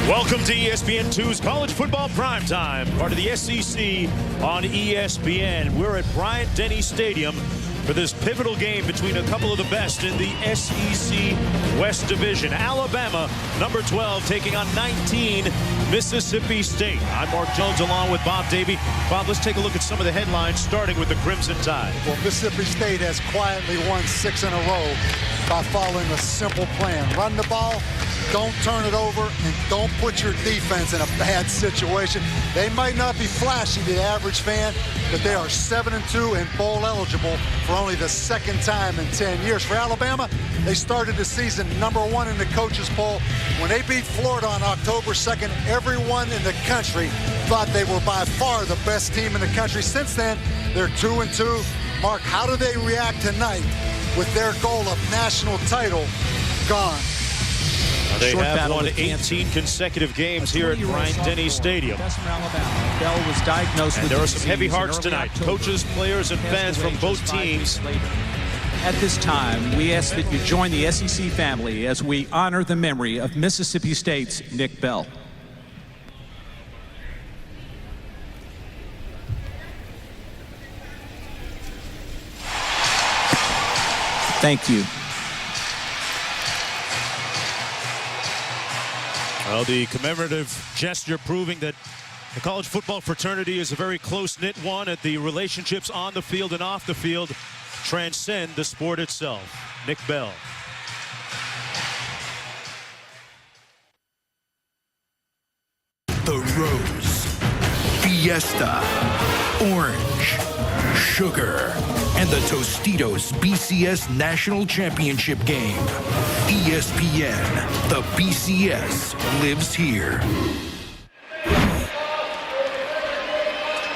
Welcome to ESPN2's College Football Primetime, part of the SEC on ESPN. We're at Bryant-Denny Stadium for this pivotal game between a couple of the best in the SEC West Division. Alabama, number 12, taking on 19, Mississippi State. I'm Mark Jones along with Bob Davie. Bob, let's take a look at some of the headlines, starting with the Crimson Tide. Well, Mississippi State has quietly won 6 in a row by following a simple plan. Run the ball, don't turn it over, and don't put your defense in a bad situation. They might not be flashy to the average fan, but they are 7-2 and bowl eligible for only the second time in 10 years. For Alabama, they started the season #1 in the coaches poll. When they beat Florida on October 2nd, everyone in the country thought they were by far the best team in the country. Since then, they're 2-2. Mark, how do they react tonight with their goal of national title gone? They have won 18 consecutive games here at Bryant-Denny Stadium. Bell was diagnosed with there are some heavy hearts tonight. Coaches, players, and fans from both teams. At this time, we ask that you join the SEC family as we honor the memory of Mississippi State's Nick Bell. Thank you. Well, the commemorative gesture proving that the college football fraternity is a very close-knit one, and the relationships on the field and off the field transcend the sport itself. Nick Bell. The Rose, Fiesta, Orange, Sugar, and the Tostitos BCS National Championship game. ESPN, the BCS lives here.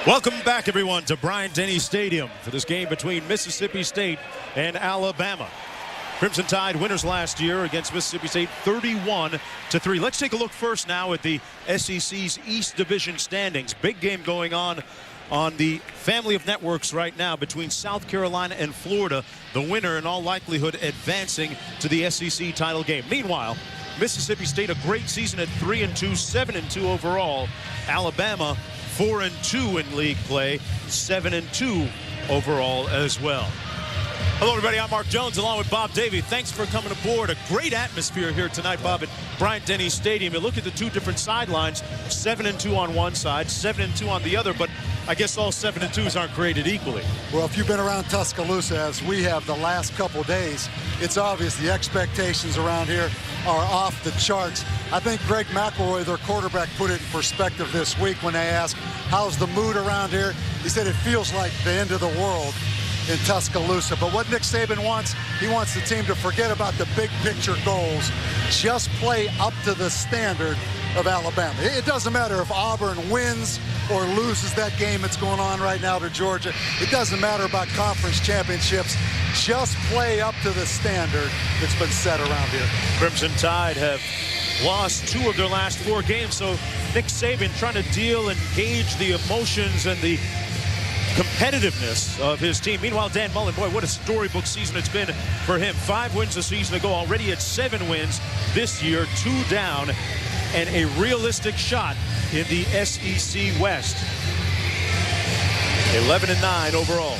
Welcome back, everyone, to Bryant-Denny Stadium for this game between Mississippi State and Alabama. Crimson Tide winners last year against Mississippi State 31-3. Let's take a look first now at the SEC's East Division standings. Big game going on the family of networks right now between South Carolina and Florida. The winner, in all likelihood, advancing to the SEC title game. Meanwhile, Mississippi State, a great season at 3-2, 7-2 overall. Alabama, 4-2 in league play, 7-2 overall as well. Hello, everybody. I'm Mark Jones along with Bob Davie. Thanks for coming aboard. A great atmosphere here tonight, Bob, at Bryant-Denny Stadium. You look at the two different sidelines, 7-2 on one side, 7-2 on the other, but I guess all 7-2s aren't created equally. Well, if you've been around Tuscaloosa, as we have the last couple days, it's obvious the expectations around here are off the charts. I think Greg McElroy, their quarterback, put it in perspective this week when they asked, how's the mood around here? He said it feels like the end of the world in Tuscaloosa. But what Nick Saban wants, he wants the team to forget about the big picture goals. Just play up to the standard of Alabama. It doesn't matter if Auburn wins or loses that game that's going on right now to Georgia. It doesn't matter about conference championships. Just play up to the standard that's been set around here. Crimson Tide have lost 2 of their last 4 games, so Nick Saban trying to deal and gauge the emotions and the competitiveness of his team. Meanwhile, Dan Mullen, boy, what a storybook season it's been for him. 5 wins a season ago, already at 7 wins this year, 2 down, and a realistic shot in the SEC West. 11-9 overall.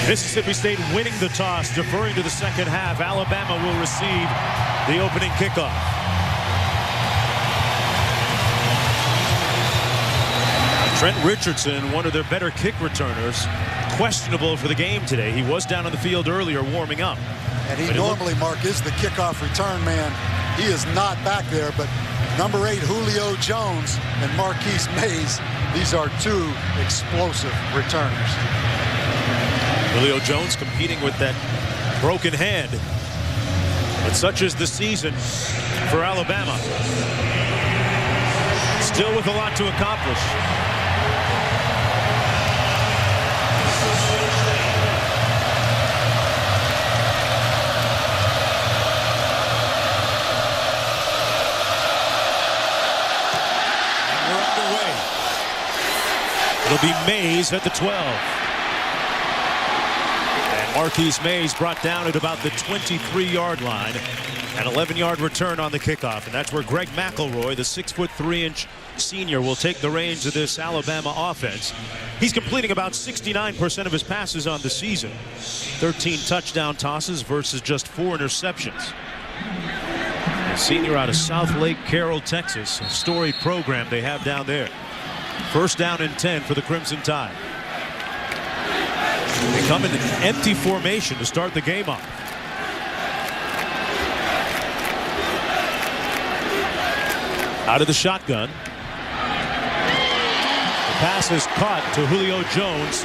Mississippi State winning the toss, deferring to the second half. Alabama will receive the opening kickoff. Trent Richardson, one of their better kick returners, questionable for the game today. He was down on the field earlier warming up. And he normally, Mark, is the kickoff return man. He is not back there, but Number 8, Julio Jones, and Marquise Mays. These are two explosive returners. Julio Jones competing with that broken hand. But such is the season for Alabama. Still with a lot to accomplish. And we're underway. It'll be Mays at the 12. Marquise Mays brought down at about the 23-yard line. An 11-yard return on the kickoff. And that's where Greg McElroy, the 6'3" senior, will take the reins of this Alabama offense. He's completing about 69% of his passes on the season. 13 touchdown tosses versus just 4 interceptions. A senior out of South Lake Carroll, Texas. A storied program they have down there. First down and 10 for the Crimson Tide. They come in an empty formation to start the game off. Out of the shotgun. The pass is caught to Julio Jones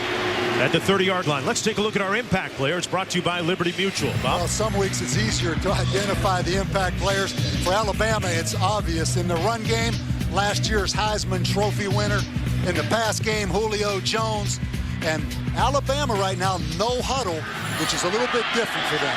at the 30-yard line. Let's take a look at our impact player. It's brought to you by Liberty Mutual. Bob? Well, some weeks it's easier to identify the impact players. For Alabama, it's obvious. In the run game, last year's Heisman Trophy winner. In the pass game, Julio Jones. And Alabama right now, no huddle, which is a little bit different for them.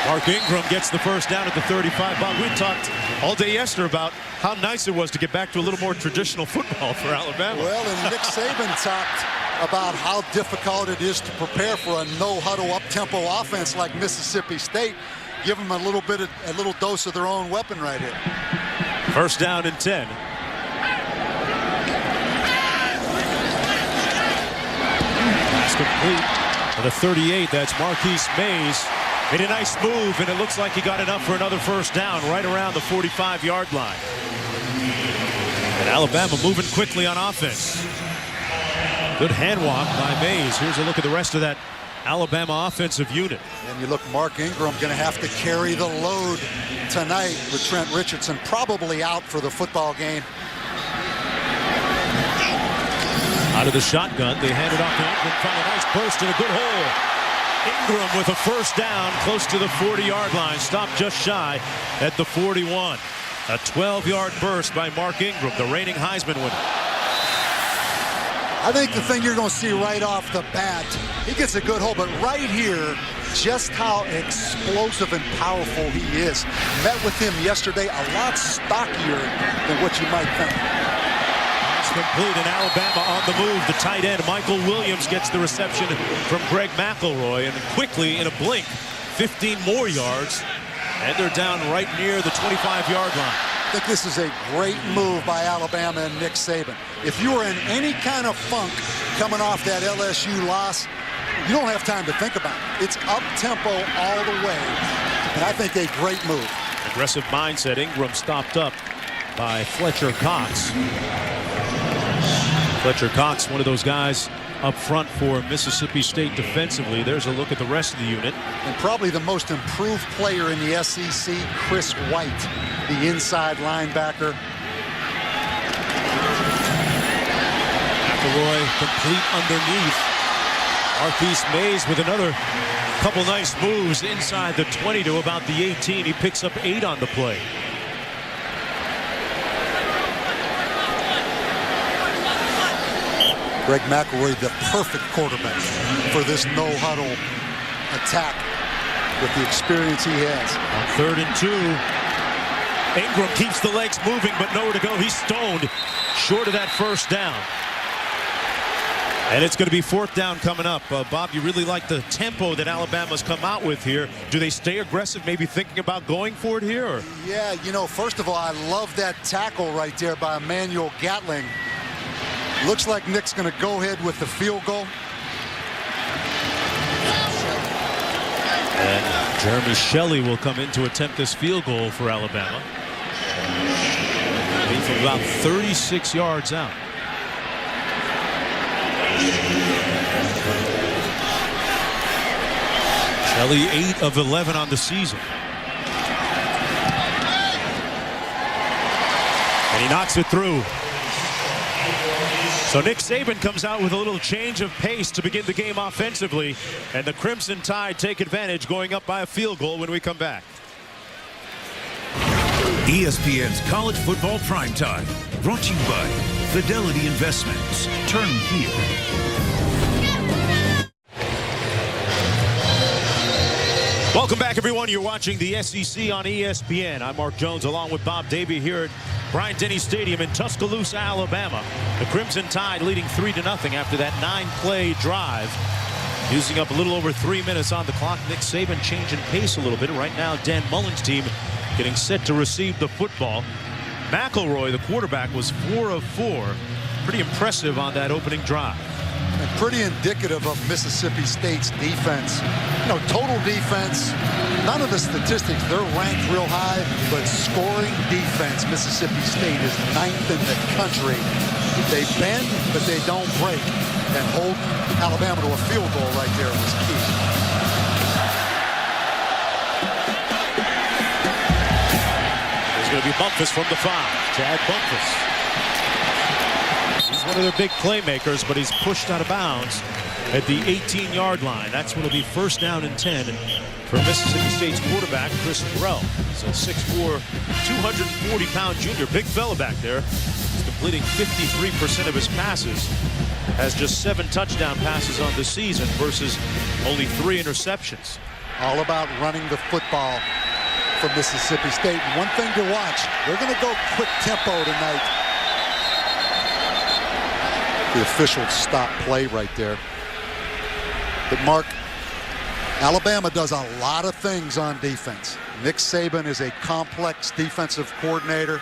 Mark Ingram gets the first down at the 35. Bob, we talked all day yesterday about how nice it was to get back to a little more traditional football for Alabama. Well, and Nick Saban talked about how difficult it is to prepare for a no-huddle, up-tempo offense like Mississippi State. Give them a little dose of their own weapon right here. First down and 10. Complete for the 38. That's Marquise Mays. Made a nice move, and it looks like he got enough for another first down right around the 45-yard line. And Alabama moving quickly on offense. Good hand walk by Mays. Here's a look at the rest of that Alabama offensive unit. And you look, Mark Ingram going to have to carry the load tonight with Trent Richardson probably out for the football game. Out of the shotgun, they hand it off to Ingram, found a nice burst and a good hole. Ingram with a first down close to the 40-yard line, stopped just shy at the 41. A 12-yard burst by Mark Ingram, the reigning Heisman winner. I think the thing you're going to see right off the bat, he gets a good hole, but right here, just how explosive and powerful he is. Met with him yesterday, a lot stockier than what you might think. Complete, and Alabama on the move. The tight end, Michael Williams, gets the reception from Greg McElroy, and quickly, in a blink, 15 more yards, and they're down right near the 25-yard line. I think this is a great move by Alabama and Nick Saban. If you were in any kind of funk coming off that LSU loss, you don't have time to think about it. It's up-tempo all the way, and I think a great move. Aggressive mindset. Ingram stopped up by Fletcher Cox. Fletcher Cox, one of those guys up front for Mississippi State defensively. There's a look at the rest of the unit. And probably the most improved player in the SEC, Chris White, the inside linebacker. McElroy complete underneath. Marquise Mays with another couple nice moves inside the 20 to about the 18. He picks up 8 on the play. Greg McElroy, the perfect quarterback for this no-huddle attack with the experience he has. On 3rd and 2, Ingram keeps the legs moving, but nowhere to go. He's stoned short of that first down. And it's going to be 4th down coming up. Bob, you really like the tempo that Alabama's come out with here. Do they stay aggressive, maybe thinking about going for it here? Or? Yeah, you know, first of all, I love that tackle right there by Emmanuel Gatling. Looks like Nick's going to go ahead with the field goal. And Jeremy Shelley will come in to attempt this field goal for Alabama. He's from about 36 yards out. Shelley 8 of 11 on the season. And he knocks it through. So Nick Saban comes out with a little change of pace to begin the game offensively. And the Crimson Tide take advantage, going up by a field goal when we come back. ESPN's College Football Primetime, brought to you by Fidelity Investments. Turn here. Welcome back, everyone. You're watching the SEC on ESPN. I'm Mark Jones, along with Bob Davie here at Bryant-Denny Stadium in Tuscaloosa, Alabama. The Crimson Tide leading 3-0 after that 9-play drive. Using up a little over 3 minutes on the clock. Nick Saban changing pace a little bit. Right now, Dan Mullen's team getting set to receive the football. McElroy, the quarterback, was 4 of 4. Pretty impressive on that opening drive. And pretty indicative of Mississippi State's defense. You know, total defense, none of the statistics, they're ranked real high, but scoring defense, Mississippi State is 9th in the country. They bend, but they don't break. And hold Alabama to a field goal right there was key. There's going to be Bumpus from the 5. Chad Bumpus. He's one of their big playmakers, but he's pushed out of bounds at the 18-yard line. That's what will be first down and 10 for Mississippi State's quarterback, Chris Rel. He's a 6'4", 240-pound junior. Big fella back there. He's completing 53% of his passes. Has just 7 touchdown passes on the season versus only 3 interceptions. All about running the football for Mississippi State. One thing to watch, they're going to go quick tempo tonight. The official stop play right there. But Mark, Alabama does a lot of things on defense. Nick Saban is a complex defensive coordinator.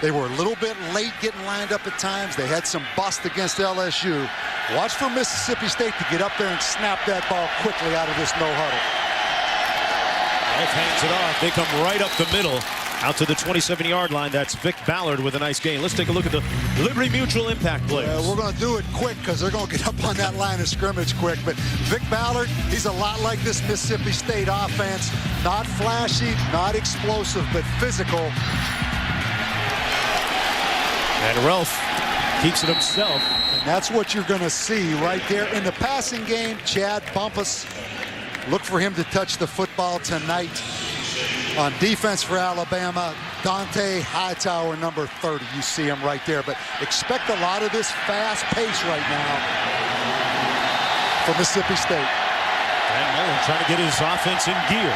They were a little bit late getting lined up at times. They had some bust against LSU. Watch for Mississippi State to get up there and snap that ball quickly out of this no huddle. Ralph hands it off. They come right up the middle. Out to the 27-yard line. That's Vic Ballard with a nice gain. Let's take a look at the Liberty Mutual impact plays. We're going to do it quick because they're going to get up on that line of scrimmage quick. But Vic Ballard, he's a lot like this Mississippi State offense. Not flashy, not explosive, but physical. And Ralph keeps it himself. And that's what you're going to see right there. In the passing game, Chad Bumpus, look for him to touch the football tonight. On defense for Alabama, Dante Hightower, number 30. You see him right there. But expect a lot of this fast pace right now for Mississippi State. And Mullen trying to get his offense in gear.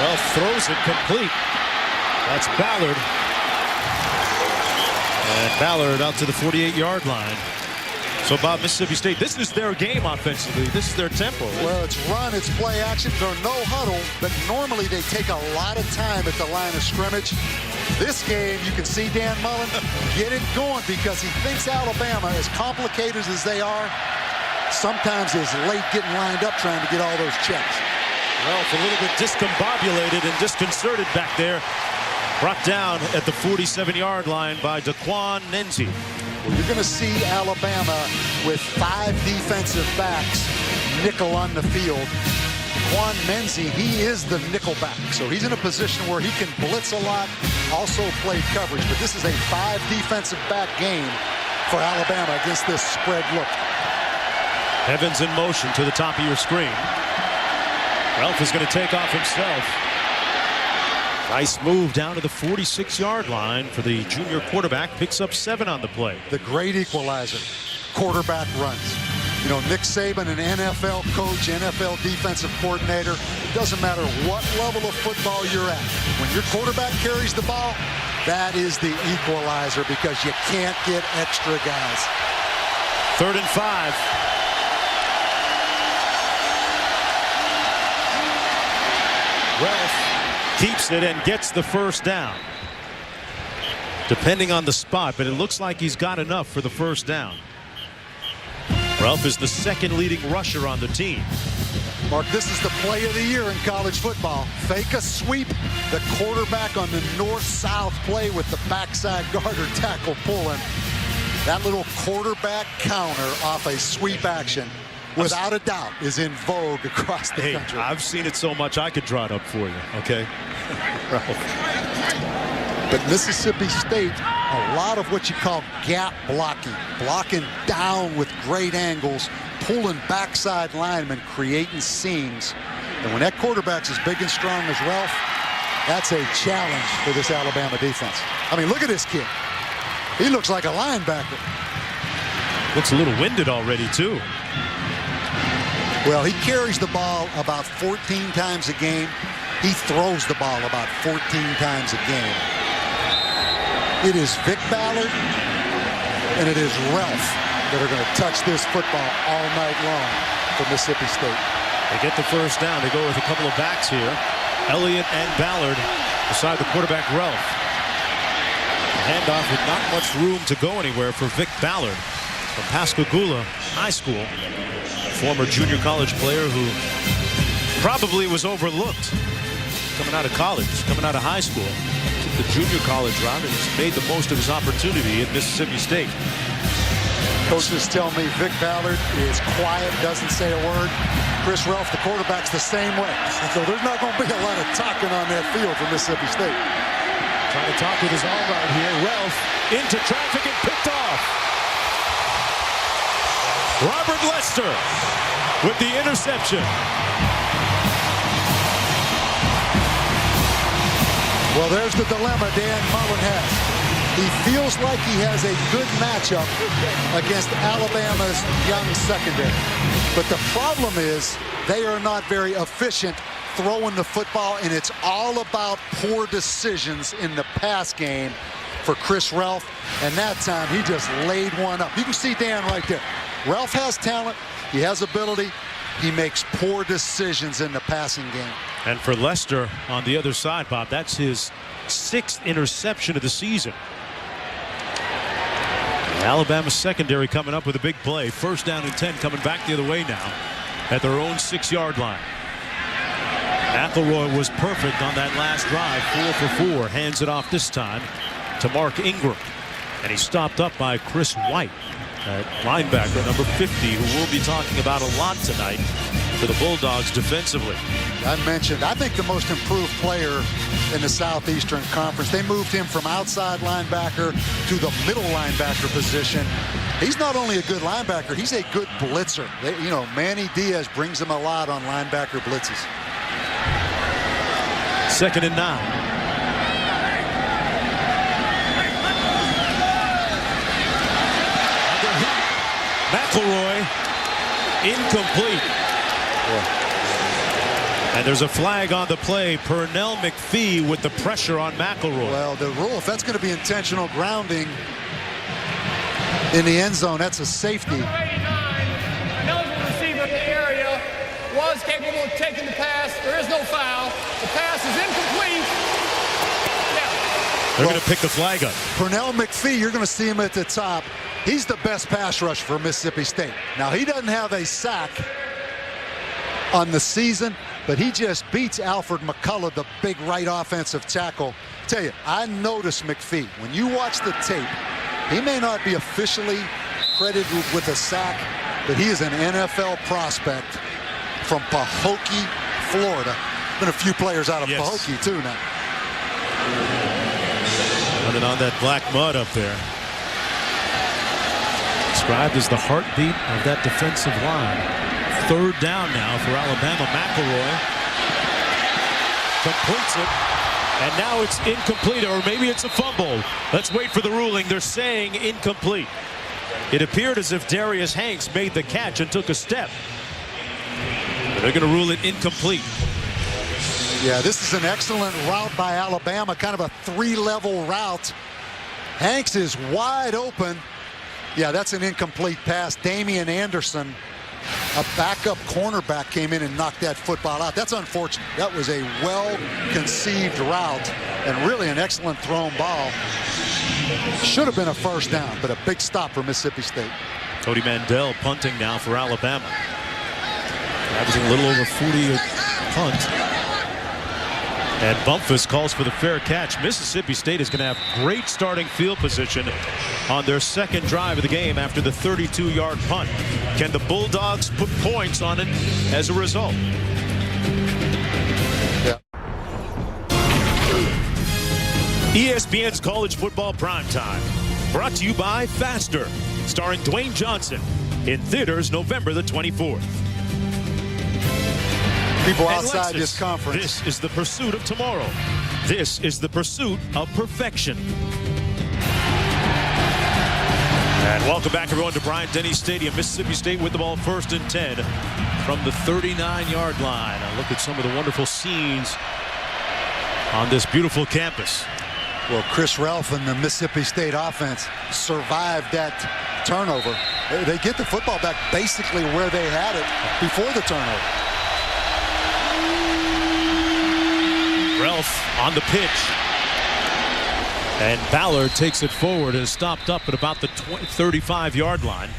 Ralph throws it complete. That's Ballard. And Ballard out to the 48-yard line. So, Bob, Mississippi State, this is their game offensively. This is their tempo. Well, it's run, it's play action. They're no huddle, but normally they take a lot of time at the line of scrimmage. This game, you can see Dan Mullen get it going because he thinks Alabama, as complicated as they are, sometimes is late getting lined up trying to get all those checks. Well, it's a little bit discombobulated and disconcerted back there. Brought down at the 47-yard line by Daquan Nenzi. Well, you're going to see Alabama with 5 defensive backs nickel on the field. Quan Menzie, he is the nickel back, so he's in a position where he can blitz a lot, also play coverage. But this is a 5 defensive back game for Alabama against this spread look. Evans in motion to the top of your screen. Ralph is going to take off himself. Nice move down to the 46-yard line for the junior quarterback. Picks up 7 on the play. The great equalizer, quarterback runs. You know, Nick Saban, an NFL coach, NFL defensive coordinator, it doesn't matter what level of football you're at. When your quarterback carries the ball, that is the equalizer because you can't get extra guys. 3rd and 5. Ralph keeps it and gets the first down. Depending on the spot, but it looks like he's got enough for the first down. Ralph is the 2nd leading rusher on the team. Mark, this is the play of the year in college football. Fake a sweep, the quarterback on the north-south play with the backside guard or tackle pulling. That little quarterback counter off a sweep action. without a doubt, is in vogue across the country. I've seen it so much I could draw it up for you, okay? But Mississippi State, a lot of what you call gap blocking, blocking down with great angles, pulling backside linemen, creating seams. And when that quarterback's as big and strong as Ralph, that's a challenge for this Alabama defense. I mean, look at this kid. He looks like a linebacker. Looks a little winded already, too. Well, he carries the ball about 14 times a game. He throws the ball about 14 times a game. It is Vic Ballard and it is Ralph that are going to touch this football all night long for Mississippi State. They get the first down. They go with a couple of backs here. Elliott and Ballard beside the quarterback, Ralph. The handoff with not much room to go anywhere for Vic Ballard from Pascagoula High School. Former junior college player who probably was overlooked coming out of college, coming out of high school. Took the junior college route and he's made the most of his opportunity at Mississippi State. Coaches tell me Vic Ballard is quiet, doesn't say a word. Chris Ralph, the quarterback's the same way. So there's not going to be a lot of talking on that field for Mississippi State. Trying to talk with his arm out here. Ralph into traffic and picked off. Robert Lester with the interception. Well, there's the dilemma Dan Mullen has. He feels like he has a good matchup against Alabama's young secondary. But the problem is they are not very efficient throwing the football, and it's all about poor decisions in the pass game for Chris Ralph. And that time, he just laid one up. You can see Dan right there. Ralph has talent. He has ability. He makes poor decisions in the passing game. And for Lester on the other side, Bob, that's his 6th interception of the season. Alabama secondary coming up with a big play. First down and 10 coming back the other way now at their own 6-yard line. McElroy was perfect on that last drive, 4 for 4. Hands it off this time to Mark Ingram. And he's stopped up by Chris White, at linebacker number 50, who we'll be talking about a lot tonight for the Bulldogs defensively. I mentioned, I think the most improved player in the Southeastern Conference. They moved him from outside linebacker to the middle linebacker position. He's not only a good linebacker, he's a good blitzer. Manny Diaz brings him a lot on linebacker blitzes. 2nd and 9. McElroy incomplete. And there's a flag on the play. Pernell McPhee with the pressure on McElroy. Well, the rule, if that's going to be intentional grounding in the end zone, that's a safety. Number 89, an eligible receiver in the area, was capable of taking the pass. There is no foul. The pass is incomplete. They're going to pick the flag up. Pernell McPhee, you're going to see him at the top. He's the best pass rush for Mississippi State. Now, he doesn't have a sack on the season, but he just beats Alfred McCullough, the big right offensive tackle. Tell you, I noticed McPhee. When you watch the tape, he may not be officially credited with a sack, but he is an NFL prospect from Pahokee, Florida. Been a few players out of Pahokee, too, now. Running on that black mud up there. Described as the heartbeat of that defensive line. 3rd down now for Alabama. McElroy completes it, and now it's incomplete, or maybe it's a fumble. Let's wait for the ruling. They're saying incomplete. It appeared as if Darius Hanks made the catch and took a step. But they're going to rule it incomplete. Yeah, this is an excellent route by Alabama, kind of a 3-level route. Hanks is wide open. Yeah, that's an incomplete pass. Damian Anderson, a backup cornerback, came in and knocked that football out. That's unfortunate. That was a well-conceived route and really an excellent thrown ball. Should have been a first down, but a big stop for Mississippi State. Cody Mandel punting now for Alabama. Averaging a little over 40 punt. And Bumpus calls for the fair catch. Mississippi State is going to have great starting field position on their 2nd drive of the game after the 32-yard punt. Can the Bulldogs put points on it as a result? Yeah. ESPN's College Football Primetime, brought to you by Faster, starring Dwayne Johnson, in theaters November the 24th. People And outside Lexus, this conference. This is the pursuit of tomorrow. This is the pursuit of perfection. And welcome back, everyone, to Bryant-Denny Stadium. Mississippi State with the ball, 1st and 10 from the 39-yard line. Now look at some of the wonderful scenes on this beautiful campus. Well, Chris Ralph and the Mississippi State offense survived that turnover. They get the football back basically where they had it before the turnover. Ralph on the pitch. And Ballard takes it forward and is stopped up at about the 35-yard line.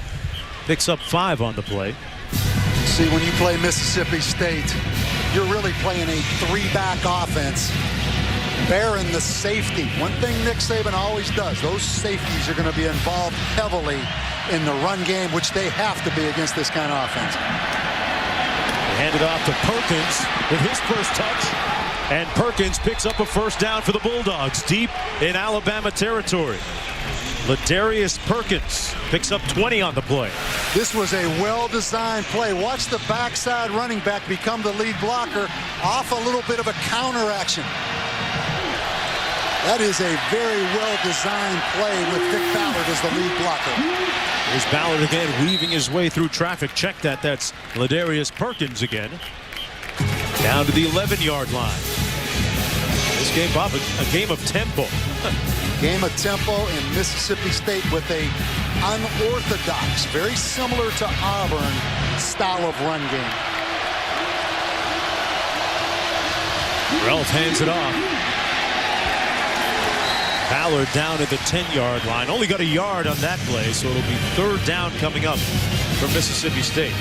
Picks up 5 on the play. See, when you play Mississippi State, you're really playing a 3-back offense. Bearing the safety. One thing Nick Saban always does, those safeties are going to be involved heavily in the run game, which they have to be against this kind of offense. They hand it off to Perkins with his first touch. And Perkins picks up a 1st down for the Bulldogs deep in Alabama territory. Ladarius Perkins picks up 20 on the play. This was a well-designed play. Watch the backside running back become the lead blocker off a little bit of a counter action. That is a very well-designed play with Vic Ballard as the lead blocker. Here's Ballard again, weaving his way through traffic. Check that. That's Ladarius Perkins again. Down to the 11-yard line. This game, Bob, a game of tempo. Game of tempo in Mississippi State with a unorthodox, very similar to Auburn style of run game. Ralph hands it off. Ballard down at the 10-yard line. Only got a yard on that play, so it'll be 3rd down coming up for Mississippi State.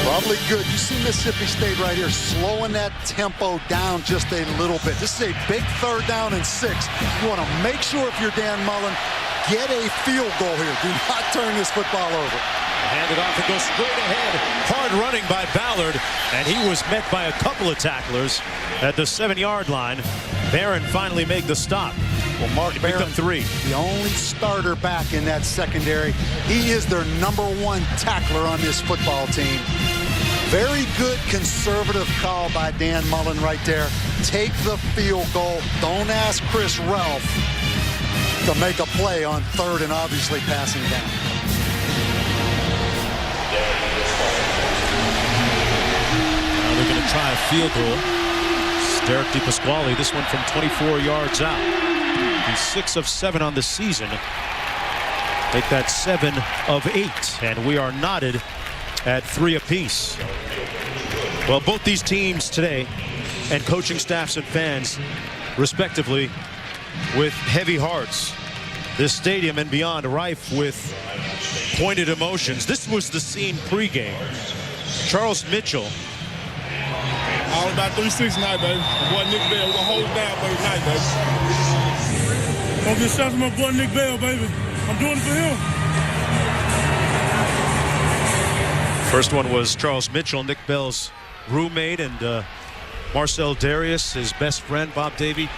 Probably good. You see Mississippi State right here slowing that tempo down just a little bit. This is a big 3rd down and 6. You want to make sure if you're Dan Mullen, get a field goal here. Do not turn this football over. Hand it off and goes straight ahead. Hard running by Ballard, and he was met by a couple of tacklers at the 7-yard line. Barron finally made the stop. Well, Mark Barron, 3. the only starter back in that secondary. He is their #1 tackler on this football team. Very good conservative call by Dan Mullen right there. Take the field goal. Don't ask Chris Ralph to make a play on 3rd and obviously passing down. Now they're going to try a field goal. Derek DePasquale, this one from 24 yards out. He's 6 of 7 on the season. Make that 7 of 8, and we are knotted at 3 apiece. Well, both these teams today, and coaching staffs and fans, respectively, with heavy hearts. This stadium and beyond rife with pointed emotions. This was the scene pregame. Charles Mitchell. All about 3-6 tonight, baby. My boy Nick Bell, we're gonna hold it down, baby, tonight, baby. Gonna get shots from my boy Nick Bell, baby. I'm doing it for him. First one was Charles Mitchell, Nick Bell's roommate, and Marcel Darius, his best friend, Bob Davie.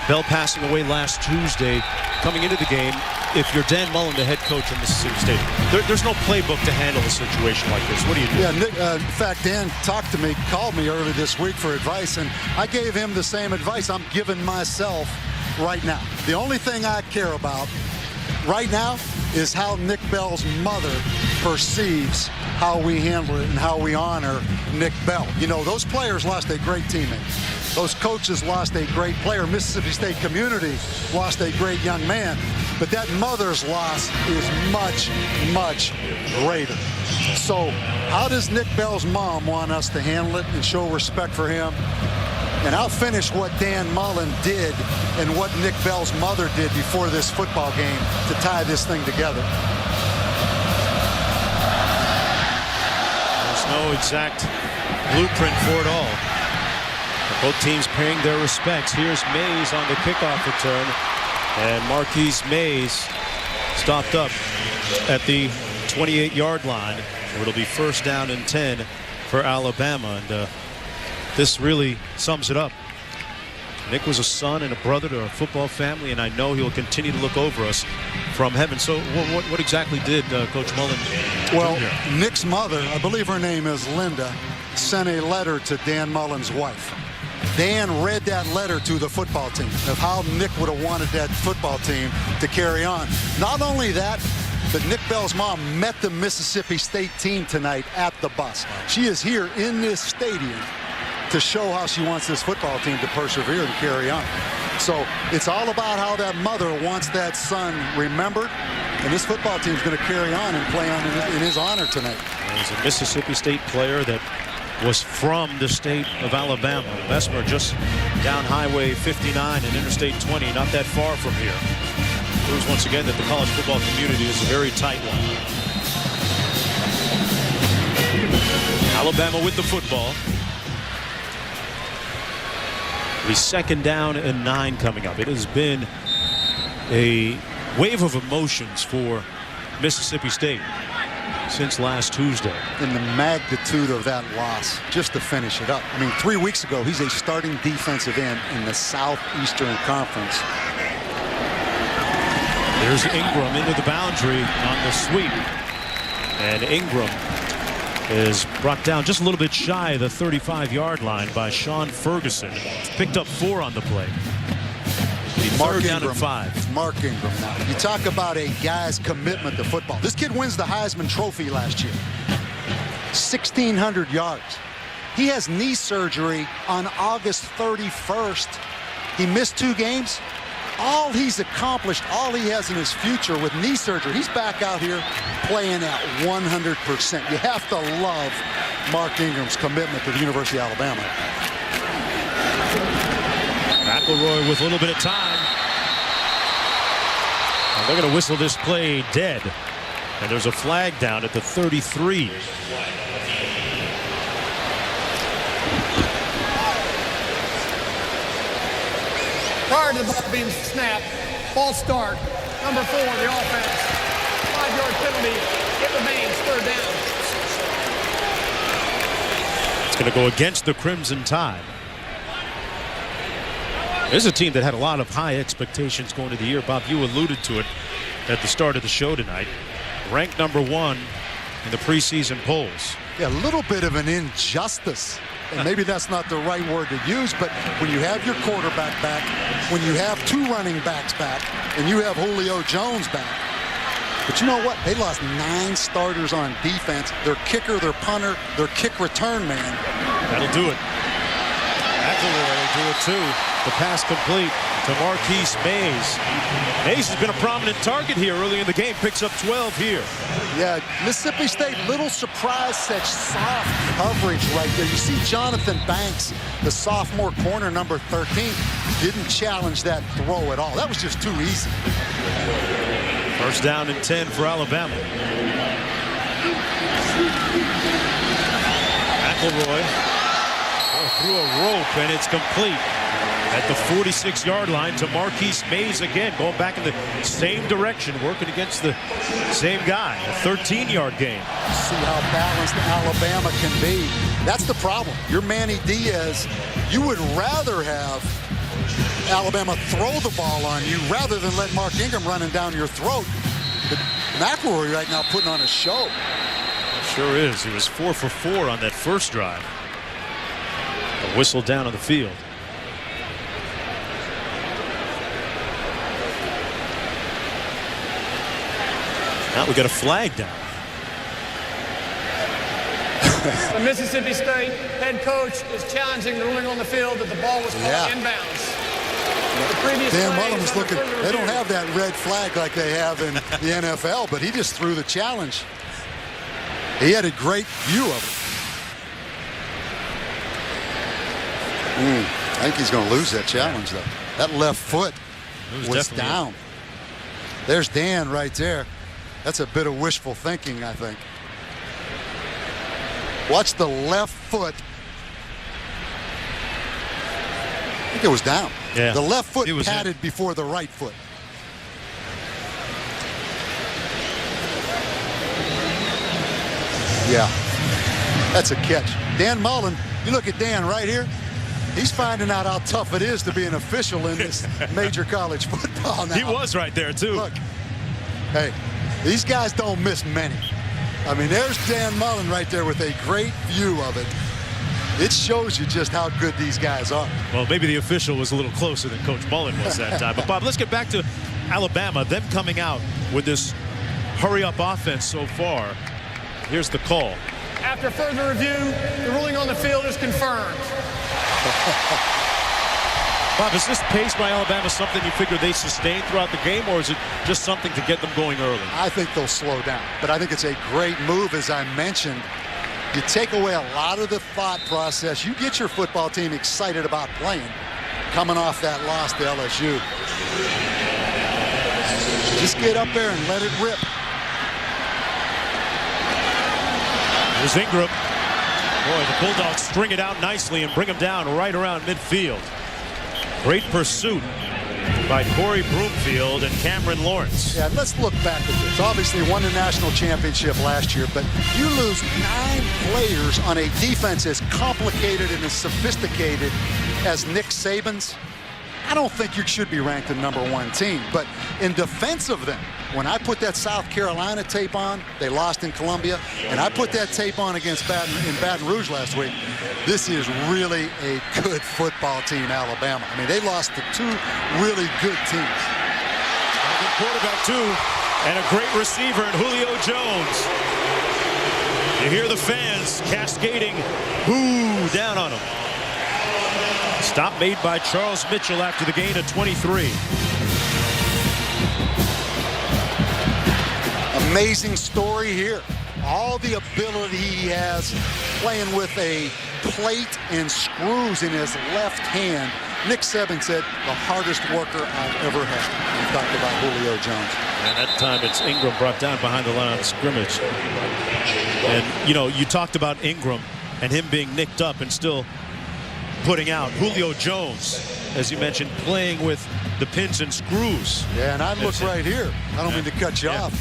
Bell passing away last Tuesday. Coming into the game, if you're Dan Mullen, the head coach of Mississippi State, there's no playbook to handle a situation like this. What do you do? Yeah, Nick, in fact, Dan talked to me, called me early this week for advice, and I gave him the same advice I'm giving myself right now. The only thing I care about right now is how Nick Bell's mother perceives how we handle it and how we honor Nick Bell. You know, those players lost a great teammate. Those coaches lost a great player. Mississippi State community lost a great young man. But that mother's loss is much, much greater. So how does Nick Bell's mom want us to handle it and show respect for him? And I'll finish what Dan Mullen did and what Nick Bell's mother did before this football game to tie this thing together. There's no exact blueprint for it all. Both teams paying their respects. Here's Mays on the kickoff return. And Marquise Mays stopped up at the 28-yard line. It'll be first down and 10 for Alabama, and this really sums it up. Nick was a son and a brother to a football family, and I know he'll continue to look over us from heaven. So what exactly did Coach Mullen do here? Nick's mother, I believe her name is Linda, sent a letter to Dan Mullen's wife. Dan read that letter to the football team of how Nick would have wanted that football team to carry on. Not only that, but Nick Bell's mom met the Mississippi State team tonight at the bus. She is here in this stadium to show how she wants this football team to persevere and carry on. So it's all about how that mother wants that son remembered, and this football team is going to carry on and play on in his honor tonight. He's a Mississippi State player that was from the state of Alabama. Bessemer just down Highway 59 and Interstate 20, not that far from here. Proves once again that the college football community is a very tight one. Alabama with the football. The second down and 9 coming up. It has been a wave of emotions for Mississippi State since last Tuesday. In the magnitude of that loss, just to finish it up. I mean, 3 weeks ago, he's a starting defensive end in the Southeastern Conference. There's Ingram into the boundary on the sweep. And Ingram is brought down just a little bit shy of the 35-yard line by Sean Ferguson. Picked up 4 on the play. Third down and 5. Mark Ingram now. You talk about a guy's commitment to football. This kid wins the Heisman Trophy last year. 1,600 yards. He has knee surgery on August 31st. He missed 2 games. All he's accomplished, all he has in his future with knee surgery, he's back out here playing at 100%. You have to love Mark Ingram's commitment to the University of Alabama. McElroy with a little bit of time. And they're going to whistle this play dead. And there's a flag down at the 33. Prior to the ball being snapped, false start, number 4, the offense. 5-yard penalty. It remains third down. It's going to go against the Crimson Tide. This is a team that had a lot of high expectations going into the year. Bob, you alluded to it at the start of the show tonight. Ranked number 1 in the preseason polls. Yeah, a little bit of an injustice. And maybe that's not the right word to use, but when you have your quarterback back, when you have 2 running backs back, and you have Julio Jones back. But you know what? They lost 9 starters on defense. Their kicker, their punter, their kick return man. That'll do it. McElroy will do it too. The pass complete to Marquise Mays. Mays has been a prominent target here early in the game. Picks up 12 here. Yeah, Mississippi State, little surprise, such soft coverage right there. You see Jonathan Banks, the sophomore corner, number 13, didn't challenge that throw at all. That was just too easy. First down and 10 for Alabama. McElroy through a rope, and it's complete at the 46-yard line to Marquise Mays again, going back in the same direction, working against the same guy. A 13-yard gain. See how balanced Alabama can be. That's the problem. You're Manny Diaz. You would rather have Alabama throw the ball on you rather than let Mark Ingram running down your throat. But McElroy right now putting on a show. Sure is. He was 4 for 4 on that first drive. A whistle down on the field. Now we got a flag down. The Mississippi State head coach is challenging the ruling on the field that the ball was caught inbounds. Dan Mullen was looking. They don't have that red flag like they have in the NFL, but he just threw the challenge. He had a great view of it. I think he's going to lose that challenge, though. That left foot was down. There's Dan right there. That's a bit of wishful thinking, I think. Watch the left foot. I think it was down. Yeah. The left foot padded before the right foot. Yeah, that's a catch. Dan Mullen, you look at Dan right here. He's finding out how tough it is to be an official in this major college football now. He was right there, too. Look, hey, these guys don't miss many. I mean, there's Dan Mullen right there with a great view of it. It shows you just how good these guys are. Well, maybe the official was a little closer than Coach Mullen was that time. But, Bob, let's get back to Alabama. Them coming out with this hurry-up offense so far. Here's the call. After further review, the ruling on the field is confirmed. Bob, is this pace by Alabama something you figure they sustain throughout the game, or is it just something to get them going early? I think they'll slow down, but I think it's a great move, as I mentioned. You take away a lot of the thought process. You get your football team excited about playing, coming off that loss to LSU. Just get up there and let it rip. Here's Ingram. Boy, the Bulldogs string it out nicely and bring him down right around midfield. Great pursuit by Corey Broomfield and Cameron Lawrence. Yeah, let's look back at this. Obviously won the national championship last year, but you lose 9 players on a defense as complicated and as sophisticated as Nick Saban's. I don't think you should be ranked the #1 team, but in defense of them, when I put that South Carolina tape on, they lost in Columbia, and I put that tape on against Baton Rouge last week, this is really a good football team, Alabama. I mean, they lost to 2 really good teams. A good quarterback, too, and a great receiver in Julio Jones. You hear the fans cascading, boo, down on him. Stop made by Charles Mitchell after the gain of 23. Amazing story here. All the ability he has playing with a plate and screws in his left hand. Nick Saban said the hardest worker I've ever had. He talked about Julio Jones. And that time it's Ingram brought down behind the line of scrimmage. And, you know, you talked about Ingram and him being nicked up and still putting out. Julio Jones, as you mentioned, playing with the pins and screws. Yeah, and I look right here. I don't mean to cut you off.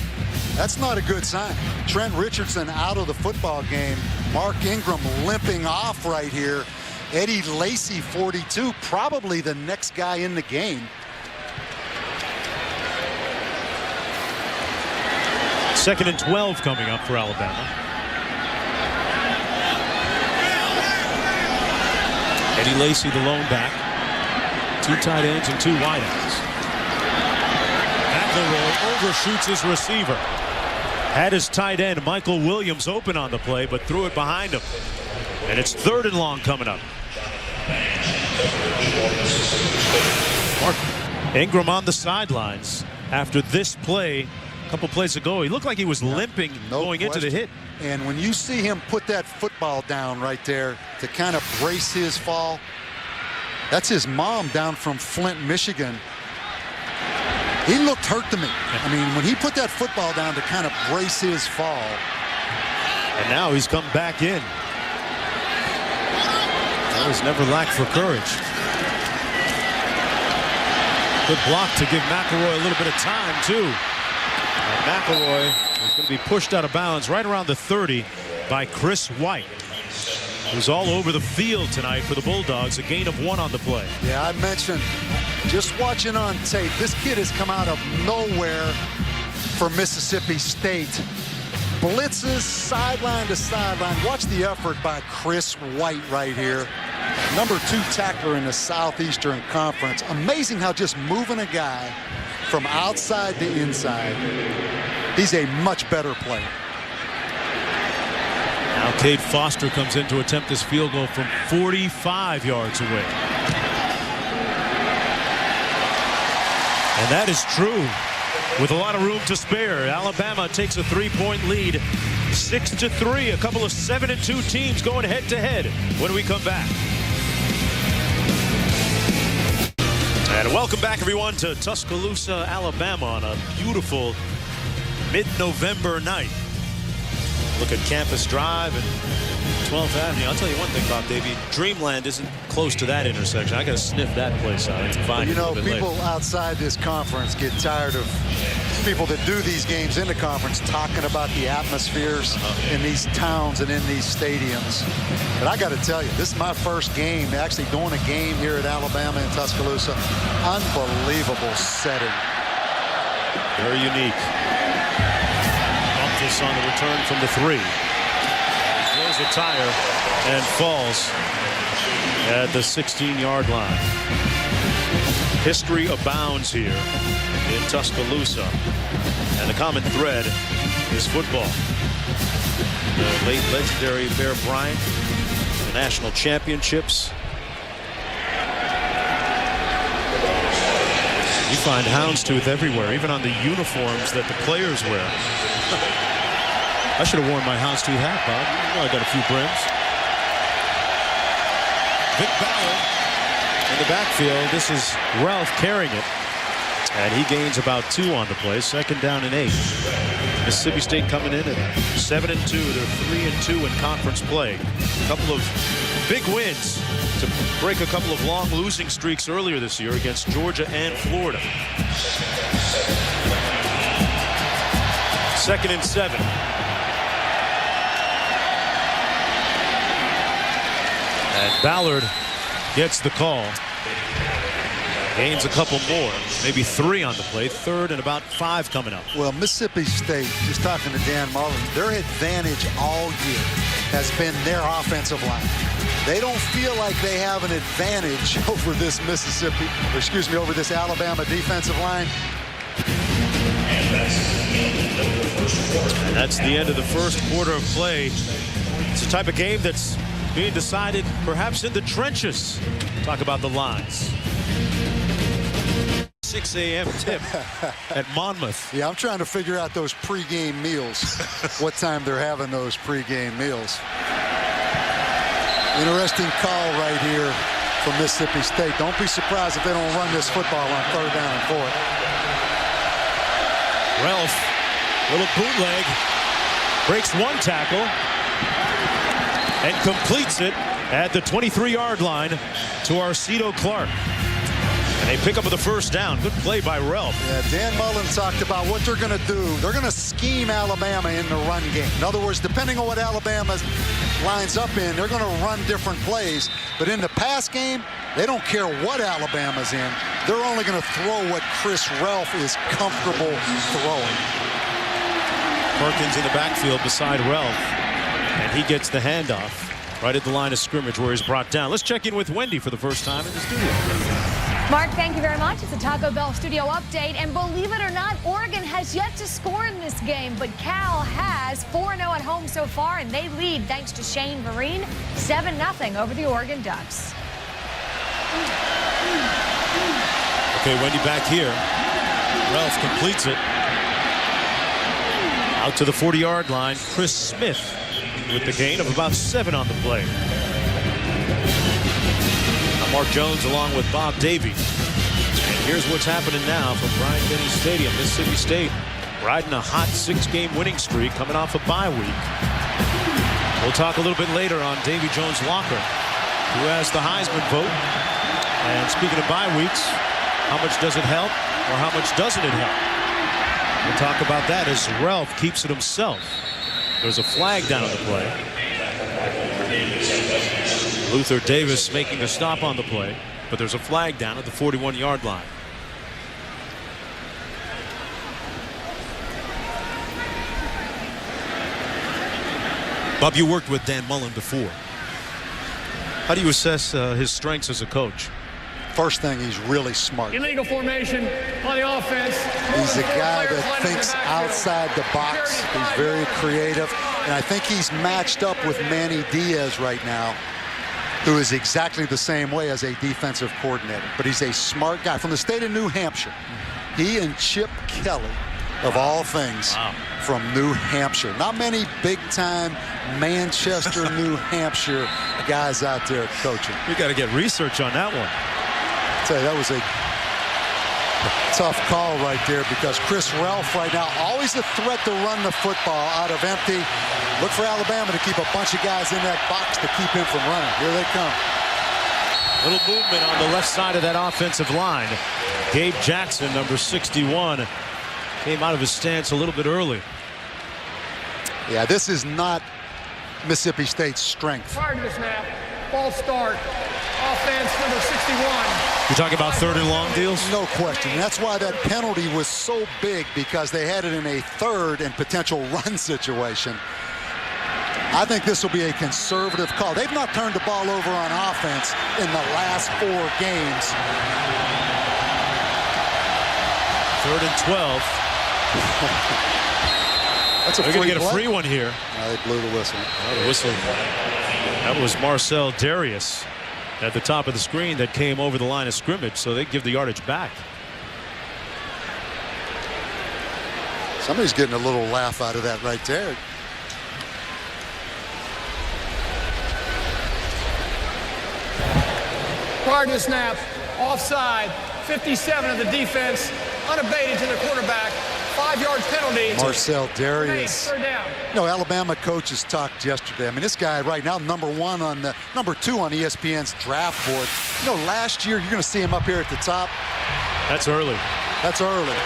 That's not a good sign. Trent Richardson out of the football game. Mark Ingram limping off right here. Eddie Lacy, 42, probably the next guy in the game. Second and 12 coming up for Alabama. Eddie Lacy, the lone back. 2 tight ends and 2 wideouts. McElroy overshoots his receiver. Had his tight end, Michael Williams, open on the play, but threw it behind him. And it's 3rd and long coming up. Mark Ingram on the sidelines after this play. A couple plays ago, he looked like he was limping going into the hit. And when you see him put that football down right there to kind of brace his fall, that's his mom down from Flint, Michigan. He looked hurt to me. I mean, when he put that football down to kind of brace his fall. And now he's come back in. He's never lacked for courage. Good block to give McElroy a little bit of time, too. And McElroy is going to be pushed out of bounds right around the 30 by Chris White, who's all over the field tonight for the Bulldogs. A gain of 1 on the play. Yeah, I mentioned, just watching on tape, this kid has come out of nowhere for Mississippi State. Blitzes sideline to sideline. Watch the effort by Chris White right here. #2 tackler in the Southeastern Conference. Amazing how just moving a guy from outside to inside, he's a much better player. Now Cade Foster comes in to attempt this field goal from 45 yards away. And that is true with a lot of room to spare. Alabama takes a 3-point lead, 6-3. A couple of 7-2 teams going head-to-head when we come back. And welcome back, everyone, to Tuscaloosa, Alabama on a beautiful mid-November night. Look at Campus Drive and 12th Avenue. I'll tell you one thing, Bob Davey. Dreamland isn't close to that intersection. I got to sniff that place out. It's fine. You know, people outside this conference get tired of people that do these games in the conference talking about the atmospheres in these towns and in these stadiums. But I got to tell you, this is my first game, actually doing a game here at Alabama in Tuscaloosa. Unbelievable setting. Very unique. Bumpus on the return from the 3. Throws a tire and falls at the 16-yard line. History abounds here in Tuscaloosa, and the common thread is football. The late legendary Bear Bryant, the national championships. You find houndstooth everywhere, even on the uniforms that the players wear. I should have worn my houndstooth hat, Bob. You know I got a few brims. Vic Ballard in the backfield. This is Ralph carrying it. And he gains about 2 on the play. 2nd down and 8. Mississippi State coming in at 7-2. They're 3-2 in conference play. A couple of big wins to break a couple of long losing streaks earlier this year against Georgia and Florida. 2nd and 7. And Ballard gets the call. Gains a couple more, maybe 3 on the play. 3rd and about 5 coming up. Well, Mississippi State, just talking to Dan Mullen, their advantage all year has been their offensive line. They don't feel like they have an advantage over this over this Alabama defensive line. And that's the end of the first quarter of play. It's the type of game that's being decided perhaps in the trenches. Talk about the lines. 6 a.m. tip at Monmouth. Yeah, I'm trying to figure out those pregame meals, what time they're having those pregame meals. Interesting call right here from Mississippi State. Don't be surprised if they don't run this football on 3rd down and 4th. Ralph, little bootleg, breaks 1 tackle and completes it at the 23-yard line to Arcito Clark. And they pick up with the 1st down. Good play by Ralph. Yeah, Dan Mullen talked about what they're going to do. They're going to scheme Alabama in the run game. In other words, depending on what Alabama lines up in, they're going to run different plays. But in the pass game, they don't care what Alabama's in. They're only going to throw what Chris Ralph is comfortable throwing. Perkins in the backfield beside Ralph. And he gets the handoff right at the line of scrimmage where he's brought down. Let's check in with Wendy for the first time in the studio. Mark, thank you very much. It's a Taco Bell studio update. And believe it or not, Oregon has yet to score in this game. But Cal has 4-0 at home so far, and they lead thanks to Shane Vereen, 7-0 over the Oregon Ducks. Okay, Wendy back here. Ralph completes it. Out to the 40-yard line, Chris Smith with the gain of about 7 on the play. Mark Jones along with Bob Davie. And here's what's happening now from Bryant-Denny Stadium. Mississippi State riding a hot 6-game winning streak coming off a bye week. We'll talk a little bit later on Davy Jones-Locker, who has the Heisman vote. And speaking of bye weeks, how much does it help or how much doesn't it help? We'll talk about that as Ralph keeps it himself. There's a flag down on the play. Luther Davis making a stop on the play, but there's a flag down at the 41-yard line. Bob, you worked with Dan Mullen before. How do you assess his strengths as a coach? First thing, he's really smart. Illegal formation on the offense. He's a guy that thinks outside the box. He's very creative. And I think he's matched up with Manny Diaz right now, who is exactly the same way as a defensive coordinator. But he's a smart guy from the state of New Hampshire. He and Chip Kelly, of all things, from New Hampshire. Not many big-time Manchester, New Hampshire guys out there coaching. We got to get research on that one. I'll tell you, that was a tough call right there because Chris Ralph right now, always a threat to run the football out of empty. Look for Alabama to keep a bunch of guys in that box to keep him from running. Here they come. Little movement on the left side of that offensive line. Gabe Jackson, number 61, Came out of his stance a little bit early. Yeah, this is not Mississippi State's strength. Prior to the snap, false start, offense number 61. You're talking about 3rd and long deals? No question. That's why that penalty was so big, because they had it in a 3rd and potential run situation. I think this will be a conservative call. They've not turned the ball over on offense in the last 4 games. 3rd and 12. That's a They're going to get a free one here. No, they blew the whistle. Oh, the whistle. That was Marcel Darius at the top of the screen that came over the line of scrimmage, so they give the yardage back. Somebody's getting a little laugh out of that right there. Prior to the snap, offside, 57 of the defense, unabated to the quarterback, 5-yard penalty. Marcel Darius. 3rd down. No, Alabama coaches talked yesterday. I mean, this guy right now, number 2 on ESPN's draft board. You know, last year, you're going to see him up here at the top. That's early. That's early.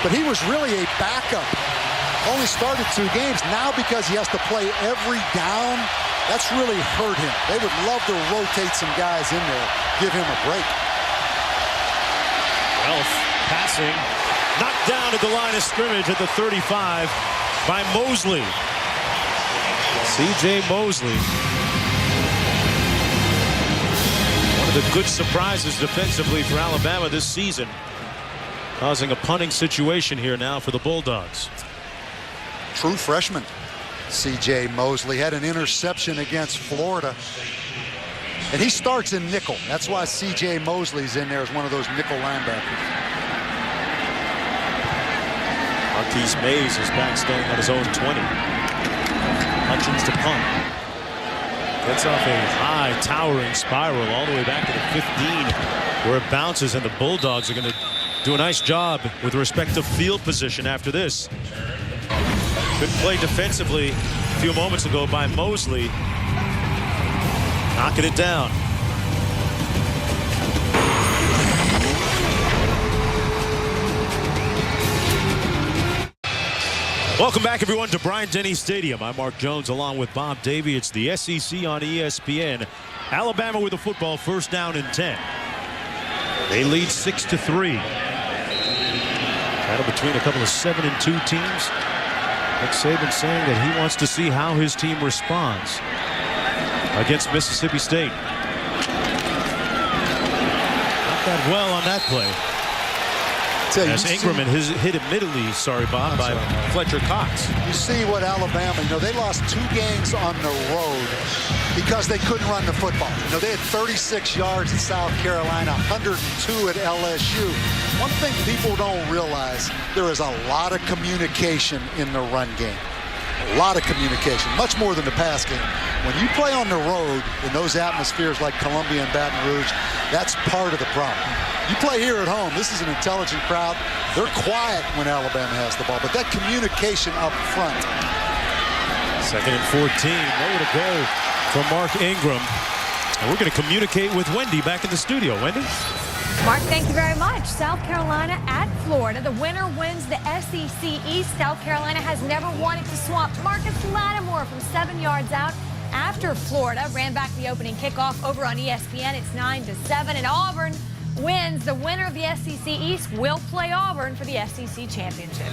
But he was really a backup. Only started 2 games. Now, because he has to play every down, that's really hurt him. They would love to rotate some guys in there, give him a break. Elf passing, knocked down at the line of scrimmage at the 35 by Mosley. C.J. Mosley. One of the good surprises defensively for Alabama this season, causing a punting situation here now for the Bulldogs. True freshman. C.J. Mosley had an interception against Florida. And he starts in nickel. That's why C.J. Mosley's in there as one of those nickel linebackers. Marquise Mays is back standing on his own 20. Hutchins to punt. Gets off a high towering spiral all the way back to the 15 where it bounces, and the Bulldogs are going to do a nice job with respect to field position after this. Good play defensively a few moments ago by Mosley. Knocking it down. Welcome back, everyone, to Bryant-Denny Stadium. I'm Mark Jones along with Bob Davie. It's the SEC on ESPN. Alabama with the football, 1st down and 10. They lead 6-3. Battle between a couple of 7-2 teams. Nick Saban saying that he wants to see how his team responds against Mississippi State. Not that well on that play. As Ingram hit admittedly, sorry Bob, by Fletcher Cox. You see what Alabama, they lost 2 games on the road because they couldn't run the football. They had 36 yards at South Carolina, 102 at LSU. One thing people don't realize, there is a lot of communication in the run game. A lot of communication, much more than the pass game. When you play on the road in those atmospheres like Columbia and Baton Rouge, that's part of the problem. You play here at home, this is an intelligent crowd. They're quiet when Alabama has the ball, but that communication up front. 2nd and 14, nowhere to go for Mark Ingram. And we're going to communicate with Wendy back in the studio. Wendy? Mark, thank you very much. South Carolina at Florida. The winner wins the SEC East. South Carolina has never wanted to swamp Marcus Lattimore from 7 yards out after Florida ran back the opening kickoff over on ESPN. It's 9-7, and Auburn wins. The winner of the SEC East will play Auburn for the SEC Championship.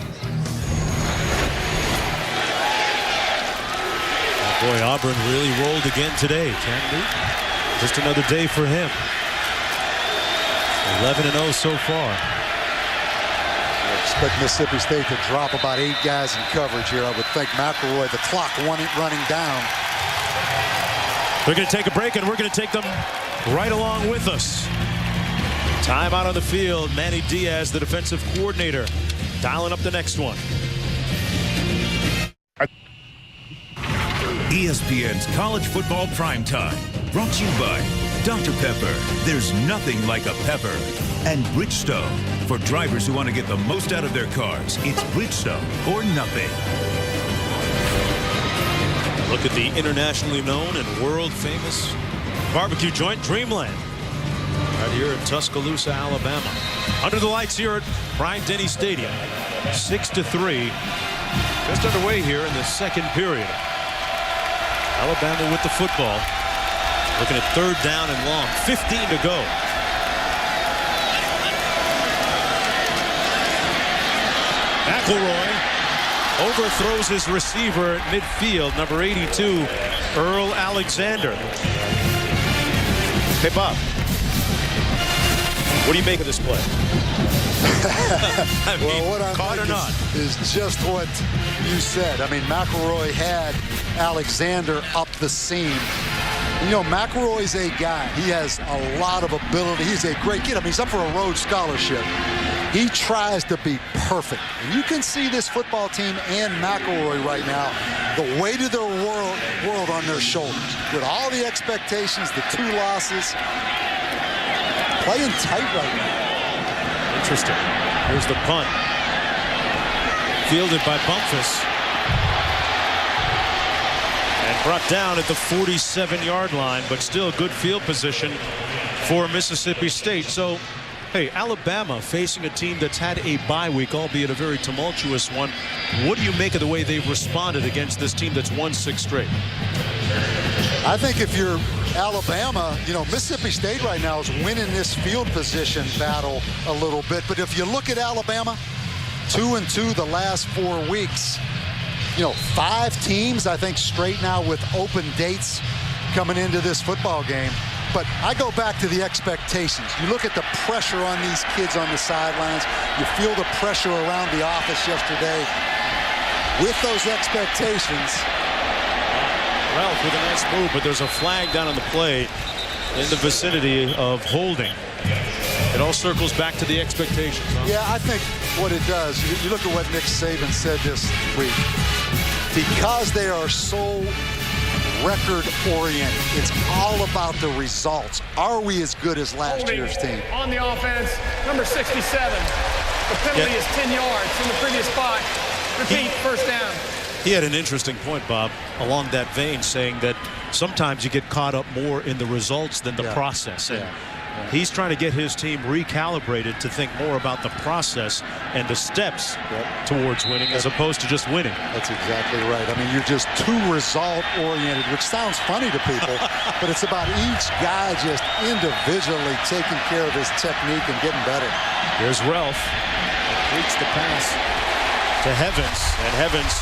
Oh boy, Auburn really rolled again today, can't they? Just another day for him. 11-0 so far. I expect Mississippi State to drop about 8 guys in coverage here. I would think McElroy, the clock running down. They're going to take a break, and we're going to take them right along with us. Time out on the field. Manny Diaz, the defensive coordinator, dialing up the next one. ESPN's College Football Primetime, brought to you by Dr. Pepper. There's nothing like a pepper. And Bridgestone. For drivers who want to get the most out of their cars, it's Bridgestone or nothing. Look at the internationally known and world famous barbecue joint, Dreamland. right here in Tuscaloosa, Alabama. Under the lights here at Bryant-Denny Stadium. 6-3. Just underway here in the second period. Alabama with the football. Looking at 3rd down and long. 15 to go. McElroy overthrows his receiver at midfield, number 82, Earl Alexander. Hey, Bob, what do you make of this play? I mean, well, what I caught or not? Is just what you said. I mean, McElroy had Alexander up the seam. You know, McElroy's a guy. He has a lot of ability. He's a great kid. I mean, he's up for a Rhodes Scholarship. He tries to be perfect. And you can see this football team and McElroy right now, the weight of their world on their shoulders. With all the expectations, the 2 losses, playing tight right now. Interesting. Here's the punt. Fielded by Bumpus. And brought down at the 47-yard line, but still good field position for Mississippi State. So, hey, Alabama facing a team that's had a bye week, albeit a very tumultuous one. What do you make of the way they've responded against this team that's won 6 straight? I think if you're Alabama, you know, Mississippi State right now is winning this field position battle a little bit. But if you look at Alabama, 2-2 the last 4 weeks. You know, 5 teams, I think, straight now with open dates coming into this football game. But I go back to the expectations. You look at the pressure on these kids on the sidelines. You feel the pressure around the office yesterday. With those expectations. Ralph with a nice move, but there's a flag down on the play in the vicinity of holding. It all circles back to the expectations. Huh? Yeah, I think what it does, you look at what Nick Saban said this week. Because they are so record-oriented, it's all about the results. Are we as good as last year's team? On the offense, number 67. The penalty is 10 yards in the previous spot. Repeat, first down. He had an interesting point, Bob, along that vein, saying that sometimes you get caught up more in the results than the process. And he's trying to get his team recalibrated to think more about the process and the steps towards winning as opposed to just winning. That's exactly right. I mean, you're just too result-oriented, which sounds funny to people, but it's about each guy just individually taking care of his technique and getting better. Here's Ralph. Completes the pass to Evans, and Evans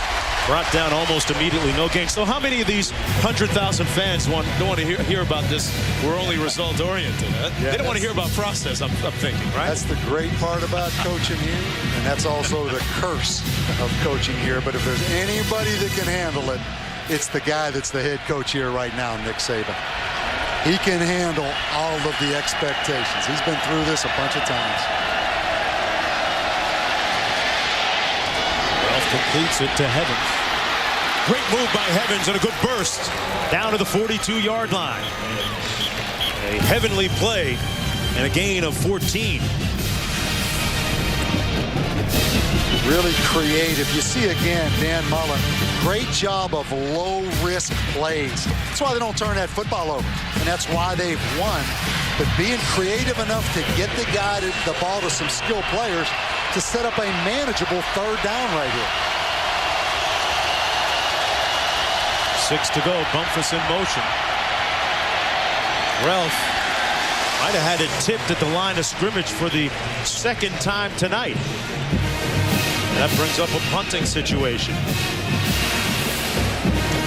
brought down almost immediately, no gain. So how many of these 100,000 fans don't want to hear about this? We're only result-oriented. They don't want to hear about process, I'm thinking, right? That's the great part about coaching here, and that's also the curse of coaching here. But if there's anybody that can handle it, it's the guy that's the head coach here right now, Nick Saban. He can handle all of the expectations. He's been through this a bunch of times. Completes it to Evans. Great move by Evans and a good burst down to the 42-yard line. A heavenly play and a gain of 14. Really creative. You see again, Dan Mullen, great job of low-risk plays. That's why they don't turn that football over, and that's why they've won. But being creative enough to get the ball to some skilled players to set up a manageable 3rd down right here. 6 to go. Bumpus in motion. Ralph might have had it tipped at the line of scrimmage for the 2nd time tonight. That brings up a punting situation.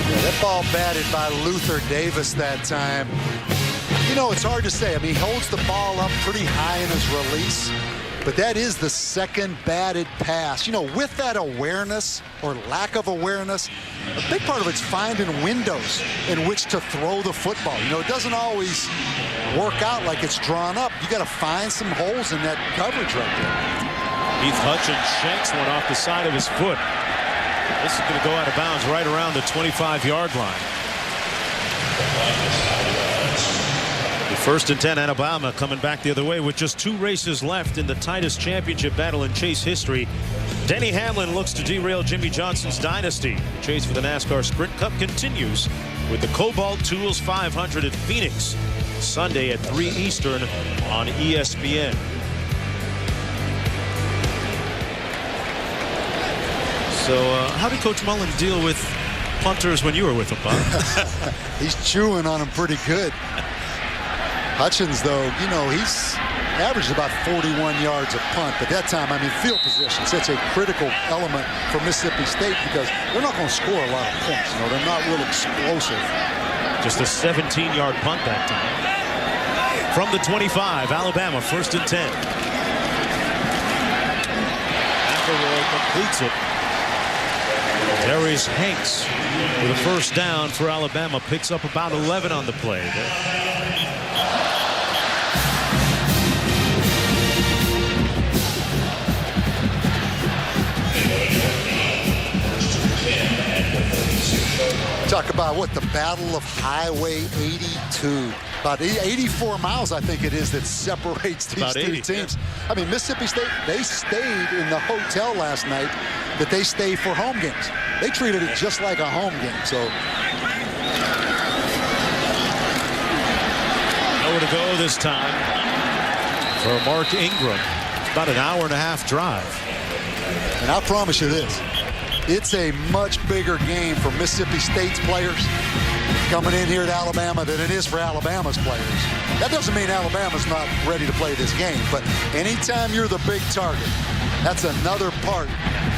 Yeah, that ball batted by Luther Davis that time. You know, it's hard to say. I mean, he holds the ball up pretty high in his release. But that is the 2nd batted pass. You know, with that awareness or lack of awareness, a big part of it's finding windows in which to throw the football. You know, it doesn't always work out like it's drawn up. You got to find some holes in that coverage right there. Heath Hutchins shanks one off the side of his foot. This is going to go out of bounds right around the 25-yard line. The 1st and 10, Alabama coming back the other way with just 2 races left in the tightest championship battle in Chase history. Denny Hamlin looks to derail Jimmy Johnson's dynasty. Chase for the NASCAR Sprint Cup continues with the Cobalt Tools 500 at Phoenix. Sunday at 3 Eastern on ESPN. So how did Coach Mullen deal with punters when you were with him, Bob? He's chewing on them pretty good. Hutchins, though, you know, he's averaged about 41 yards a punt. But that time, I mean, field position, such a critical element for Mississippi State because they're not going to score a lot of points. You know, they're not real explosive. Just a 17-yard punt that time. From the 25, Alabama, 1st and 10. McElroy completes it. Darius Hanks with a 1st down for Alabama. Picks up about 11 on the play. Talk about what the Battle of Highway 82. About 84 miles, I think it is, that separates these two teams. Yeah. I mean, Mississippi State, they stayed in the hotel last night that they stay for home games. They treated it just like a home game. So nowhere to go this time for Mark Ingram. About an hour-and-a-half drive. And I promise you this. It's a much bigger game for Mississippi State's players coming in here at Alabama than it is for Alabama's players. That doesn't mean Alabama's not ready to play this game, but anytime you're the big target, that's another part.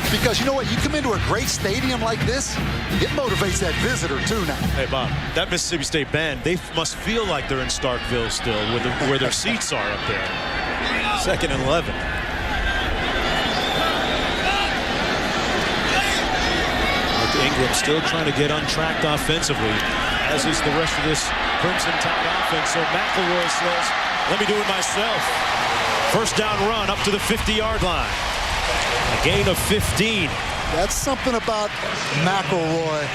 Because you know what? You come into a great stadium like this, it motivates that visitor too now. Hey, Bob, that Mississippi State band, they must feel like they're in Starkville still where their seats are up there. 2nd and 11. Ingram still trying to get untracked offensively, as is the rest of this Crimson Tide offense. So McElroy says, let me do it myself. 1st down run up to the 50-yard line. A gain of 15. That's something about McElroy.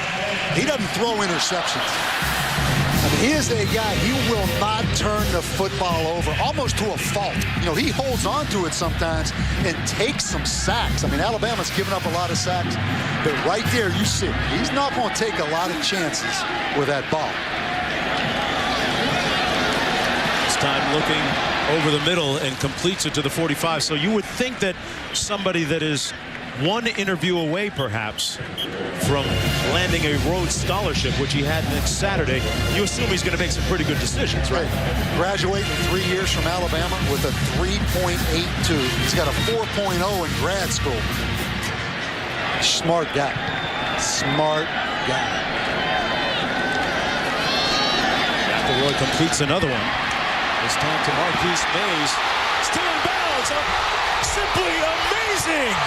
He doesn't throw interceptions. I mean, he is a guy, he will not turn the football over, almost to a fault. You know, he holds on to it sometimes and takes some sacks. I mean, Alabama's given up a lot of sacks, but right there you see it. He's not going to take a lot of chances with that ball. This time looking over the middle and completes it to the 45. So you would think that somebody that is one interview away, perhaps, from landing a Rhodes Scholarship, which he had next Saturday, you assume he's going to make some pretty good decisions, right? Graduating 3 years from Alabama with a 3.82. He's got a 4.0 in grad school. Smart guy. Smart guy. McElroy completes another one. This time to Marquise Mays. Still in bounds. Simply amazing.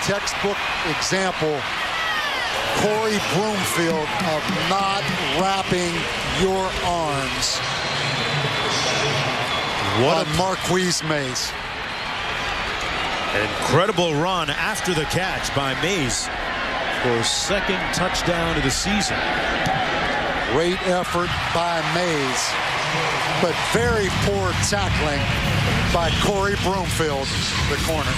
Textbook example, Corey Broomfield of not wrapping your arms on Marquise Mays. Incredible run after the catch by Mays for his 2nd touchdown of the season. Great effort by Mays, but very poor tackling by Corey Broomfield, the corner.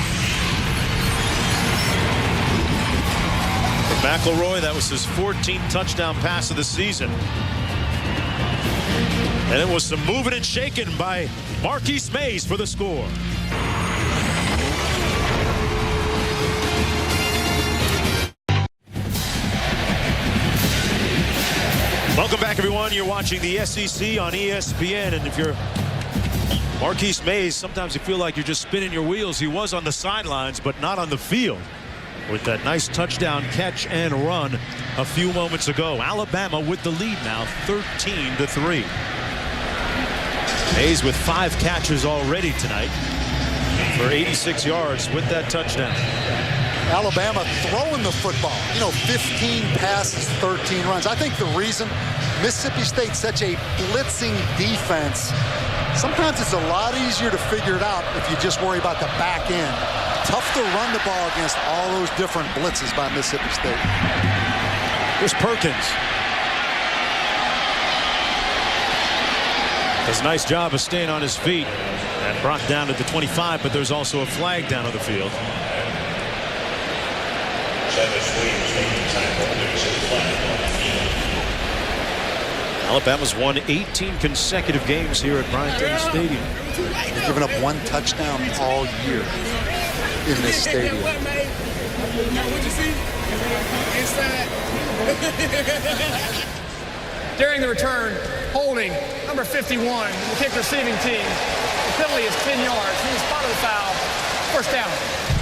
For McElroy, that was his 14th touchdown pass of the season. And it was some moving and shaking by Marquise Mays for the score. Welcome back, everyone. You're watching the SEC on ESPN, and if you're Marquise Mays, sometimes you feel like you're just spinning your wheels. He was on the sidelines, but not on the field, with that nice touchdown catch and run a few moments ago. Alabama with the lead now, 13-3. Mays with 5 catches already tonight for 86 yards with that touchdown. Alabama throwing the football. You know, 15 passes, 13 runs. I think the reason Mississippi State's such a blitzing defense, sometimes it's a lot easier to figure it out if you just worry about the back end. Tough to run the ball against all those different blitzes by Mississippi State. Here's Perkins. Does a nice job of staying on his feet and brought down to the 25, but there's also a flag down on the field. Alabama's won 18 consecutive games here at Bryant-Denny Stadium. They've given up one touchdown all year in this stadium. During the return, holding number 51, the kick receiving team. The penalty is 10 yards. He was part of the foul. First down.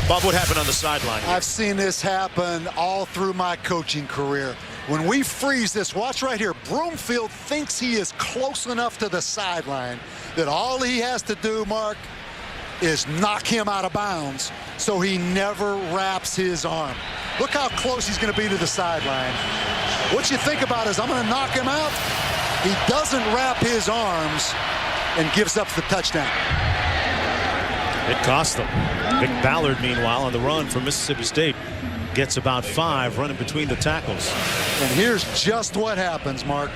Bob, what happened on the sideline? I've seen this happen all through my coaching career. When we freeze this, watch right here. Broomfield thinks he is close enough to the sideline that all he has to do, Mark, is knock him out of bounds so he never wraps his arm. Look how close he's going to be to the sideline. What you think about is I'm going to knock him out. He doesn't wrap his arms and gives up the touchdown. It cost them. Vic Ballard, meanwhile, on the run for Mississippi State, gets about 5 running between the tackles. And here's just what happens, Mark.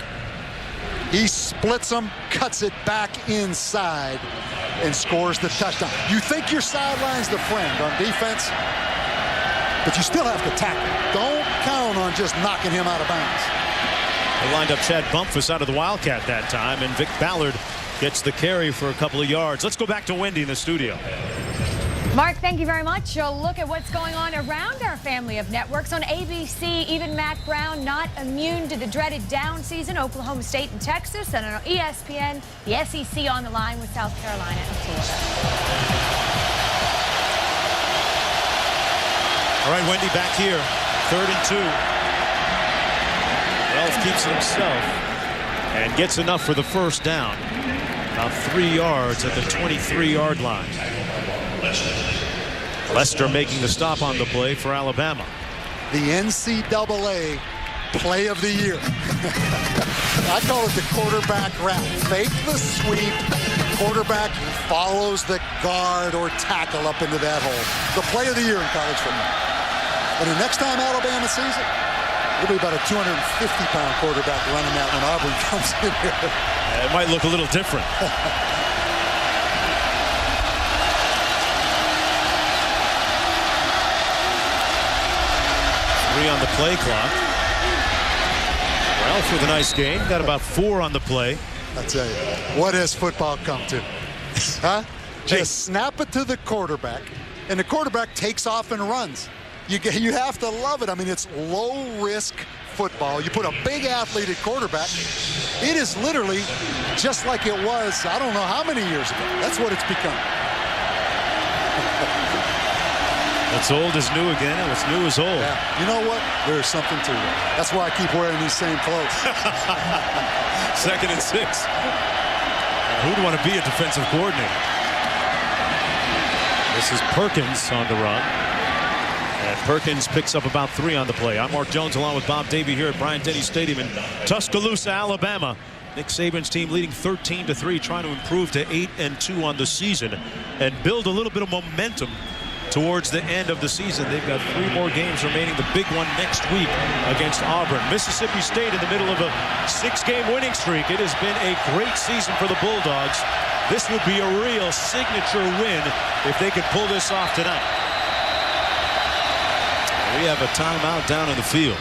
He splits them, cuts it back inside, and scores the touchdown. You think your sideline's the friend on defense, but you still have to tackle. Don't count on just knocking him out of bounds. They lined up Chad Bumpus out of the Wildcat that time, and Vic Ballard gets the carry for a couple of yards. Let's go back to Wendy in the studio. Mark, thank you very much. A look at what's going on around our family of networks. On ABC, even Matt Brown not immune to the dreaded down season. Oklahoma State and Texas. And on ESPN, the SEC on the line with South Carolina and Florida. All right, Wendy, back here. 3rd and 2. Wells keeps it himself and gets enough for the first down. About 3 yards at the 23-yard line. Lester making the stop on the play for Alabama. The NCAA play of the year. I call it the quarterback route. Fake the sweep. Quarterback follows the guard or tackle up into that hole. The play of the year in college football. And the next time Alabama sees it, it'll be about a 250-pound quarterback running that when Auburn comes in here. It might look a little different. 3 on the play clock. Ralph with a nice game. Got about 4 on the play. I tell you, what has football come to? Huh? Just snap it to the quarterback, and the quarterback takes off and runs. You have to love it. I mean, it's low-risk football. You put a big athlete at quarterback. It is literally just like it was, I don't know how many years ago. That's what it's become. What's old is new again, and what's new is old. Yeah. You know what? There's something to it. That's why I keep wearing these same clothes. 2nd and 6. Who'd want to be a defensive coordinator? This is Perkins on the run. And Perkins picks up about 3 on the play. I'm Mark Jones along with Bob Davie here at Bryant-Denny Stadium in Tuscaloosa, Alabama. Nick Saban's team leading 13-3, trying to improve to 8-2 on the season and build a little bit of momentum towards the end of the season. They've got 3 more games remaining, the big one next week against Auburn. Mississippi State in the middle of a 6-game winning streak. It has been a great season for the Bulldogs. This would be a real signature win if they could pull this off tonight. We have a timeout down in the field.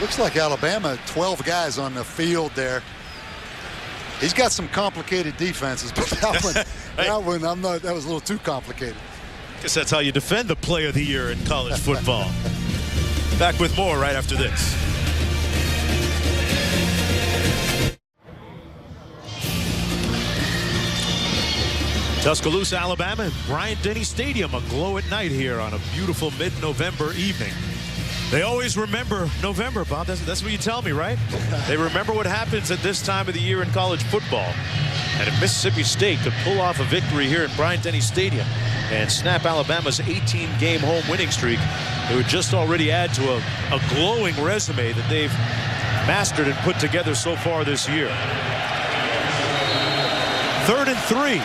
Looks like Alabama, 12 guys on the field there. He's got some complicated defenses, but that one, that was a little too complicated. Guess that's how you defend the play of the year in college football. Back with more right after this. Tuscaloosa, Alabama, Bryant-Denny Stadium, aglow at night here on a beautiful mid-November evening. They always remember November, Bob. That's what you tell me, right? They remember what happens at this time of the year in college football. And if Mississippi State could pull off a victory here at Bryant-Denny Stadium and snap Alabama's 18-game home winning streak, it would just already add to a glowing resume that they've mastered and put together so far this year. 3rd and 3.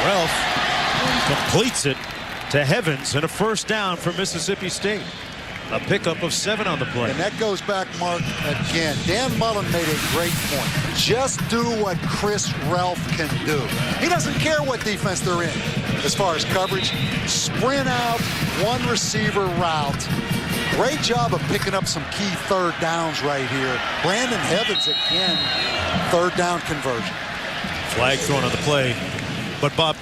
Ralph completes it to Evans and a first down for Mississippi State. A pickup of 7 on the play. And that goes back, Mark, again. Dan Mullen made a great point. Just do what Chris Ralph can do. He doesn't care what defense they're in as far as coverage. Sprint out, one receiver route. Great job of picking up some key third downs right here. Brandon Evans again, third down conversion. Flag thrown on the play. But Bob,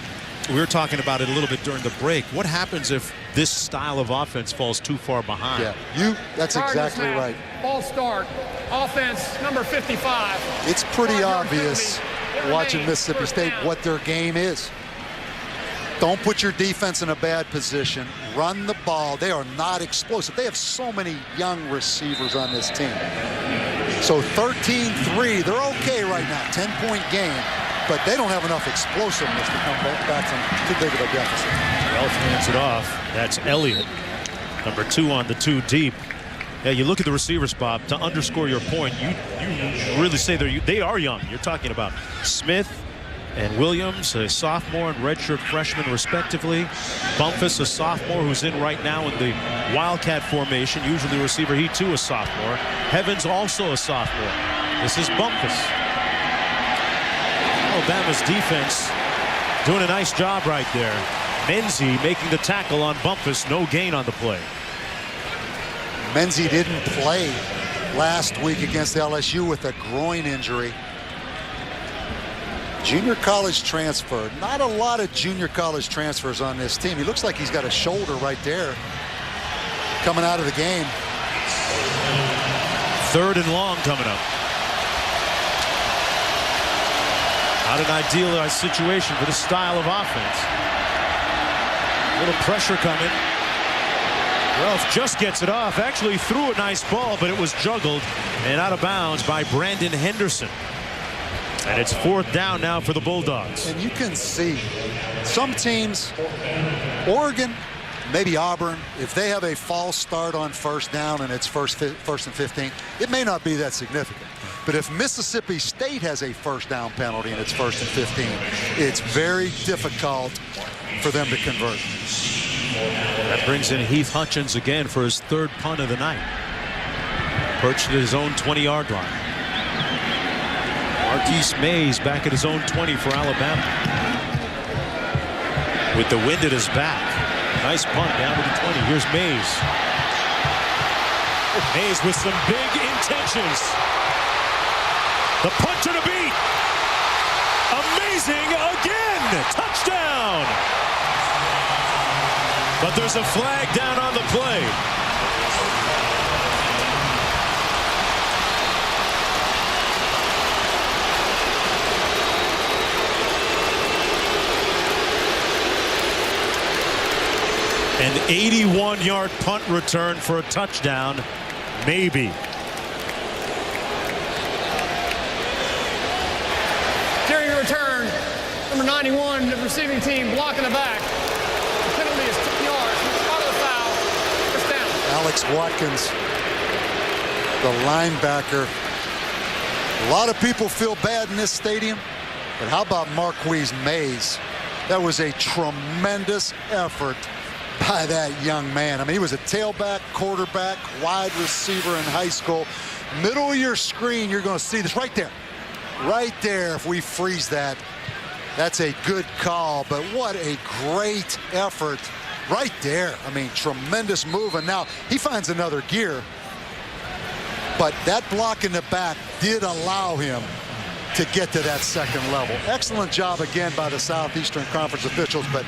we were talking about it a little bit during the break. What happens if this style of offense falls too far behind? Yeah, that's exactly right. Ball start. Offense number 55. It's pretty obvious watching Mississippi State what their game is. Don't put your defense in a bad position. Run the ball. They are not explosive. They have so many young receivers on this team. So 13-3, they're okay right now. 10-point game. But they don't have enough explosiveness to come back from too big of a deficit. Ralph hands it off. That's Elliott. Number 2 on the 2 deep. Yeah, you look at the receivers, Bob, to underscore your point. You really say they are young. You're talking about Smith and Williams, a sophomore and redshirt freshman, respectively. Bumpus, a sophomore who's in right now in the Wildcat formation. Usually receiver, he too a sophomore. Heavens also a sophomore. This is Bumpus. Alabama's defense doing a nice job right there. Menzie making the tackle on Bumpus. No gain on the play. Menzie didn't play last week against LSU with a groin injury. Junior college transfer. Not a lot of junior college transfers on this team. He looks like he's got a shoulder right there coming out of the game. 3rd and long coming up. Not an idealized situation for this style of offense. A little pressure coming. Ralph just gets it off. Actually threw a nice ball, but it was juggled and out of bounds by Brandon Henderson. And it's 4th down now for the Bulldogs. And you can see some teams, Oregon, maybe Auburn, if they have a false start on 1st down and it's first and 15, it may not be that significant. But if Mississippi State has a 1st down penalty and it's 1st and 15, it's very difficult for them to convert. That brings in Heath Hutchins again for his 3rd punt of the night. Perched at his own 20-yard line. Marquise Mays back at his own 20 for Alabama. With the wind at his back. Nice punt down to the 20. Here's Mays. Mays with some big intentions. The punter to beat. Amazing again. Touchdown. But there's a flag down on the play. An 81-yard punt return for a touchdown. Maybe. During the return, number 91, the receiving team blocking the back. The penalty is 2 yards. Out of the foul. First down. Alex Watkins, the linebacker. A lot of people feel bad in this stadium, but how about Marquise Mays? That was a tremendous effort by that young man. I mean, he was a tailback, quarterback, wide receiver in high school. Middle of your screen, you're going to see this right there. Right there, if we freeze that, that's a good call. But what a great effort right there. I mean, tremendous move. And now he finds another gear. But that block in the back did allow him to get to that 2nd level. Excellent job again by the Southeastern Conference officials, but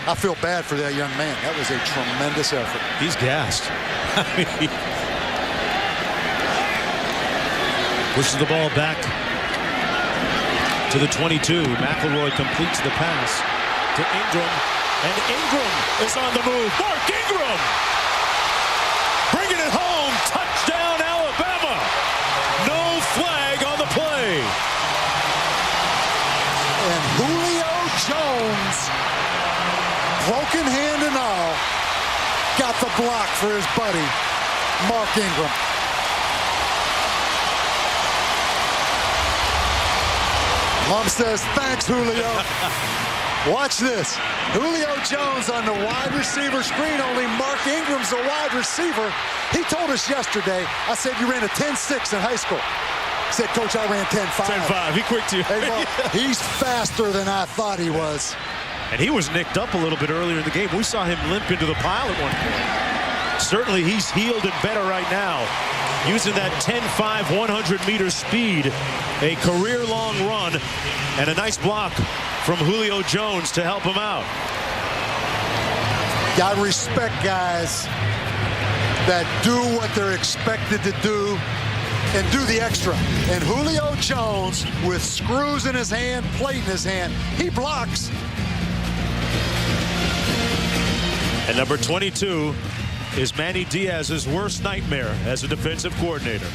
I feel bad for that young man. That was a tremendous effort. He's gassed. Pushes the ball back to the 22. McElroy completes the pass to Ingram, and Ingram is on the move. Mark Ingram bringing it home. Touchdown, Alabama. No flag on the play. And Julio Jones, broken hand and all, got the block for his buddy, Mark Ingram. Mom says, thanks, Julio. Watch this. Julio Jones on the wide receiver screen. Only Mark Ingram's the wide receiver. He told us yesterday, I said, you ran a 10.6 in high school. He said, Coach, I ran 10.5. 10.5. He quicked you. Hey, well, he's faster than I thought he was. And he was nicked up a little bit earlier in the game. We saw him limp into the pile at one point. Certainly he's healed and better right now. Using that 10.5 100-meter speed. A career-long run and a nice block from Julio Jones to help him out. Got to respect guys that do what they're expected to do and do the extra. And Julio Jones, with screws in his hand, plate in his hand, he blocks. And number 22 is Manny Diaz's worst nightmare as a defensive coordinator.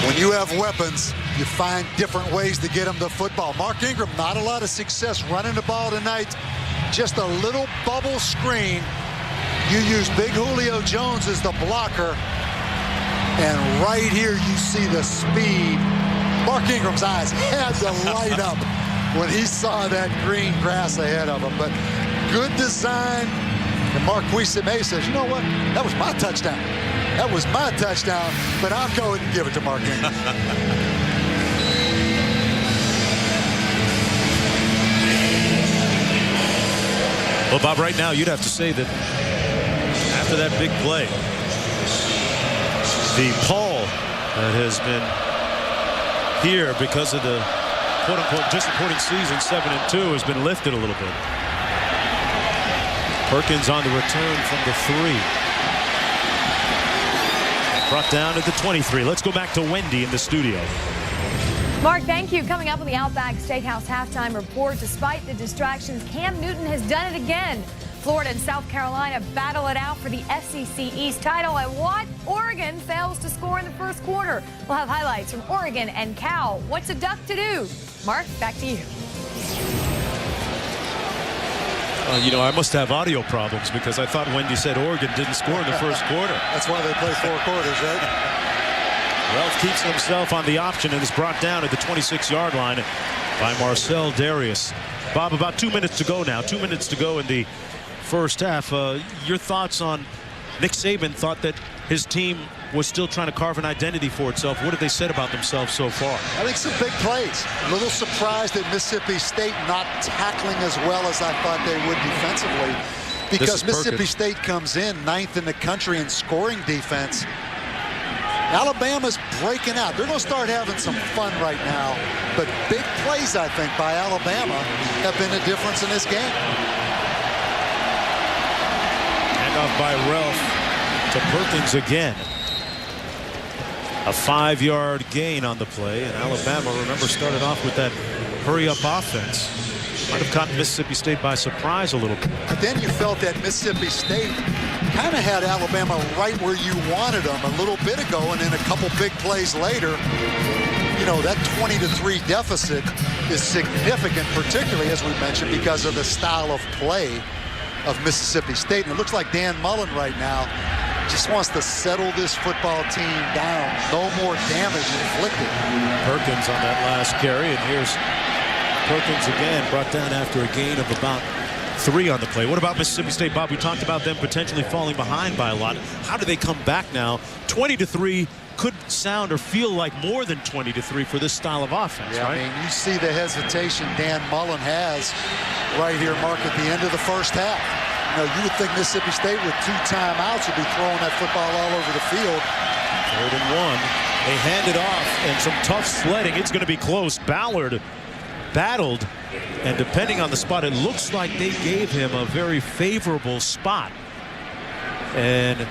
When you have weapons, you find different ways to get them the football. Mark Ingram, not a lot of success running the ball tonight. Just a little bubble screen. You use big Julio Jones as the blocker. And right here you see the speed. Mark Ingram's eyes had to light up when he saw that green grass ahead of him. But good design. And Marquise May says, you know what? That was my touchdown. That was my touchdown, but I'll go ahead and give it to Mark Ingram. Well, Bob, right now you'd have to say that after that big play, the pall that has been here because of the quote-unquote disappointing season 7-2 has been lifted a little bit. Perkins on the return from the 3. Brought down at the 23. Let's go back to Wendy in the studio. Mark, thank you. Coming up on the Outback Steakhouse halftime report, despite the distractions, Cam Newton has done it again. Florida and South Carolina battle it out for the SEC East title. And what? Oregon fails to score in the first quarter. We'll have highlights from Oregon and Cal. What's a duck to do? Mark, back to you. You know, I must have audio problems because I thought Wendy said Oregon didn't score in the first quarter. That's why they play 4 quarters, right? Ralph keeps himself on the option and is brought down at the 26-yard line by Marcel Darius. Bob, about 2 minutes to go now. 2 minutes to go in the first half. Your thoughts on Nick Saban thought that his team was still trying to carve an identity for itself. What have they said about themselves so far? I think some big plays. A little surprised at Mississippi State not tackling as well as I thought they would defensively, because Mississippi State comes in 9th in the country in scoring defense. Alabama's breaking out. They're going to start having some fun right now. But big plays, I think, by Alabama have been a difference in this game. Handoff by Ralph to Perkins again. A 5-yard gain on the play, and Alabama, remember, started off with that hurry-up offense. Might have caught Mississippi State by surprise a little bit. But then you felt that Mississippi State kind of had Alabama right where you wanted them a little bit ago, and then a couple big plays later, you know, that 20-3 deficit is significant, particularly, as we mentioned, because of the style of play of Mississippi State. And it looks like Dan Mullen right now just wants to settle this football team down. No more damage inflicted. Perkins on that last carry, and here's Perkins again, brought down after a gain of about 3 on the play. What about Mississippi State, Bob? We talked about them potentially falling behind by a lot. How do they come back now? 20-3 could sound or feel like more than 20-3 for this style of offense, right? I mean, you see the hesitation Dan Mullen has right here, Mark, at the end of the first half. You know, you would think Mississippi State with 2 timeouts would be throwing that football all over the field. 3rd and 1. They hand it off, and some tough sledding. It's going to be close. Ballard battled, and depending on the spot, it looks like they gave him a very favorable spot. And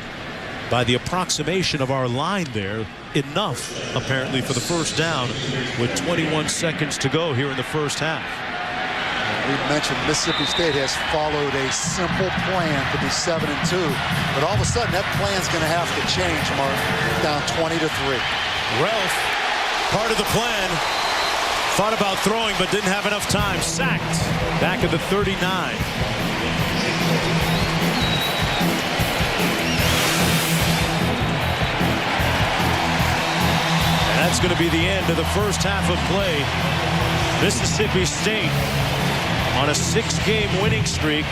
by the approximation of our line there, enough, apparently, for the first down with 21 seconds to go here in the first half. We mentioned Mississippi State has followed a simple plan to be 7-2, but all of a sudden that plan's going to have to change, Mark. Down 20-3. Ralph, part of the plan, thought about throwing but didn't have enough time. Sacked back at the 39. That's going to be the end of the first half of play. Mississippi State on a 6-game winning streak.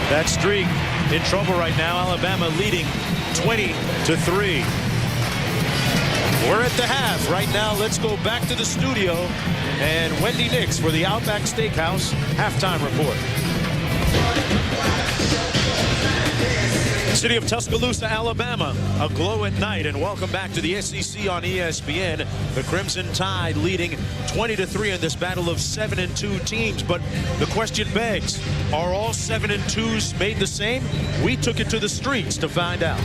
That streak in trouble right now. Alabama leading 20-3. We're at the half right now. Let's go back to the studio and Wendy Nix for the Outback Steakhouse halftime report. City of Tuscaloosa, Alabama, aglow at night, and welcome back to the SEC on ESPN. The Crimson Tide leading 20-3 in this battle of 7-2 teams. But the question begs, are all 7-2s made the same? We took it to the streets to find out.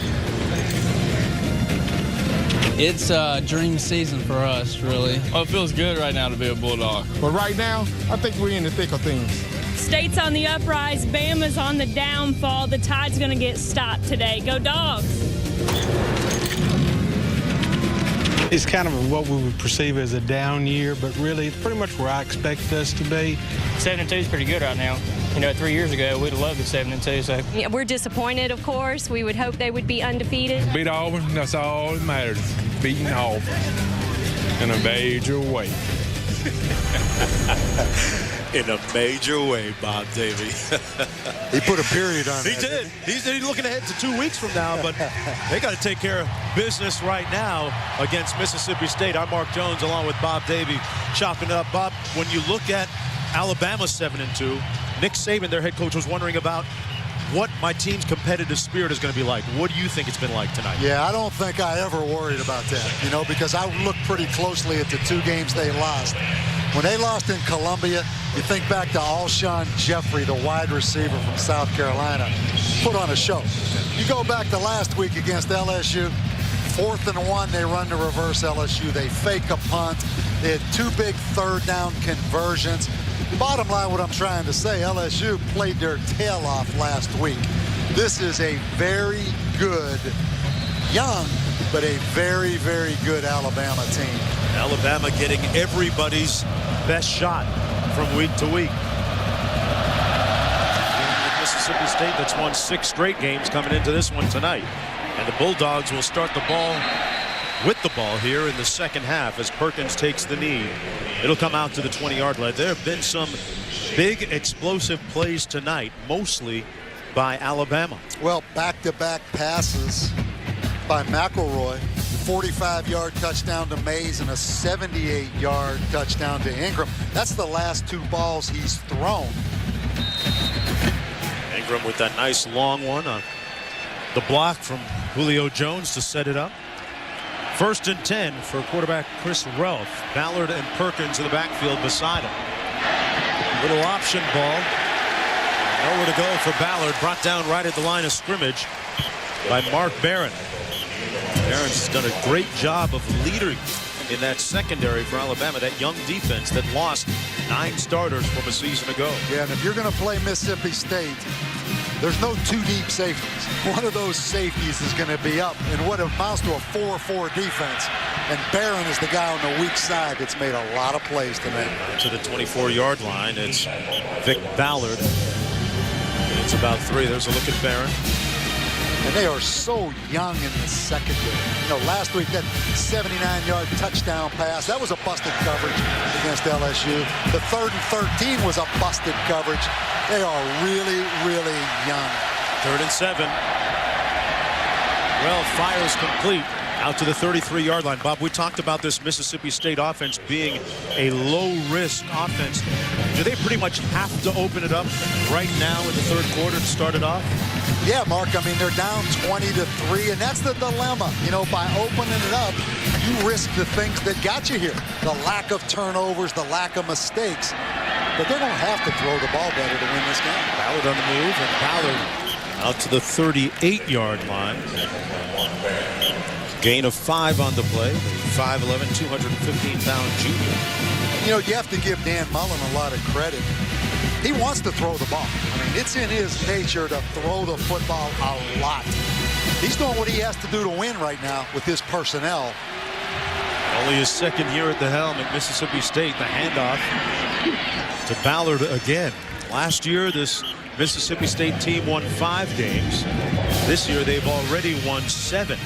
It's a dream season for us, really. Oh, it feels good right now to be a Bulldog. But right now, I think we're in the thick of things. State's on the uprise, Bama's on the downfall. The Tide's going to get stopped today. Go Dogs! It's kind of what we would perceive as a down year, but really it's pretty much where I expect us to be. 7-2 is pretty good right now. You know, 3 years ago, we'd have loved the 7-2. So Yeah, we're disappointed, of course. We would hope they would be undefeated. Beat Auburn, that's all that matters. Beating Auburn in a major way. In a major way, Bob Davie. He put a period on it. He did. He's looking ahead to 2 weeks from now, but they got to take care of business right now against Mississippi State. I'm Mark Jones along with Bob Davie chopping up. Bob, when you look at Alabama's 7-2, Nick Saban, their head coach, was wondering about what my team's competitive spirit is going to be like. What do you think it's been like tonight? Yeah, I don't think I ever worried about that, because I looked pretty closely at the 2 games they lost. When they lost in Columbia, you think back to Alshon Jeffrey, the wide receiver from South Carolina, put on a show. You go back to last week against LSU, 4th and 1, they run to reverse LSU. They fake a punt. They had 2 big 3rd down conversions. Bottom line, what I'm trying to say, LSU played their tail off last week. This is a very good, young, but a very, very good Alabama team. Alabama getting everybody's best shot from week to week. Mississippi State, that's won 6 straight games coming into this one tonight. And the Bulldogs will start the ball with the ball here in the second half as Perkins takes the knee. It'll come out to the 20-yard line. There have been some big explosive plays tonight, mostly by Alabama. Well, back-to-back passes by McElroy, 45-yard touchdown to Mays and a 78-yard touchdown to Ingram. That's the last 2 balls he's thrown. Ingram with that nice long one on the block from Julio Jones to set it up. 1st and 10 for quarterback Chris Ralph. Ballard and Perkins in the backfield beside him. Little option ball. Nowhere to go for Ballard. Brought down right at the line of scrimmage by Mark Barron. Barron's done a great job of leading in that secondary for Alabama, that young defense that lost 9 starters from a season ago. Yeah, and if you're going to play Mississippi State, there's no 2 deep safeties. One of those safeties is going to be up in what amounts to a 4-4 defense. And Barron is the guy on the weak side that's made a lot of plays tonight. To the 24-yard line, it's Vic Ballard. It's about 3. There's a look at Barron. And they are so young in the secondary. Last week that 79-yard touchdown pass, that was a busted coverage against LSU. The 3rd and 13 was a busted coverage. They are really, really young. 3rd and 7. Well, fires complete out to the 33-yard line. Bob, we talked about this Mississippi State offense being a low-risk offense. Do they pretty much have to open it up right now in the 3rd quarter to start it off? Yeah, Mark, they're down 20-3, and that's the dilemma. By opening it up, you risk the things that got you here. The lack of turnovers, the lack of mistakes. But they're going to have to throw the ball better to win this game. Ballard on the move, and Ballard out to the 38-yard line. Gain of 5 on the play. 5'11", 215-pound junior. You have to give Dan Mullen a lot of credit. He wants to throw the ball. It's in his nature to throw the football a lot. He's doing what he has to do to win right now with his personnel. Only his 2nd year at the helm at Mississippi State. The handoff to Ballard again. Last year, this Mississippi State team won 5 games. This year, they've already won 7.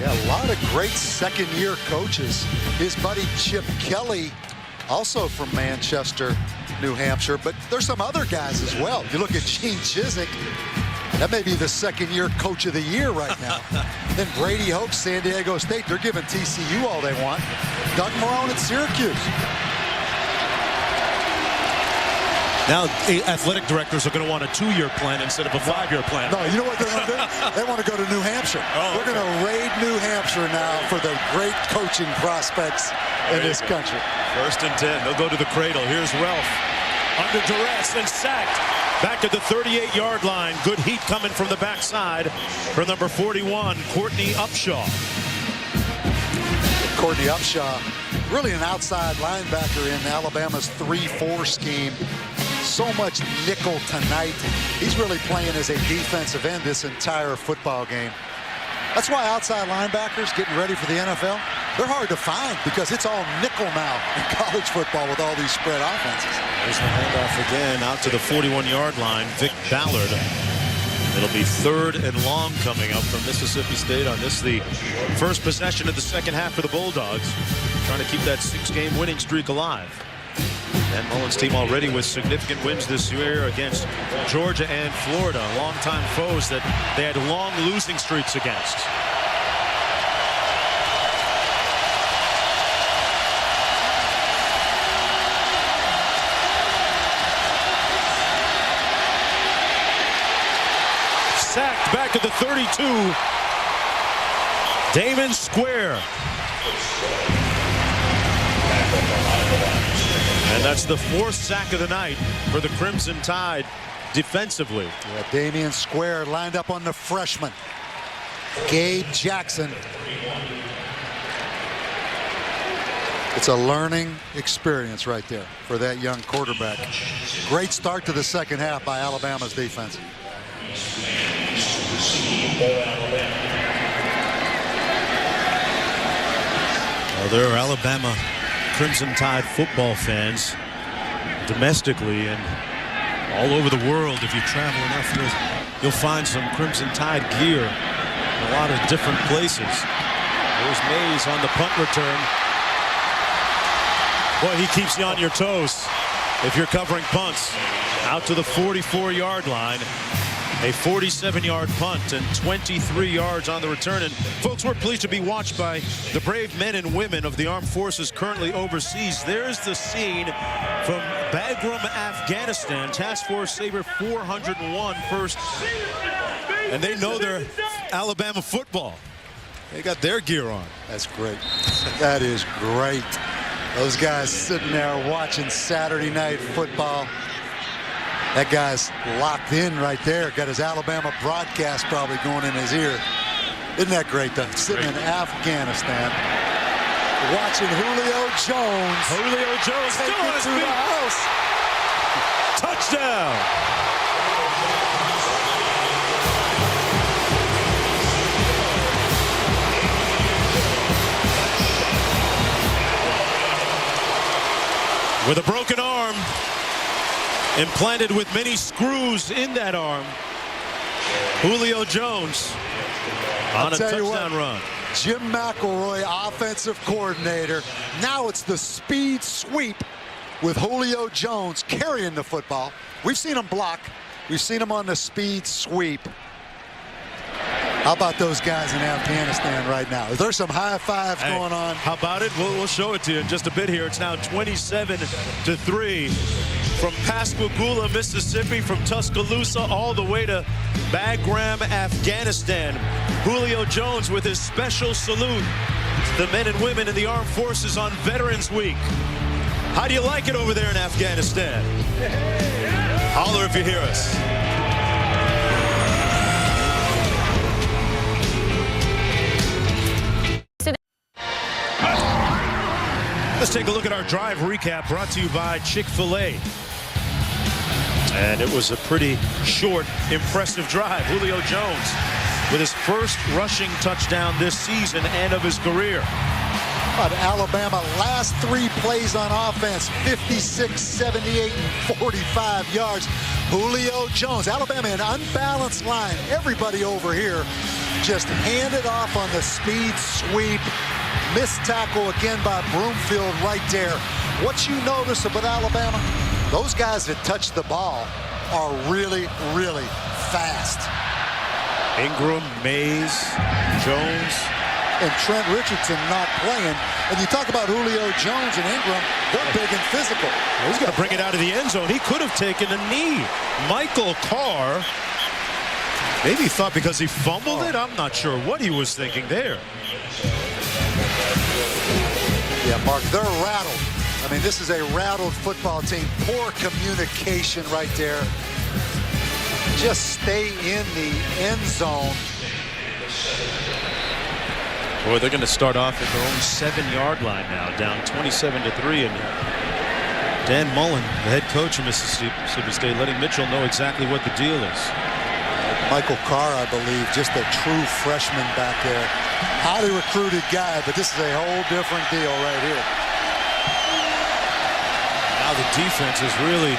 Yeah, a lot of great second-year coaches. His buddy Chip Kelly, also from Manchester, New Hampshire, but there's some other guys as well. You look at Gene Chizik, that may be the second-year coach of the year right now. Then Brady Hoke, San Diego State, they're giving TCU all they want. Doug Marrone at Syracuse. Now, athletic directors are going to want a 2-year plan instead of a 5-year plan. No, you know what they want to do? They want to go to New Hampshire. Oh, We're going to raid New Hampshire now for the great coaching prospects in this country. 1st and 10. They'll go to the cradle. Here's Ralph under duress and sacked. Back at the 38-yard line. Good heat coming from the backside for number 41, Courtney Upshaw. Courtney Upshaw, really an outside linebacker in Alabama's 3-4 scheme. So much nickel tonight. He's really playing as a defensive end this entire football game. That's why outside linebackers getting ready for the NFL, they're hard to find because it's all nickel now in college football with all these spread offenses. There's the handoff again out to the 41-yard line. Vic Ballard. It'll be 3rd and long coming up from Mississippi State on this, the first possession of the second half for the Bulldogs, trying to keep that 6-game winning streak alive. And Mullen's team already with significant wins this year against Georgia and Florida, longtime foes that they had long losing streaks against. Sacked back at the 32. Damon Square. And that's the 4th sack of the night for the Crimson Tide defensively. Yeah, Damian Square lined up on the freshman, Gabe Jackson. It's a learning experience right there for that young quarterback. Great start to the second half by Alabama's defense. Well, there are Alabama Crimson Tide football fans domestically and all over the world. If you travel enough, you'll find some Crimson Tide gear in a lot of different places. There's Mays on the punt return. Boy, he keeps you on your toes if you're covering punts. Out to the 44-yard line. A 47-yard punt and 23 yards on the return. And folks, we're pleased to be watched by the brave men and women of the armed forces currently overseas. There's the scene from Bagram, Afghanistan. Task Force Sabre 401 first. And they know their Alabama football. They got their gear on. That's great. That is great. Those guys sitting there watching Saturday night football. That guy's locked in right there. Got his Alabama broadcast probably going in his ear. Isn't that great, though? Sitting in Afghanistan, watching Julio Jones. Julio Jones take it to the house. Touchdown. With a broken arm, implanted with many screws in that arm, Julio Jones on a touchdown run. Jim McElroy, offensive coordinator. Now it's the speed sweep with Julio Jones carrying the football. We've seen him block. We've seen him on the speed sweep. How about those guys in Afghanistan right now? Is there some high fives going on? How about it? We'll show it to you in just a bit here. It's now 27-3 from Pascagoula, Mississippi, from Tuscaloosa all the way to Bagram, Afghanistan. Julio Jones with his special salute to the men and women in the armed forces on Veterans Week. How do you like it over there in Afghanistan? Holler if you hear us. Let's take a look at our drive recap brought to you by Chick-fil-A. And it was a pretty short, impressive drive. Julio Jones with his first rushing touchdown this season and of his career. But Alabama last 3 plays on offense, 56, 78, and 45 yards. Julio Jones, Alabama, an unbalanced line. Everybody over here just handed off on the speed sweep. Missed tackle again by Broomfield right there. What you notice about Alabama, those guys that touch the ball are really, really fast. Ingram, Mays, Jones. And Trent Richardson not playing. And you talk about Julio Jones and Ingram, they're big and physical. He's going to bring it out of the end zone. He could have taken a knee. Michael Carr, maybe thought because he fumbled it. I'm not sure what he was thinking there. Yeah, Mark, they're rattled. I mean, this is a rattled football team. Poor communication right there. Just stay in the end zone. Boy, they're going to start off at their own 7-yard line now, down 27-3. And Dan Mullen, the head coach of Mississippi State, letting Mitchell know exactly what the deal is. Michael Carr, I believe, just a true freshman back there. Highly recruited guy, but this is a whole different deal right here. Now the defense is really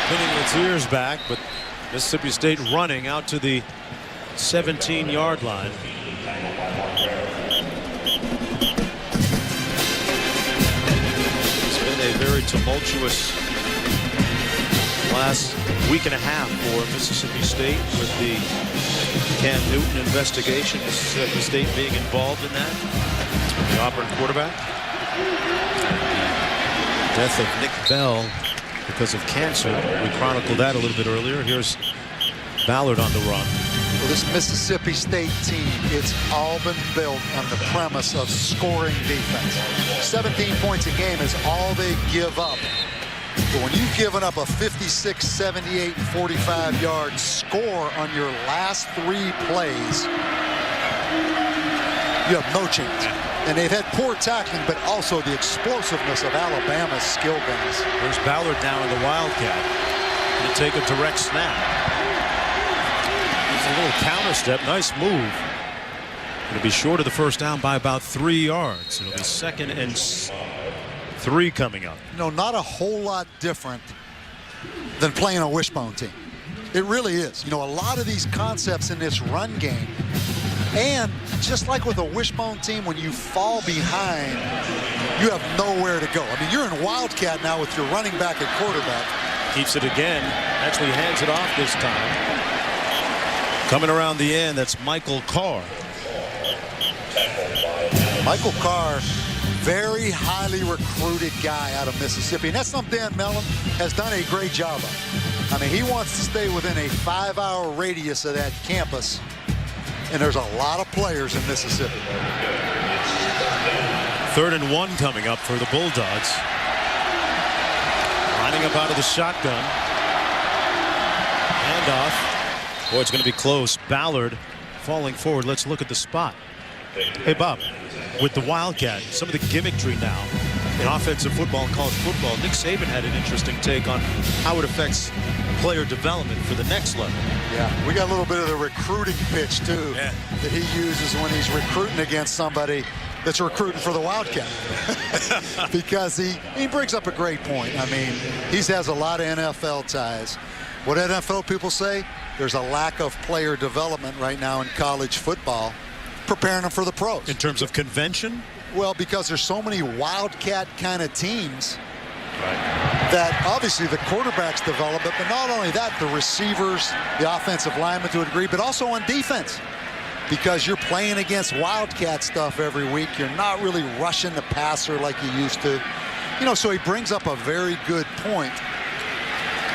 pinning its ears back, but Mississippi State running out to the 17-yard line. It's been a very tumultuous last week and a half for Mississippi State with the Cam Newton investigation. Mississippi State being involved in that. The Auburn quarterback. The death of Nick Bell because of cancer. We chronicled that a little bit earlier. Here's Ballard on the run. Well, this Mississippi State team, it's all been built on the premise of scoring defense. 17 points a game is all they give up. But when you've given up a 56, 78, 45-yard score on your last 3 plays, you have no chance. And they've had poor tackling, but also the explosiveness of Alabama's skill guys. There's Ballard now in the Wildcat. Going to take a direct snap. It's a little counter step. Nice move. Going to be short of the first down by about 3 yards. It'll be 2nd and 3 coming up. You know, not a whole lot different than playing a wishbone team. It really is. You know, a lot of these concepts in this run game, and just like with a wishbone team, when you fall behind, you have nowhere to go. I mean, you're in Wildcat now with your running back and quarterback. Keeps it again. Actually hands it off this time. Coming around the end, that's Michael Carr. Michael Carr, very highly recruited guy out of Mississippi. And that's something Dan Mullen has done a great job of. I mean, he wants to stay within a 5-hour radius of that campus. And there's a lot of players in Mississippi. 3rd and 1 coming up for the Bulldogs. Lining up out of the shotgun. Handoff. Boy, it's going to be close. Ballard falling forward. Let's look at the spot. Hey, Bob, with the Wildcat, some of the gimmickry now in offensive football and college football, Nick Saban had an interesting take on how it affects player development for the next level. Yeah, we got a little bit of the recruiting pitch, too, that he uses when he's recruiting against somebody that's recruiting for the Wildcat. Because he brings up a great point. I mean, he has a lot of NFL ties. What NFL people say, there's a lack of player development right now in college football, preparing them for the pros. In terms of convention? Well, because there's so many Wildcat kind of teams that obviously the quarterbacks development, but not only that, the receivers, the offensive linemen to a degree, but also on defense. Because you're playing against Wildcat stuff every week. You're not really rushing the passer like you used to. You know, so he brings up a very good point.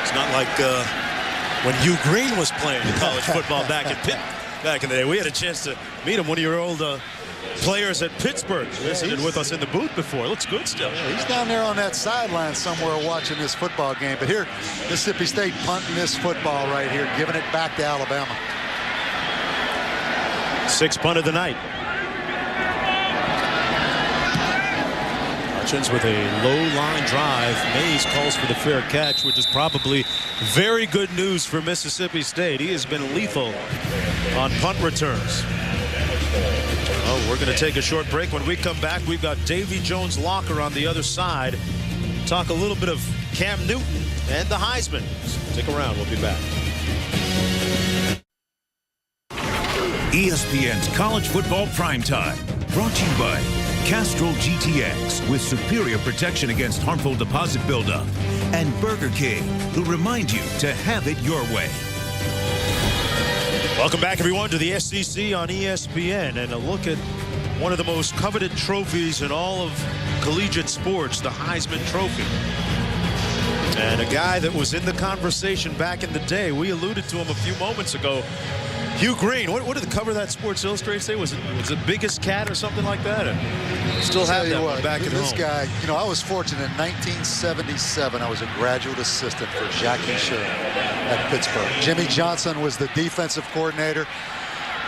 It's not like when Hugh Green was playing college football back in Pitt back in the day. We had a chance to meet him, one of your old players at Pittsburgh. Visited with us in the booth before. Looks good still. Yeah, he's down there on that sideline somewhere watching this football game. But here, Mississippi State punting this football right here, giving it back to Alabama. 6th punt of the night. Hutchins with a low line drive. Mays calls for the fair catch, which is probably very good news for Mississippi State. He has been lethal on punt returns. Oh, we're going to take a short break. When we come back, we've got Davy Jones-Locker on the other side. Talk a little bit of Cam Newton and the Heisman. Stick around. We'll be back. ESPN's College Football Primetime, brought to you by Castrol GTX with superior protection against harmful deposit buildup, and Burger King, who remind you to have it your way. Welcome back, everyone, to the SEC on ESPN, and a look at one of the most coveted trophies in all of collegiate sports, the Heisman Trophy. And a guy that was in the conversation back in the day, we alluded to him a few moments ago, Hugh Green. What did the cover of that Sports Illustrated say? Was it biggest cat or something like that? And still have that one back at home. This guy, you know, I was fortunate in 1977. I was a graduate assistant for Jackie Sherrill at Pittsburgh. Jimmy Johnson was the defensive coordinator.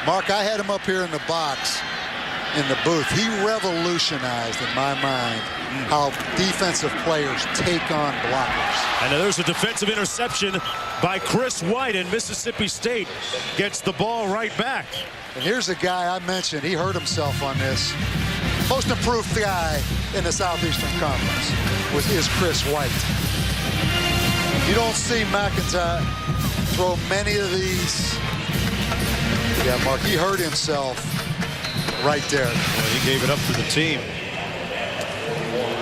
Mark, I had him up here in the box in the booth. He revolutionized, in my mind, how defensive players take on blockers. And there's a defensive interception by Chris White, and Mississippi State gets the ball right back. And here's a guy I mentioned. He hurt himself on this. Most improved guy in the Southeastern Conference is Chris White. You don't see McIntyre throw many of these. Yeah, Mark, he hurt himself right there. Well, he gave it up for the team.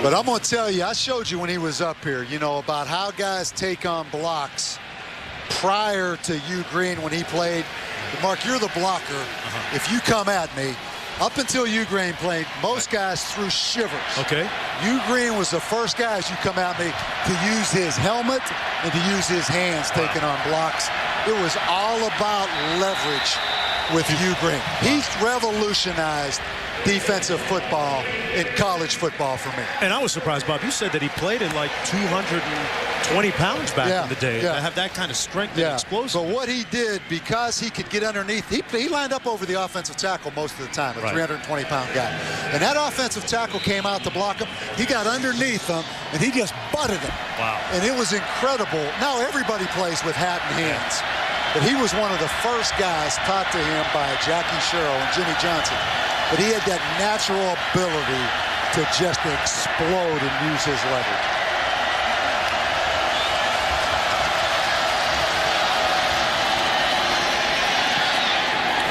But I'm going to tell you, I showed you when he was up here, you know, about how guys take on blocks prior to Hugh Green when he played. Mark, you're the blocker. If you come at me, up until Hugh Green played, most guys threw shivers. Okay. Hugh Green was the first guy, as you come at me, to use his helmet and to use his hands taking on blocks. It was all about leverage with Hugh Green. He's revolutionized defensive football in college football for me. And I was surprised, Bob. You said that he played at like 220 pounds back in the day. To have that kind of strength and explosive. But what he did, because he could get underneath, he lined up over the offensive tackle most of the time, a 320-pound guy. And that offensive tackle came out to block him. He got underneath him, and he just butted him. Wow. And it was incredible. Now everybody plays with hat and hands. But he was one of the first guys taught to him by Jackie Sherrill and Jimmy Johnson. But he had that natural ability to just explode and use his leverage.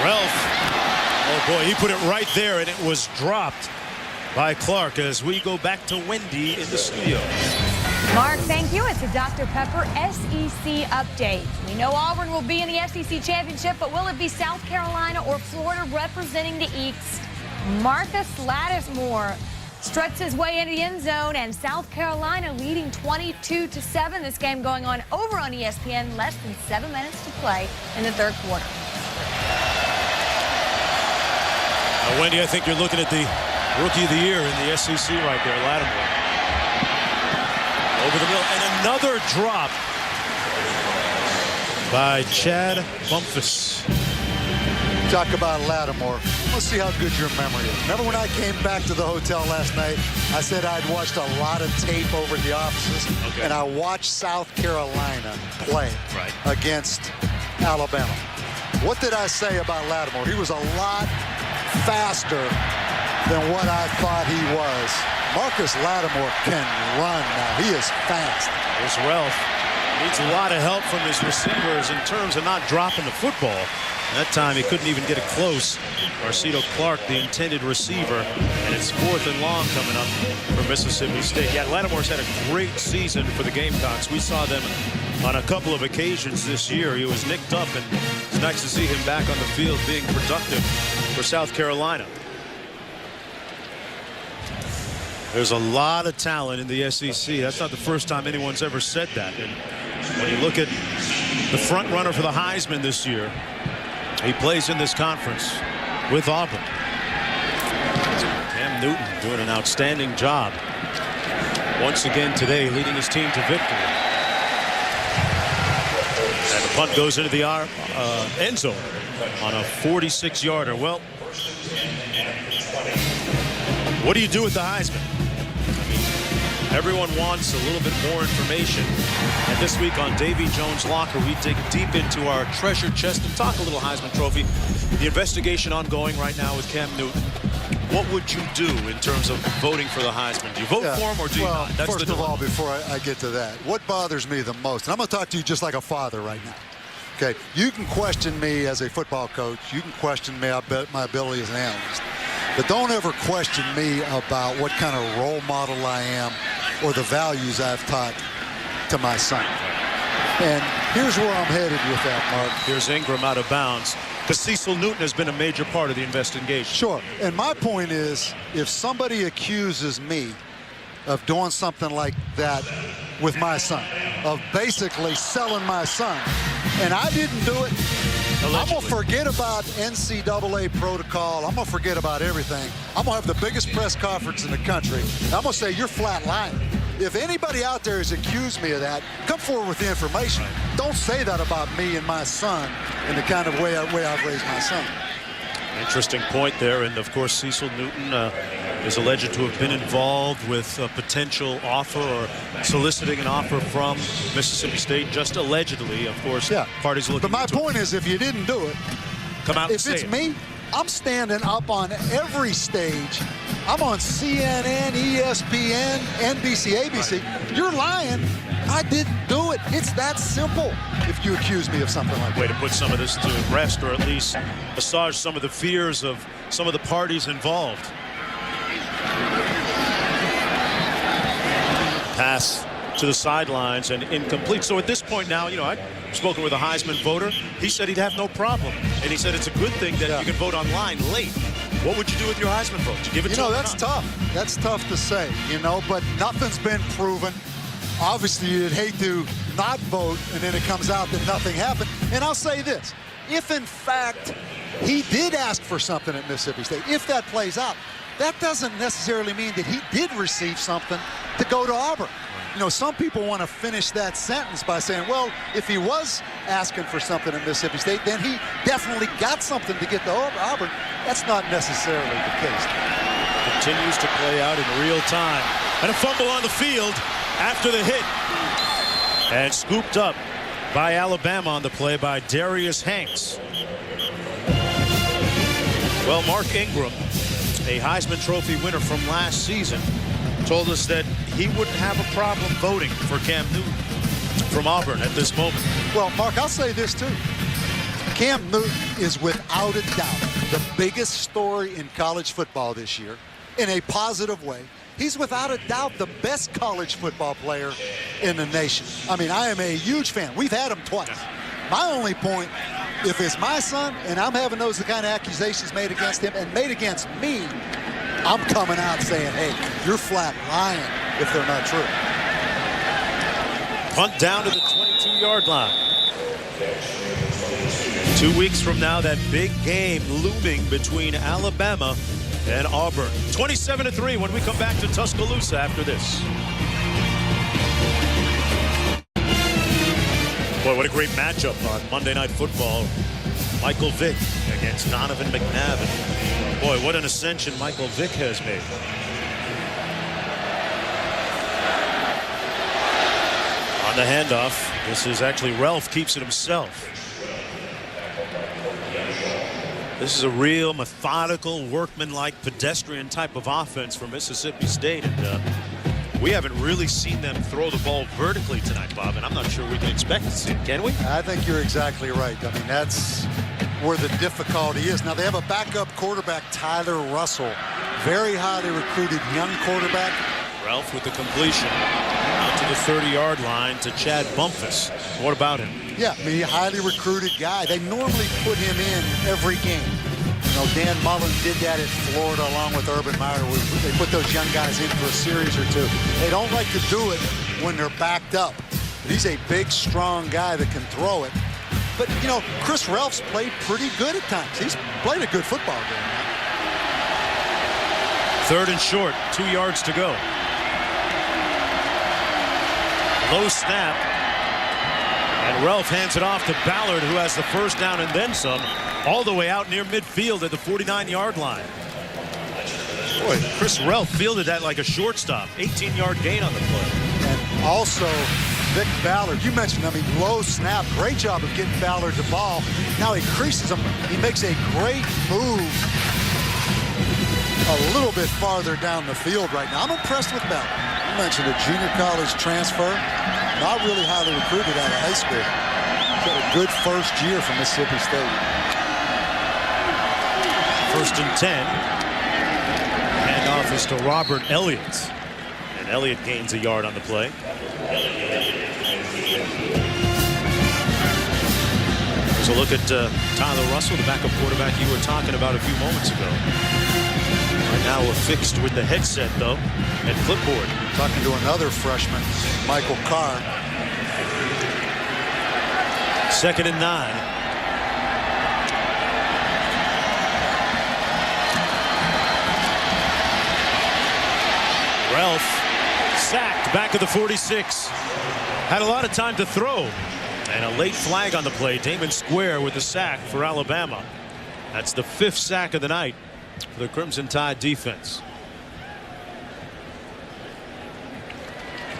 Ralph, oh boy, he put it right there, and it was dropped by Clark as we go back to Wendy in the studio. Mark, thank you. It's a Dr. Pepper SEC update. We know Auburn will be in the SEC championship, but will it be South Carolina or Florida representing the East? Marcus Lattimore struts his way into the end zone, and South Carolina leading 22-7. This game going on over on ESPN. Less than 7 minutes to play in the third quarter. Now, Wendy, I think you're looking at the Rookie of the Year in the SEC right there, Lattimore. Over the middle, and another drop by Chad Bumpus. Talk about Lattimore. Let's see how good your memory is. Remember when I came back to the hotel last night, I said I'd watched a lot of tape over the offices, and I watched South Carolina play against Alabama. What did I say about Lattimore? He was a lot faster than what I thought he was. Marcus Lattimore can run now. He is fast. There's Ralph. Needs a lot of help from his receivers in terms of not dropping the football. That time he couldn't even get it close. Marcito Clark, the intended receiver, and it's 4th and long coming up for Mississippi State. Yeah, Lattimore's had a great season for the Gamecocks. We saw them on a couple of occasions this year. He was nicked up, and it's nice to see him back on the field being productive for South Carolina. There's a lot of talent in the SEC. That's not the first time anyone's ever said that. And when you look at the front runner for the Heisman this year, he plays in this conference with Auburn. Cam Newton doing an outstanding job once again today, leading his team to victory. And the punt goes into the end zone on a 46-yarder. Well, what do you do with the Heisman? Everyone wants a little bit more information. And this week on Davy Jones' Locker, we dig deep into our treasure chest and talk a little Heisman Trophy. The investigation ongoing right now with Cam Newton. What would you do in terms of voting for the Heisman? Do you vote for him or do you not? That's first of all, before I get to that, what bothers me the most, and I'm going to talk to you just like a father right now, Okay, you can question me as a football coach. You can question me about my ability as an analyst. But don't ever question me about what kind of role model I am or the values I've taught to my son. And here's where I'm headed with that, Mark. Here's Ingram out of bounds. Because Cecil Newton has been a major part of the investigation. Sure. And my point is, if somebody accuses me of doing something like that with my son, of basically selling my son, and I didn't do it, allegedly, I'm going to forget about NCAA protocol. I'm going to forget about everything. I'm going to have the biggest press conference in the country. I'm going to say, you're flat lying. If anybody out there has accused me of that, come forward with the information. Don't say that about me and my son in the kind of way I've raised my son. Interesting point there. And, of course, Cecil Newton is alleged to have been involved with a potential offer or soliciting an offer from Mississippi State, just allegedly. Of course, parties looking. But my point is, if you didn't do it, come out and if say it's it. me, I'm standing up on every stage. I'm on CNN, ESPN, NBC, ABC. You're lying. I didn't do it. It's that simple if you accuse me of something like that. Way to put some of this to rest, or at least massage some of the fears of some of the parties involved. Pass to the sidelines and incomplete. So at this point now, you know, I've spoken with a Heisman voter. He said he'd have no problem. And he said it's a good thing that you can vote online late. What would you do with your Heisman vote? You give it to him? That's tough. That's tough to say, you know, but nothing's been proven. Obviously, you'd hate to not vote, and then it comes out that nothing happened. And I'll say this. If, in fact, he did ask for something at Mississippi State, if that plays out, that doesn't necessarily mean that he did receive something to go to Auburn. You know, some people want to finish that sentence by saying, well, if he was asking for something at Mississippi State, then he definitely got something to get to Auburn. That's not necessarily the case. Continues to play out in real time. And a fumble on the field after the hit. And scooped up by Alabama on the play by Darius Hanks. Well, Mark Ingram, a Heisman Trophy winner from last season, told us that he wouldn't have a problem voting for Cam Newton from Auburn at this moment. Well, Mark, I'll say this too. Cam Newton is without a doubt the biggest story in college football this year in a positive way. He's without a doubt the best college football player in the nation. I mean, I am a huge fan. We've had him twice. My only point, if it's my son and I'm having those kind of accusations made against him and made against me, I'm coming out saying, hey, you're flat lying if they're not true. Punt down to the 22-yard line. 2 weeks from now, that big game looming between Alabama and Auburn. 27-3 when we come back to Tuscaloosa after this. Boy, what a great matchup on Monday Night Football. Michael Vick against Donovan McNabb. Boy, what an ascension Michael Vick has made. On the handoff, this is actually Ralph keeps it himself. This is a real methodical, workman-like, pedestrian type of offense for Mississippi State. And we haven't really seen them throw the ball vertically tonight, Bob, and I'm not sure we can expect to see it, can we? I think you're exactly right. I mean, that's where the difficulty is. Now, they have a backup quarterback, Tyler Russell. Very highly recruited young quarterback. Ralph with the completion out to the 30-yard line to Chad Bumpus. What about him? Yeah, I mean, a highly recruited guy. They normally put him in every game. You know, Dan Mullen did that at Florida along with Urban Meyer. They put those young guys in for a series or two. They don't like to do it when they're backed up. But he's a big, strong guy that can throw it. But, you know, Chris Ralph's played pretty good at times. He's played a good football game. Third and short, 2 yards to go. Low snap. And Ralph hands it off to Ballard, who has the first down and then some, all the way out near midfield at the 49-yard line. Boy, Chris Ralph fielded that like a shortstop. 18-yard gain on the play. And also, Vic Ballard, you mentioned, I mean, low snap. Great job of getting Ballard the ball. Now he creases him. He makes a great move a little bit farther down the field right now. I'm impressed with Ballard. You mentioned a junior college transfer. Not really highly recruited out of high school. Had a good first year for Mississippi State. 1st and 10. Handoff is to Robert Elliott. And Elliott gains a yard on the play. So look at Tyler Russell, the backup quarterback you were talking about a few moments ago. Right now we're fixed with the headset, though, and clipboard. Talking to another freshman, Michael Carr. 2nd and 9. Ralph sacked back at the 46. Had a lot of time to throw. And a late flag on the play. Damon Square with the sack for Alabama. That's the 5th sack of the night for the Crimson Tide defense.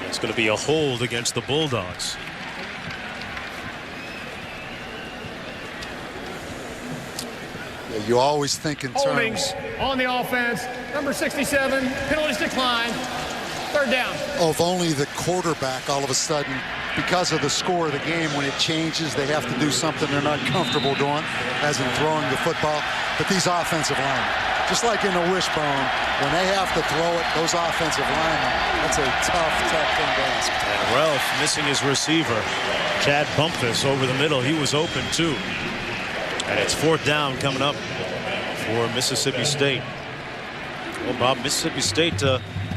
It's going to be a hold against the Bulldogs. Yeah, you always think in Holdings terms on the offense. Number 67. Penalties declined. 3rd down. of only the quarterback all of a sudden, because of the score of the game, when it changes, they have to do something they're not comfortable doing, as in throwing the football. But these offensive linemen, just like in the wishbone, when they have to throw it, those offensive linemen, that's a tough thing to ask. And Ralph missing his receiver. Chad Bumpus over the middle. He was open too. And it's 4th down coming up for Mississippi State. Well, Bob, Mississippi State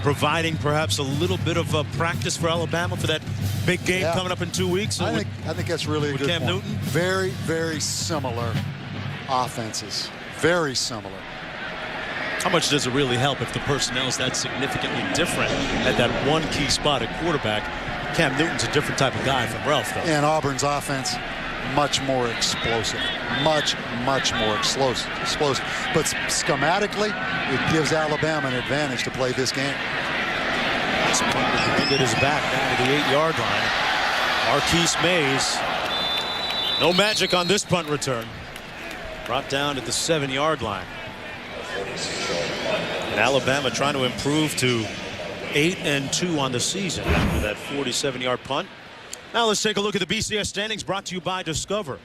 providing perhaps a little bit of practice for Alabama for that big game coming up in 2 weeks. I think that's really a good Cam point. Newton. Very, very similar offenses. Very similar. How much does it really help if the personnel is that significantly different at that one key spot at quarterback? Cam Newton's a different type of guy from Ralph, though. And Auburn's offense, much more explosive. Much more explosive. But schematically, it gives Alabama an advantage to play this game. This punt behind it is back down to the 8-yard line. Marquise Mays. No magic on this punt return. Brought down at the 7-yard line. And Alabama trying to improve to 8-2 on the season after that 47-yard punt. Now let's take a look at the BCS standings, brought to you by Discover.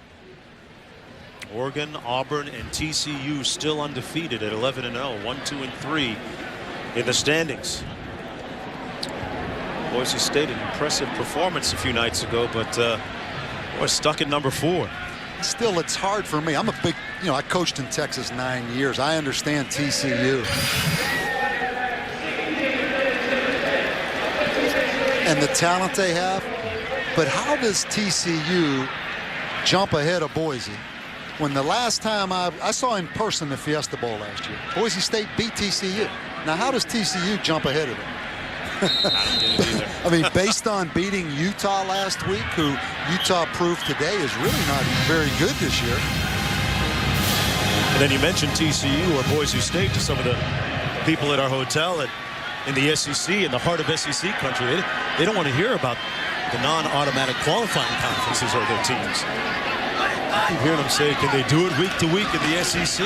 Oregon, Auburn, and TCU still undefeated at 11-0, 1, 2, and 3 in the standings. Boise State, an impressive performance a few nights ago, but we're stuck at number 4. Still, it's hard for me. I'm a big, I coached in Texas 9 years. I understand TCU. And the talent they have. But how does TCU jump ahead of Boise when the last time I saw in person the Fiesta Bowl last year, Boise State beat TCU. Now, how does TCU jump ahead of them? I don't get it either. I mean, based on beating Utah last week, who Utah proved today is really not very good this year. And then you mentioned TCU or Boise State to some of the people at our hotel in the SEC, in the heart of SEC country. They don't want to hear about the non-automatic qualifying conferences or their teams. I keep hearing them say, can they do it week to week in the SEC?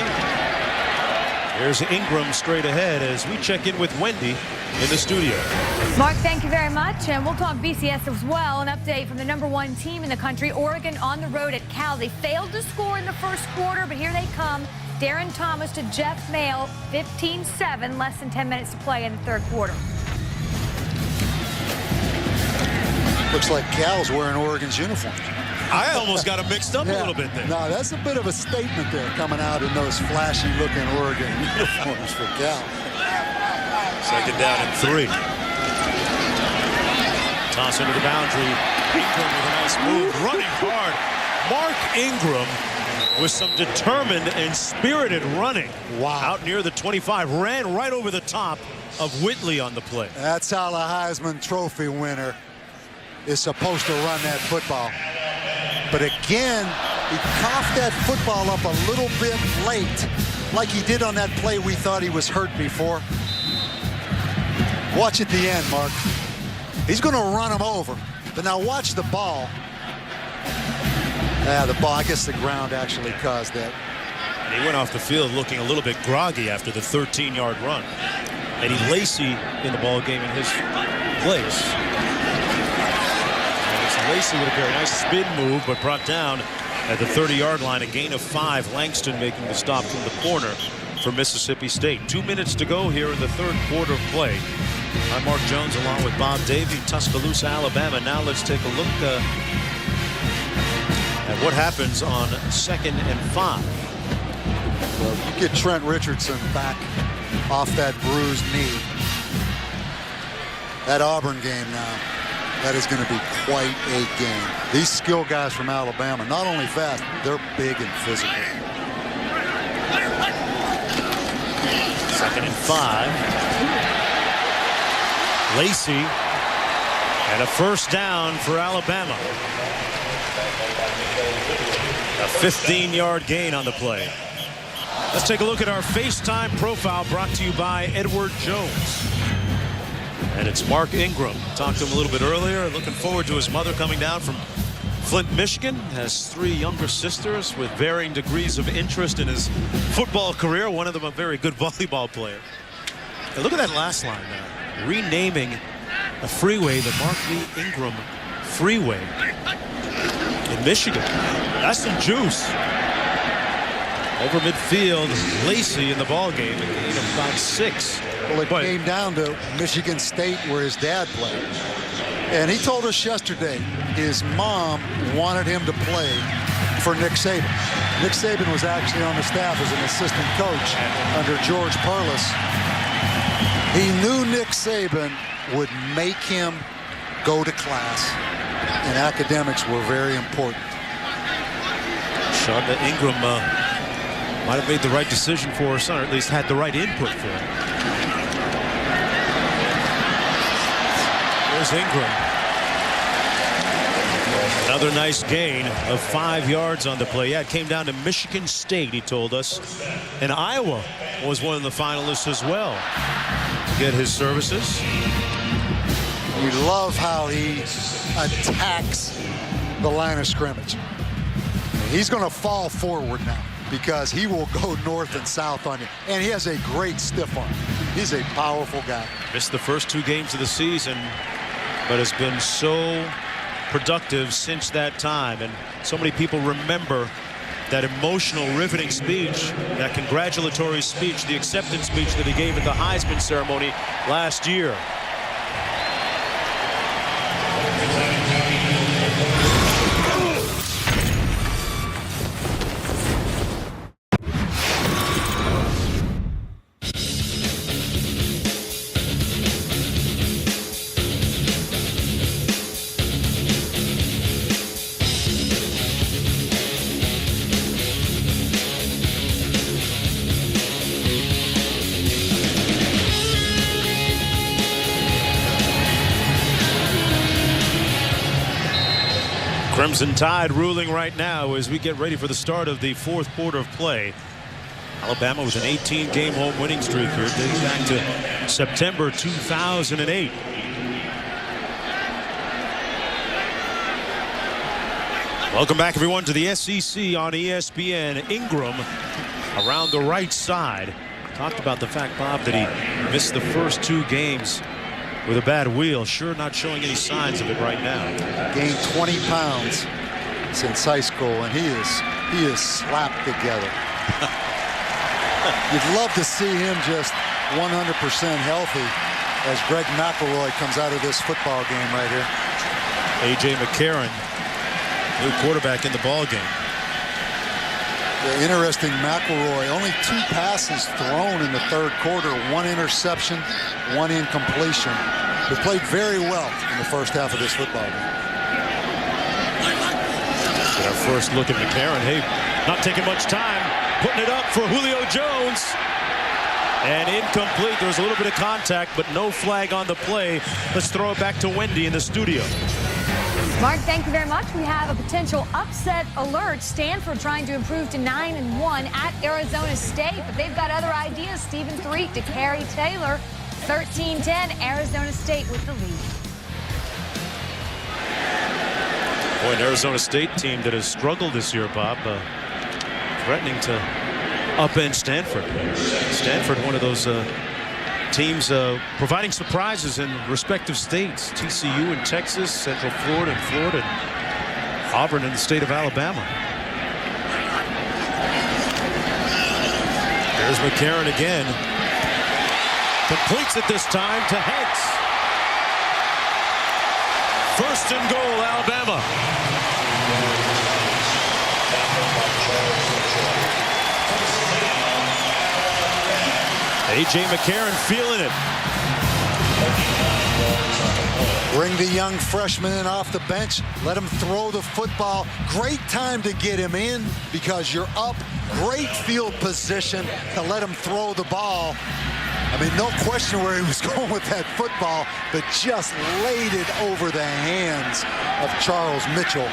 Here's Ingram straight ahead as we check in with Wendy in the studio. Mark, thank you very much. And we'll talk BCS as well. An update from the #1 team in the country, Oregon, on the road at Cal. They failed to score in the first quarter, but here they come. Darren Thomas to Jeff Mail, 15-7, less than 10 minutes to play in the third quarter. Looks like Cal's wearing Oregon's uniform. I almost got them mixed up a little bit there. No, that's a bit of a statement there, coming out in those flashy-looking Oregon uniforms for Cal. 2nd down and 3. Toss into the boundary. Ingram with a nice move, running hard. Mark Ingram with some determined and spirited running. Wow. Out near the 25, ran right over the top of Whitley on the play. That's how the Heisman Trophy winner is supposed to run that football. But again, he coughed that football up a little bit late, like he did on that play we thought he was hurt before. Watch at the end, Mark. He's going to run him over. But now watch the ball. The ball, I guess the ground actually caused that. And he went off the field looking a little bit groggy after the 13-yard run. Eddie Lacy in the ball game in his place. And it's Lacey with a very nice spin move, but brought down at the 30-yard line. A gain of 5. Langston making the stop from the corner for Mississippi State. 2 minutes to go here in the third quarter of play. I'm Mark Jones along with Bob Davie, Tuscaloosa, Alabama. Now let's take a look at what happens on 2nd and 5. Well, you get Trent Richardson back off that bruised knee. That Auburn game now, that is going to be quite a game. These skill guys from Alabama, not only fast, they're big and physical. 2nd and 5. Lacey, and a first down for Alabama. A 15-yard gain on the play. Let's take a look at our FaceTime profile brought to you by Edward Jones. And it's Mark Ingram. Talked to him a little bit earlier. Looking forward to his mother coming down from Flint, Michigan. Has 3 younger sisters with varying degrees of interest in his football career. One of them a very good volleyball player. And look at that last line now. Renaming a freeway the Mark Lee Ingram Freeway in Michigan. That's some juice. Over midfield, Lacey in the ball game. A gain of about 6. Well, it came down to Michigan State where his dad played. And he told us yesterday his mom wanted him to play for Nick Saban. Nick Saban was actually on the staff as an assistant coach under George Perlis. He knew Nick Saban would make him go to class, and academics were very important. Shonda Ingram might have made the right decision for her son, or at least had the right input for him. There's Ingram. Another nice gain of 5 yards on the play. Yeah, it came down to Michigan State, he told us. And Iowa was one of the finalists as well to get his services. We love how he attacks the line of scrimmage. He's going to fall forward now because he will go north and south on you. And he has a great stiff arm. He's a powerful guy. Missed the first 2 games of the season, but has been so productive since that time. And so many people remember that emotional, riveting speech, that congratulatory speech, the acceptance speech that he gave at the Heisman ceremony last year. Crimson Tide ruling right now as we get ready for the start of the 4th quarter of play. Alabama with an 18-game home winning streak here dating back to September 2008. Welcome back, everyone, to the SEC on ESPN. Ingram around the right side. Talked about the fact, Bob, that he missed the first 2 games with a bad wheel. Sure not showing any signs of it right now. Gained 20 pounds since high school, and he is slapped together. You'd love to see him just 100% healthy as Greg McElroy comes out of this football game right here. A.J. McCarron, new quarterback in the ball game. Yeah, interesting, McElroy, only 2 passes thrown in the 3rd quarter, 1 interception, 1 incompletion. He played very well in the first half of this football game. Get our first look at McCarron. Hey, not taking much time, putting it up for Julio Jones. And incomplete. There was a little bit of contact, but no flag on the play. Let's throw it back to Wendy in the studio. Mark, thank you very much. We have a potential upset alert. Stanford trying to improve to 9-1 at Arizona State, but they've got other ideas. Stephen Threet to Kerry Taylor. 13-10, Arizona State with the lead. Boy, an Arizona State team that has struggled this year, Bob, threatening to upend Stanford. Stanford, one of those teams providing surprises in respective states. TCU in Texas, Central Florida in Florida, and Auburn in the state of Alabama. There's McCarron again. Completes it this time to Hanks. First and goal, Alabama. A.J. McCarron feeling it. Bring the young freshman in off the bench. Let him throw the football. Great time to get him in because you're up. Great field position to let him throw the ball. I mean, no question where he was going with that football, but just laid it over the hands of Charles Mitchell.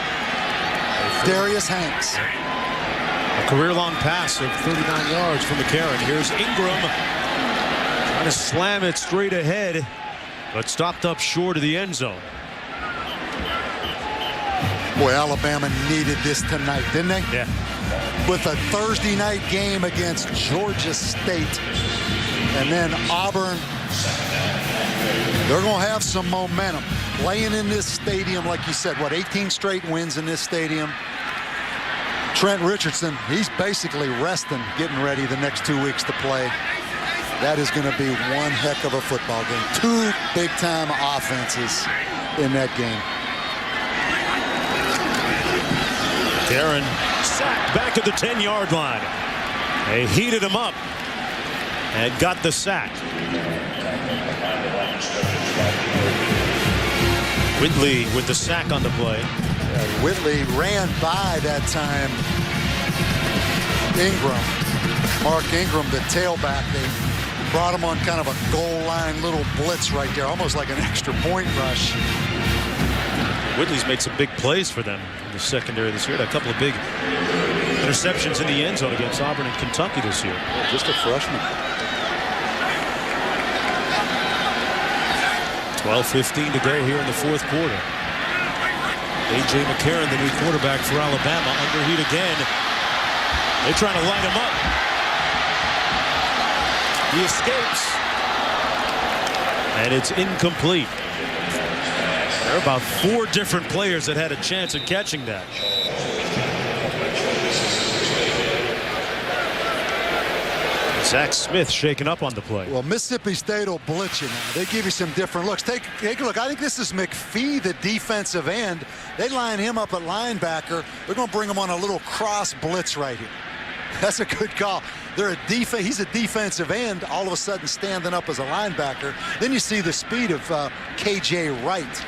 Darius Hanks. A career-long pass of 39 yards from McCarron. Here's Ingram. Trying to slam it straight ahead, but stopped up short of the end zone. Boy, Alabama needed this tonight, didn't they? Yeah. With a Thursday night game against Georgia State. And then Auburn, they're going to have some momentum. Playing in this stadium, like you said, 18 straight wins in this stadium. Trent Richardson, he's basically resting, getting ready the next 2 weeks to play. That is going to be one heck of a football game. Two big-time offenses in that game. Karen sacked back at the 10-yard line. They heated him up and got the sack. Whitley with the sack on the play. Whitley ran by that time Ingram. Mark Ingram, the tailback. They brought him on kind of a goal line little blitz right there, almost like an extra point rush. Whitley's made some big plays for them in the secondary this year. Had a couple of big interceptions in the end zone against Auburn and Kentucky this year. Just a freshman. 12:15 to go here in the fourth quarter. A.J. McCarron, the new quarterback for Alabama, under heat again. They're trying to line him up. He escapes. And it's incomplete. There are about 4 different players that had a chance at catching that. Zach Smith shaken up on the play. Well, Mississippi State will blitz you now. They give you some different looks. Take a look. I think this is McPhee, the defensive end. They line him up at linebacker. They're going to bring him on a little cross blitz right here. That's a good call. He's a defensive end, all of a sudden standing up as a linebacker. Then you see the speed of K.J. Wright.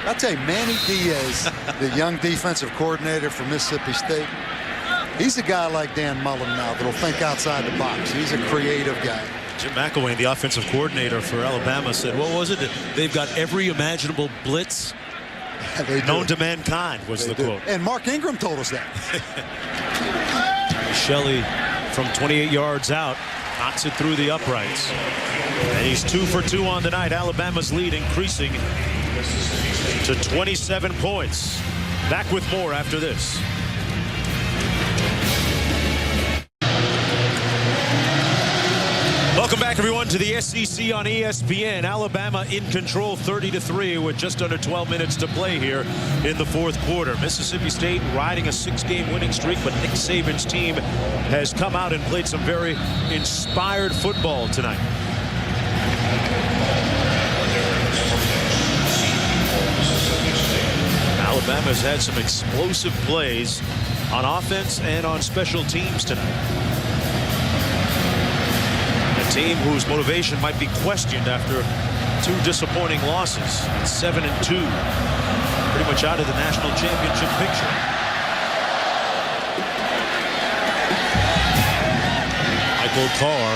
I'll tell you, Manny Diaz, the young defensive coordinator for Mississippi State, he's a guy like Dan Mullen now that'll think outside the box. He's a creative guy. Jim McElwain, the offensive coordinator for Alabama, said, what was it? They've got every imaginable blitz known to mankind, was the quote. And Mark Ingram told us that. Shelley from 28 yards out knocks it through the uprights. And he's 2 for 2 on the night. Alabama's lead increasing to 27 points. Back with more after this. Welcome back, everyone, to the SEC on ESPN. Alabama in control 30-3 with just under 12 minutes to play here in the fourth quarter. Mississippi State riding a 6-game winning streak, but Nick Saban's team has come out and played some very inspired football tonight. Alabama's had some explosive plays on offense and on special teams tonight. A team whose motivation might be questioned after 2 disappointing losses. 7-2, pretty much out of the national championship picture. Michael Carr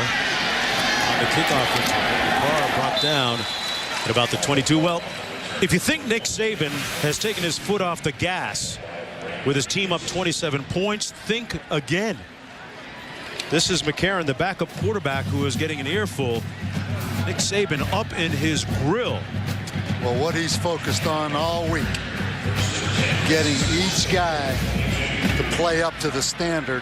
on the kickoff return. Carr brought down at about the 22. Well, if you think Nick Saban has taken his foot off the gas with his team up 27 points, think again. This is McCarron, the backup quarterback, who is getting an earful. Nick Saban up in his grill. Well, what he's focused on all week, getting each guy to play up to the standard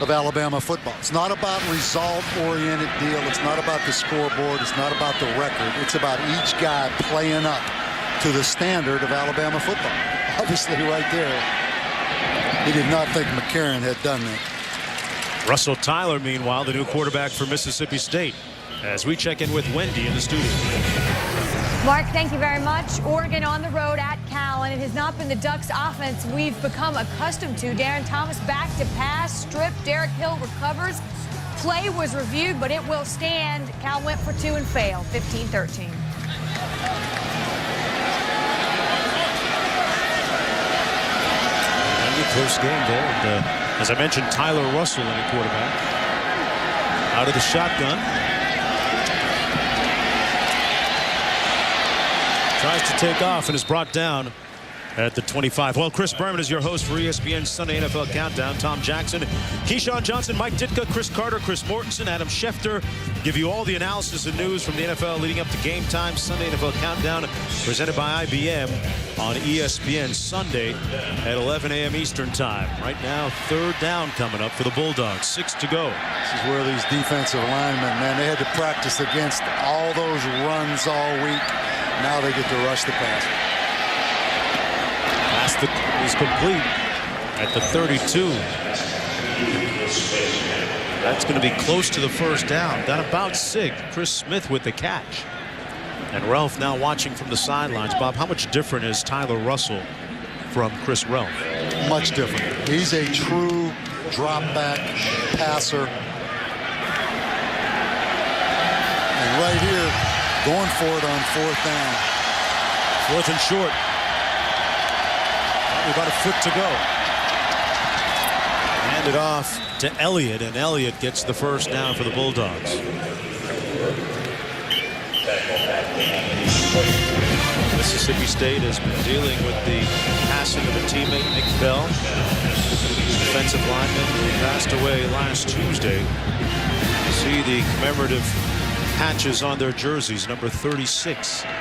of Alabama football. It's not about result-oriented deal. It's not about the scoreboard. It's not about the record. It's about each guy playing up to the standard of Alabama football. Obviously, right there, he did not think McCarron had done that. Russell Tyler, meanwhile, the new quarterback for Mississippi State, as we check in with Wendy in the studio. Mark, thank you very much. Oregon on the road at Cal, and it has not been the Ducks' offense we've become accustomed to. Darren Thomas back to pass, strip. Derek Hill recovers. Play was reviewed, but it will stand. Cal went for 2 and failed, 15-13. Close game there. And, as I mentioned, Tyler Russell in the quarterback. Out of the shotgun. Tries to take off and is brought down at the 25. Well, Chris Berman is your host for ESPN's Sunday NFL Countdown. Tom Jackson, Keyshawn Johnson, Mike Ditka, Chris Carter, Chris Mortensen, Adam Schefter give you all the analysis and news from the NFL leading up to game time. Sunday NFL Countdown presented by IBM on ESPN Sunday at 11 a.m. Eastern time. Right now, 3rd down coming up for the Bulldogs. 6 to go. This is where these defensive linemen, man, they had to practice against all those runs all week. Now they get to rush the pass. Pass is complete at the 32. That's going to be close to the 1st down. Got about 6. Chris Smith with the catch. And Ralph now watching from the sidelines. Bob, how much different is Tyler Russell from Chris Ralph? Much different. He's a true drop back passer. And right here, going for it on 4th down. 4th and short. Probably about a foot to go. Hand it off to Elliott, and Elliott gets the 1st down for the Bulldogs. Mississippi State has been dealing with the passing of a teammate, Nick Bell, defensive lineman who passed away last Tuesday. You see the commemorative patches on their jerseys, number 36. There's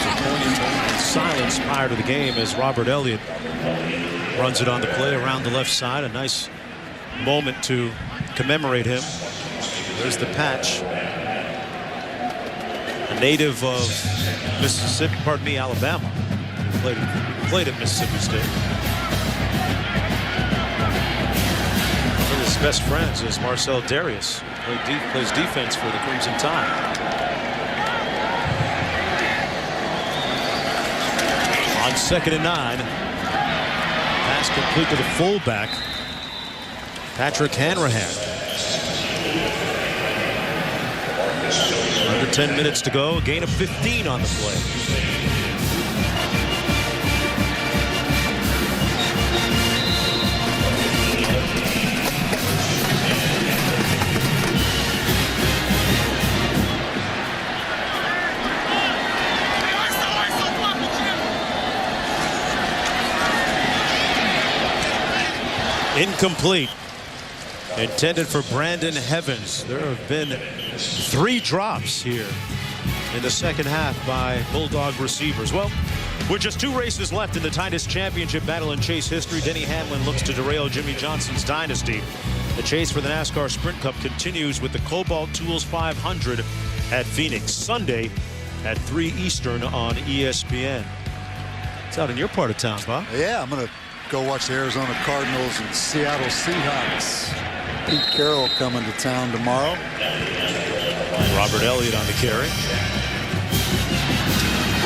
a poignant moment of silence prior to the game as Robert Elliott runs it on the play around the left side. A nice moment to commemorate him. There's the patch. A native of Mississippi, pardon me, Alabama. Played at Mississippi State. One of his best friends is Marcel Darius. Plays defense for the Crimson Tide. On 2nd and 9. Pass complete to the fullback, Patrick Hanrahan. Under 10 minutes to go. A gain of 15 on the play. Incomplete. Intended for Brandon Heavens. There have been 3 drops here in the 2nd half by Bulldog receivers. Well, with just 2 races left in the Titus Championship battle in Chase history, Denny Hamlin looks to derail Jimmy Johnson's dynasty. The chase for the NASCAR Sprint Cup continues with the Cobalt Tools 500 at Phoenix Sunday at 3 Eastern on ESPN. It's out in your part of town, Bob. Yeah, I'm going to go watch the Arizona Cardinals and Seattle Seahawks. Pete Carroll coming to town tomorrow. Robert Elliott on the carry.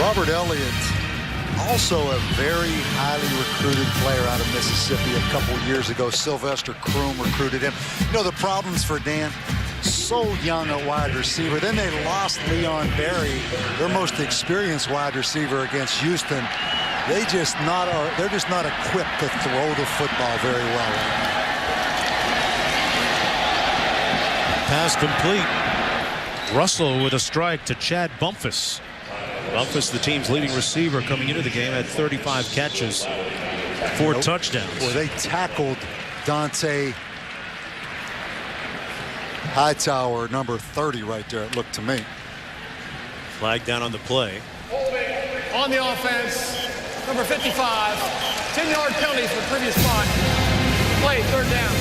Robert Elliott, also a very highly recruited player out of Mississippi. A couple years ago, Sylvester Croom recruited him. You know the problems for Dan? So young at wide receiver. Then they lost Leon Berry, their most experienced wide receiver, against Houston. They're just not equipped to throw the football very well. Pass complete. Russell with a strike to Chad Bumpus. Bumpus, the team's leading receiver coming into the game, had 35 catches, 4 touchdowns. Well, they tackled Dante Hightower, number 30 right there, it looked to me. Flag down on the play. On the offense, number 55, 10-yard penalty for the previous spot. play, third down.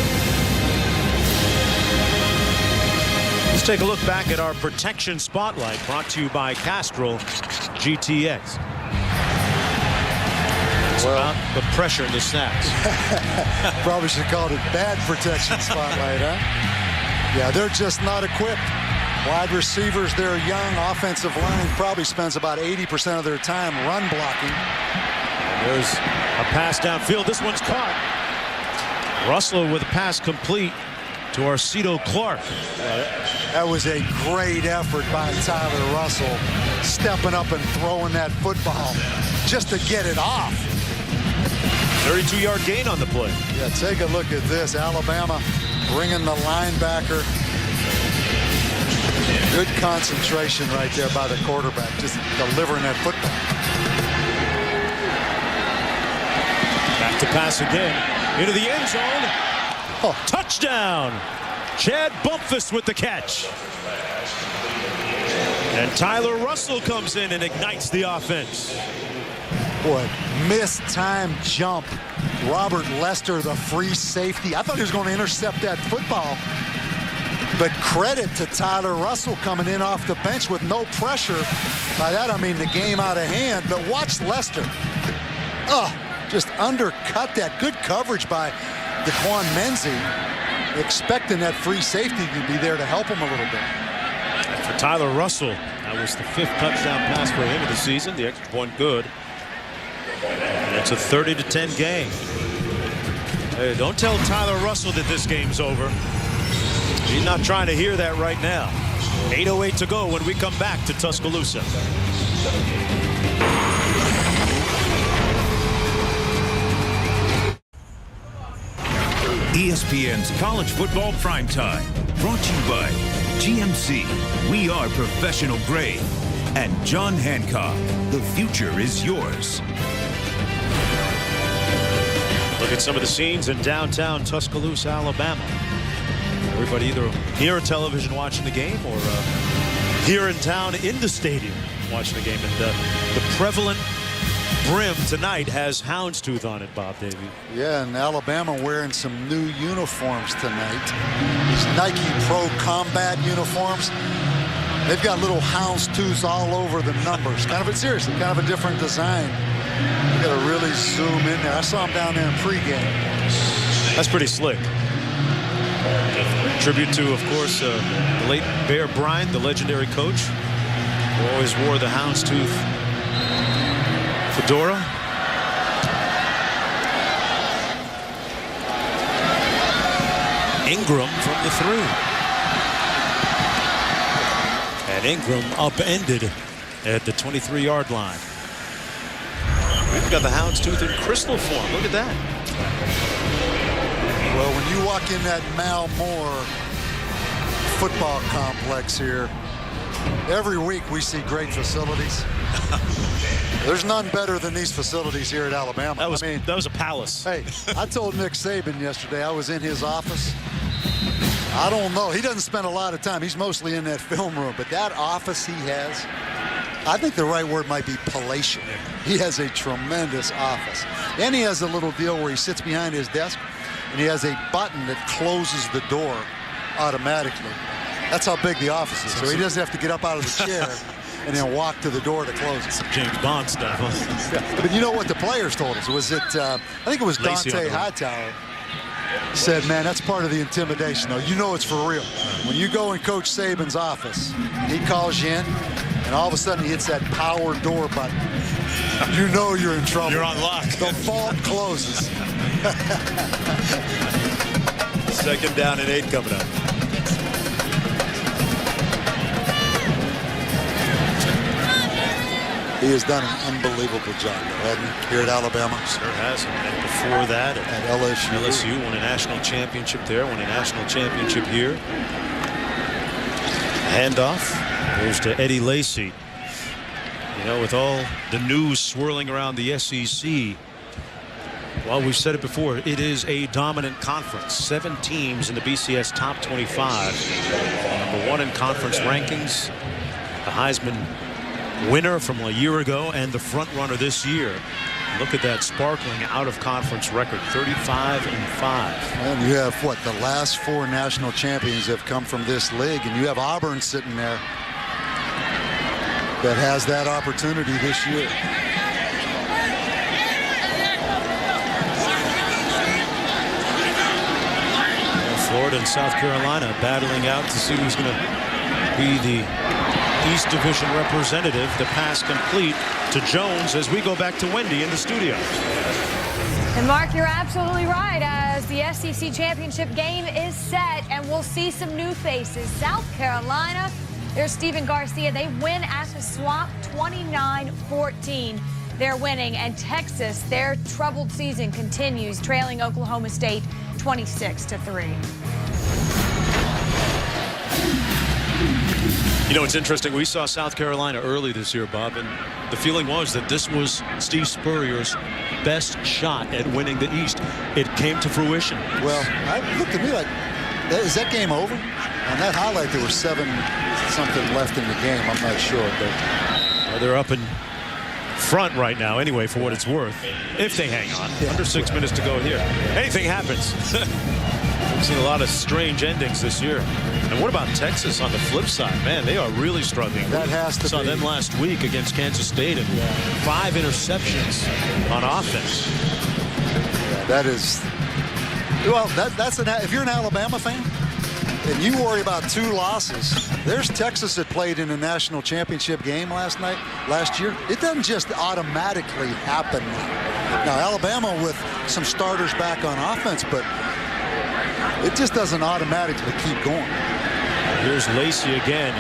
Let's take a look back at our protection spotlight, brought to you by Castrol GTX. It's about the pressure in the snaps. Probably should have called it bad protection spotlight, huh? Yeah, they're just not equipped. Wide receivers, they're young. Offensive line probably spends about 80% of their time run blocking. There's a pass downfield. This one's caught. Russell with a pass complete to Arcito Clark. That was a great effort by Tyler Russell, stepping up and throwing that football just to get it off. 32-yard gain on the play. Yeah, take a look at this. Alabama bringing the linebacker. Good concentration right there by the quarterback, just delivering that football. Back to pass again. Into the end zone. Oh. Touchdown. Chad Bumpus with the catch. And Tyler Russell comes in and ignites the offense. Boy, missed time jump. Robert Lester, the free safety. I thought he was going to intercept that football. But credit to Tyler Russell coming in off the bench with no pressure. By that, I mean the game out of hand. But watch Lester. Just undercut that. Good coverage by DeQuan Menzie, expecting that free safety to be there to help him a little bit. And for Tyler Russell, that was the 5th touchdown pass for him of the season. The extra point good. And it's a 30-10 game. Hey, don't tell Tyler Russell that this game's over. He's not trying to hear that right now. 8:08 to go when we come back to Tuscaloosa. ESPN's College Football Primetime, brought to you by GMC, we are professional grade, and John Hancock, the future is yours. Look at some of the scenes in downtown Tuscaloosa, Alabama. Everybody either here on television watching the game or here in town in the stadium watching the game. And the prevalent brim tonight has houndstooth on it, Bob Davey. Yeah, and Alabama wearing some new uniforms tonight. These Nike Pro Combat uniforms. They've got little houndstooths all over the numbers. Seriously, kind of a different design. You got to really zoom in there. I saw them down there in pregame. That's pretty slick. Tribute to, of course, the late Bear Bryant, the legendary coach, who always wore the houndstooth fedora. Ingram from the 3. And Ingram upended at the 23-yard line. We've got the houndstooth in crystal form. Look at that. Well, when you walk in that Mal Moore football complex here, every week we see great facilities. There's none better than these facilities here at Alabama. That was a palace. Hey, I told Nick Saban yesterday, I was in his office. I don't know. He doesn't spend a lot of time. He's mostly in that film room. But that office he has, I think the right word might be palatial. He has a tremendous office. And he has a little deal where he sits behind his desk, and he has a button that closes the door automatically. That's how big the office is. So he doesn't have to get up out of the chair and then walk to the door to close it. Some James Bond stuff, huh? Yeah. But you know what the players told us? Was it, I think it was Dante Hightower said, man, that's part of the intimidation, though. You know it's for real. When you go in Coach Saban's office, he calls you in, and all of a sudden he hits that power door button. You know you're in trouble. You're on lock. The vault closes. 2nd down and 8 coming up. He has done an unbelievable job, hasn't he, here at Alabama? Sure has. And before that, at LSU. LSU won a national championship there, won a national championship here. Handoff goes to Eddie Lacy. You know, with all the news swirling around the SEC, well, we've said it before, it is a dominant conference. 7 teams in the BCS top 25. Number 1 in conference rankings. The Heisman winner from a year ago and the front runner this year. Look at that sparkling out-of-conference record, 35-5. And you have, what, the last 4 national champions have come from this league, and you have Auburn sitting there that has that opportunity this year. Florida and South Carolina battling out to see who's going to be the East Division representative. The pass complete to Jones as we go back to Wendy in the studio. And Mark, you're absolutely right, as the SEC championship game is set, and we'll see some new faces. South Carolina, there's Stephen Garcia. They win at the Swamp 29-14. They're winning. And Texas, their troubled season continues, trailing Oklahoma State 26-3. You know, it's interesting. We saw South Carolina early this year, Bob, and the feeling was that this was Steve Spurrier's best shot at winning the East. It came to fruition. Well, it looked to me like, is that game over? On that highlight, there was 7-something left in the game. I'm not sure, but well, they're up in front right now anyway, for what it's worth, if they hang on. Yeah. Under 6 minutes to go here. Anything happens. We've seen a lot of strange endings this year. And what about Texas on the flip side? Man, they are really struggling. That has to Saw be. them last week against Kansas State, and 5 interceptions on offense. Yeah, that is, well, that's if you're an Alabama fan and you worry about 2 losses, there's Texas that played in a national championship game last year. It doesn't just automatically happen now. Alabama with some starters back on offense, but it just doesn't automatically keep going. Here's Lacey again,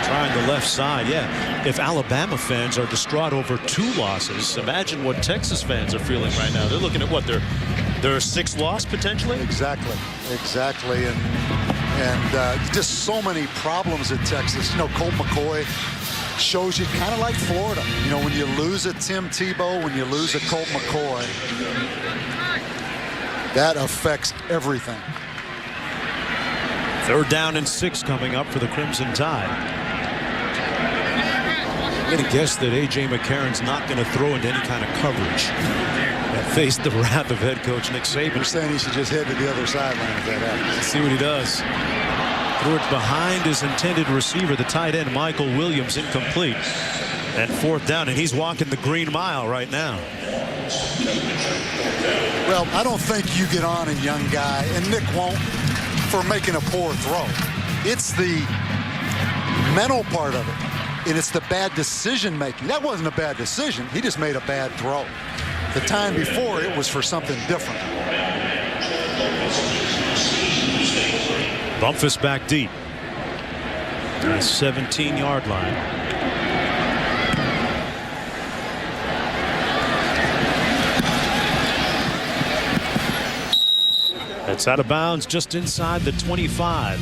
trying the left side. Yeah, if Alabama fans are distraught over 2 losses, imagine what Texas fans are feeling right now. They're looking at what, their 6th loss potentially? Exactly. And just so many problems at Texas. You know, Colt McCoy shows you kind of like Florida. You know, when you lose a Tim Tebow, when you lose a Colt McCoy, that affects everything. 3rd down and 6 coming up for the Crimson Tide. I'm going to guess that A.J. McCarron's not going to throw into any kind of coverage that faced the wrath of head coach Nick Saban. You're saying he should just head to the other sideline if that happens. Let's see what he does. Threw it behind his intended receiver, the tight end, Michael Williams, incomplete. And 4th down, and he's walking the green mile right now. Well, I don't think you get on a young guy, and Nick won't, for making a poor throw. It's the mental part of it, and it's the bad decision making. That wasn't a bad decision. He just made a bad throw. The time before, it was for something different. Bumpus back deep. 17-yard line. It's out of bounds just inside the 25.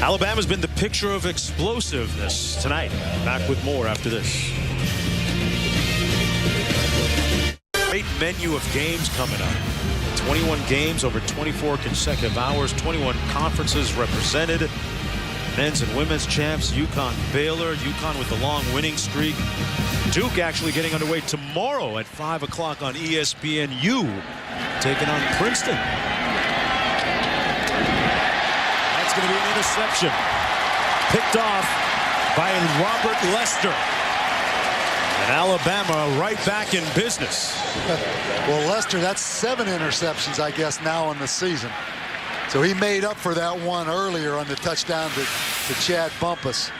Alabama's been the picture of explosiveness tonight. Back with more after this. Great menu of games coming up. 21 games over 24 consecutive hours. 21 conferences represented. Men's and women's champs. UConn, Baylor. UConn with the long winning streak. Duke actually getting underway tomorrow at 5 o'clock on ESPNU. Taking on Princeton. That's going to be an interception. Picked off by Robert Lester. And Alabama right back in business. Well, Lester, that's 7 interceptions, I guess, now in the season. So he made up for that one earlier on the touchdown to Chad Bumpus.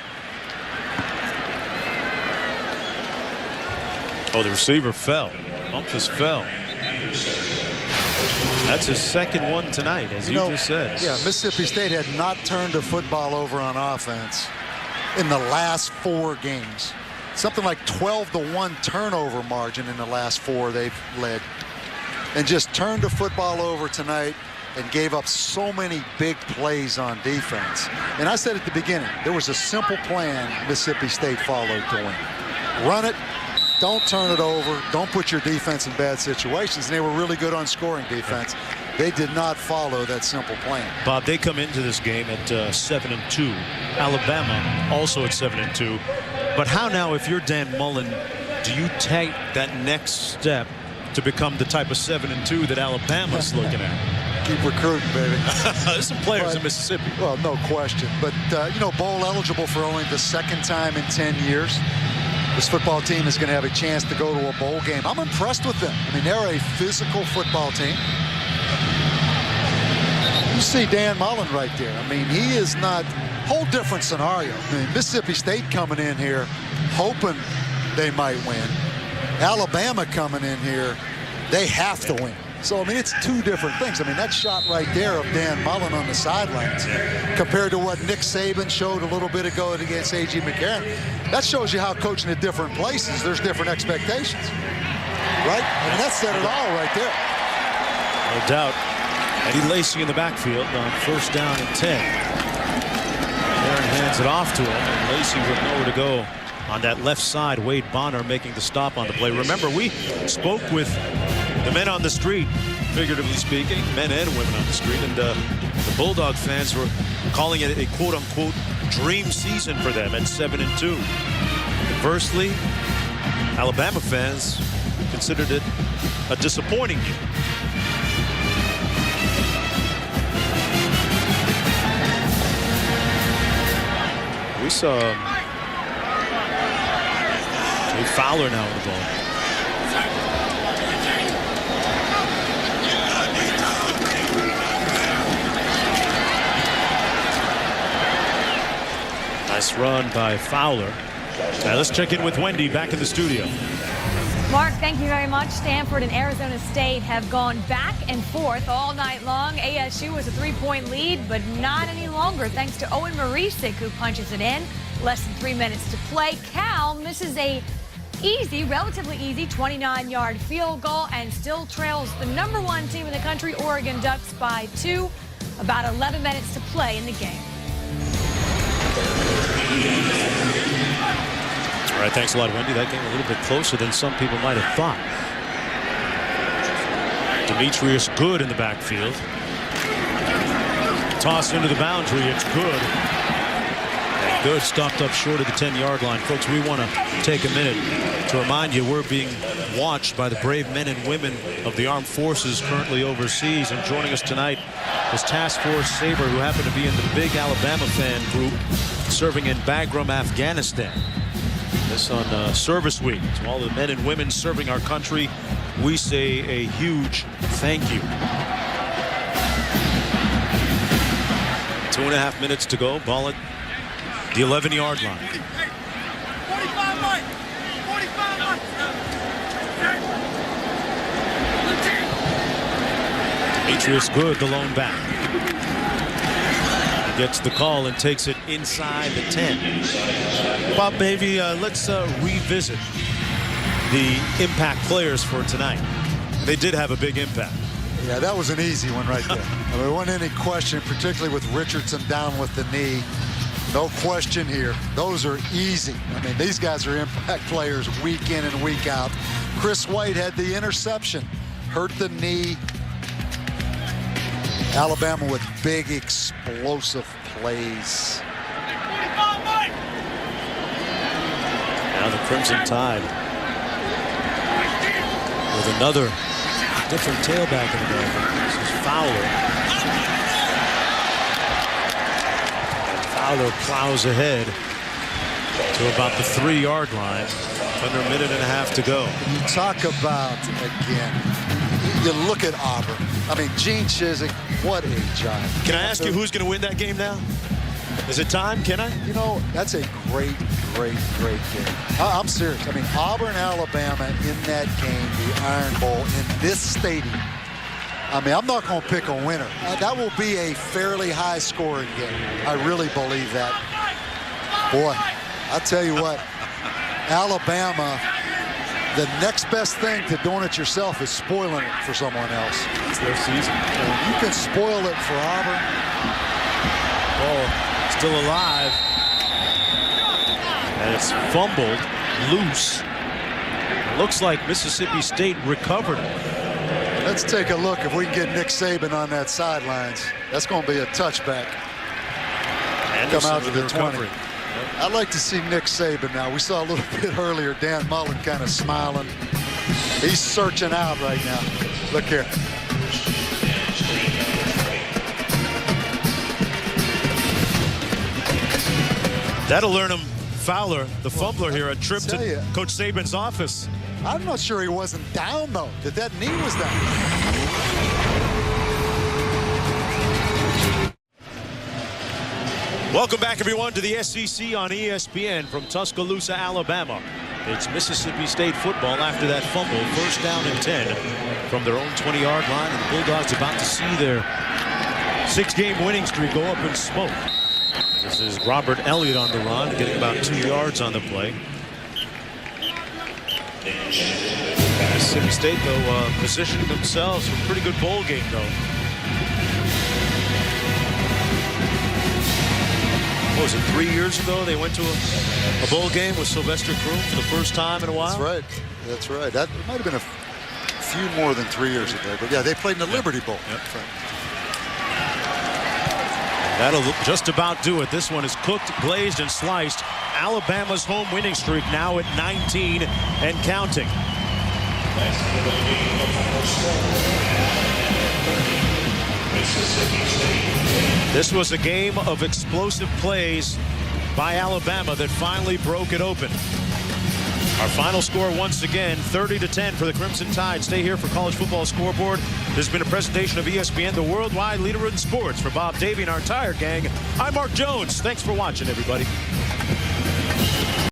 Oh, the receiver fell. Bumpus fell. That's his 2nd one tonight, as you just said. Yeah, Mississippi State had not turned the football over on offense in the last 4 games. Something like 12-1 turnover margin in the last 4 they've led. And just turned the football over tonight and gave up so many big plays on defense. And I said at the beginning, there was a simple plan Mississippi State followed to win. Run it. Don't turn it over. Don't put your defense in bad situations. And they were really good on scoring defense. They did not follow that simple plan. Bob, they come into this game at 7-2. Alabama also at 7-2. But how now, if you're Dan Mullen, do you take that next step to become the type of 7-2 that Alabama's looking at? Keep recruiting, baby. There's some players in Mississippi. Well, no question. But, you know, bowl eligible for only the second time in 10 years. This football team is going to have a chance to go to a bowl game. I'm impressed with them. I mean, they're a physical football team. You see Dan Mullen right there. I mean, he is not whole different scenario. I mean, Mississippi State coming in here hoping they might win. Alabama coming in here, they have to win. So, I mean, it's two different things. I mean, that shot right there of Dan Mullen on the sidelines compared to what Nick Saban showed a little bit ago against A.G. McCarron, that shows you how coaching at different places, there's different expectations. Right? I mean, that said it all right there. No doubt. Eddie Lacy in the backfield on 1st down and 10. Aaron hands it off to him, and Lacy with nowhere to go on that left side. Wade Bonner making the stop on the play. Remember, we spoke with the men on the street, figuratively speaking, men and women on the street, and the Bulldog fans were calling it a quote-unquote dream season for them at 7-2. Conversely, Alabama fans considered it a disappointing year. We saw Jay Fowler now in the ball. Nice run by Fowler. Now let's check in with Wendy back in the studio. Mark, thank you very much. Stanford and Arizona State have gone back and forth all night long. ASU was a 3-point lead, but not any longer thanks to Owen Marisic, who punches it in. Less than 3 minutes to play. Cal misses a relatively easy 29-yard field goal and still trails the #1 team in the country, Oregon Ducks, by 2. About 11 minutes to play in the game. All right, thanks a lot, Wendy. That game a little bit closer than some people might have thought. Demetrius Good in the backfield. Toss into the boundary. It's Good. And Good stopped up short of the 10-yard line. Folks, we want to take a minute to remind you we're being watched by the brave men and women of the armed forces currently overseas. And joining us tonight is Task Force Sabre, who happened to be in the big Alabama fan group serving in Bagram, Afghanistan. This on Service Week. To all the men and women serving our country, we say a huge thank you. 2.5 minutes to go. Ball at the 11-yard line. 45 Mike. 45 Mike. Demetrius Good, the lone back. Gets the call and takes it inside the 10. Bob Baby, let's revisit the impact players for tonight. They did have a big impact. Yeah, that was an easy one right there. I mean, there wasn't any question, particularly with Richardson down with the knee. No question here. Those are easy. I mean, these guys are impact players week in and week out. Chris White had the interception, hurt the knee. Alabama with big, explosive plays. Now the Crimson Tide with another different tailback in the ball. This is Fowler. And Fowler plows ahead to about the 3-yard line. Under a minute and a half to go. You talk about, again, you look at Auburn. I mean, Gene Chizik, what a job. Can I ask you who's going to win that game now? Is it time? Can I? You know, that's a great game. I'm serious. I mean, Auburn, Alabama in that game, the Iron Bowl, in this stadium. I mean, I'm not going to pick a winner. That will be a fairly high-scoring game. I really believe that. Boy, I tell you what, Alabama, the next best thing to doing it yourself is spoiling it for someone else. It's their season. And you can spoil it for Auburn. Ball still alive. And it's fumbled loose. It looks like Mississippi State recovered it. Let's take a look if we can get Nick Saban on that sidelines. That's going to be a touchback. Anderson come out to the recovery. 20. I'd like to see Nick Saban now. We saw a little bit earlier Dan Mullen kind of smiling. He's searching out right now. Look here. That'll learn him. Fowler, the fumbler here, a trip to Coach Saban's office. I'm not sure he wasn't down, though, that knee was down. Welcome back, everyone, to the SEC on ESPN from Tuscaloosa, Alabama. It's Mississippi State football after that fumble. First down and 10 from their own 20-yard line. And the Bulldogs about to see their 6-game winning streak go up in smoke. This is Robert Elliott on the run, getting about 2 yards on the play. Mississippi State, though, positioning themselves for a pretty good bowl game, though. What was it, 3 years ago they went to a bowl game with Sylvester Croom for the first time in a while? That's right. That's right. That might have been a few more than 3 years ago. But, yeah, they played in the Liberty Bowl. Yep. That'll just about do it. This one is cooked, glazed, and sliced. Alabama's home winning streak now at 19 and counting. This was a game of explosive plays by Alabama that finally broke it open. Our final score once again, 30-10 for the Crimson Tide. Stay here for College Football Scoreboard. This has been a presentation of ESPN, the worldwide leader in sports. For Bob Davey and our entire gang, I'm Mark Jones. Thanks for watching, everybody.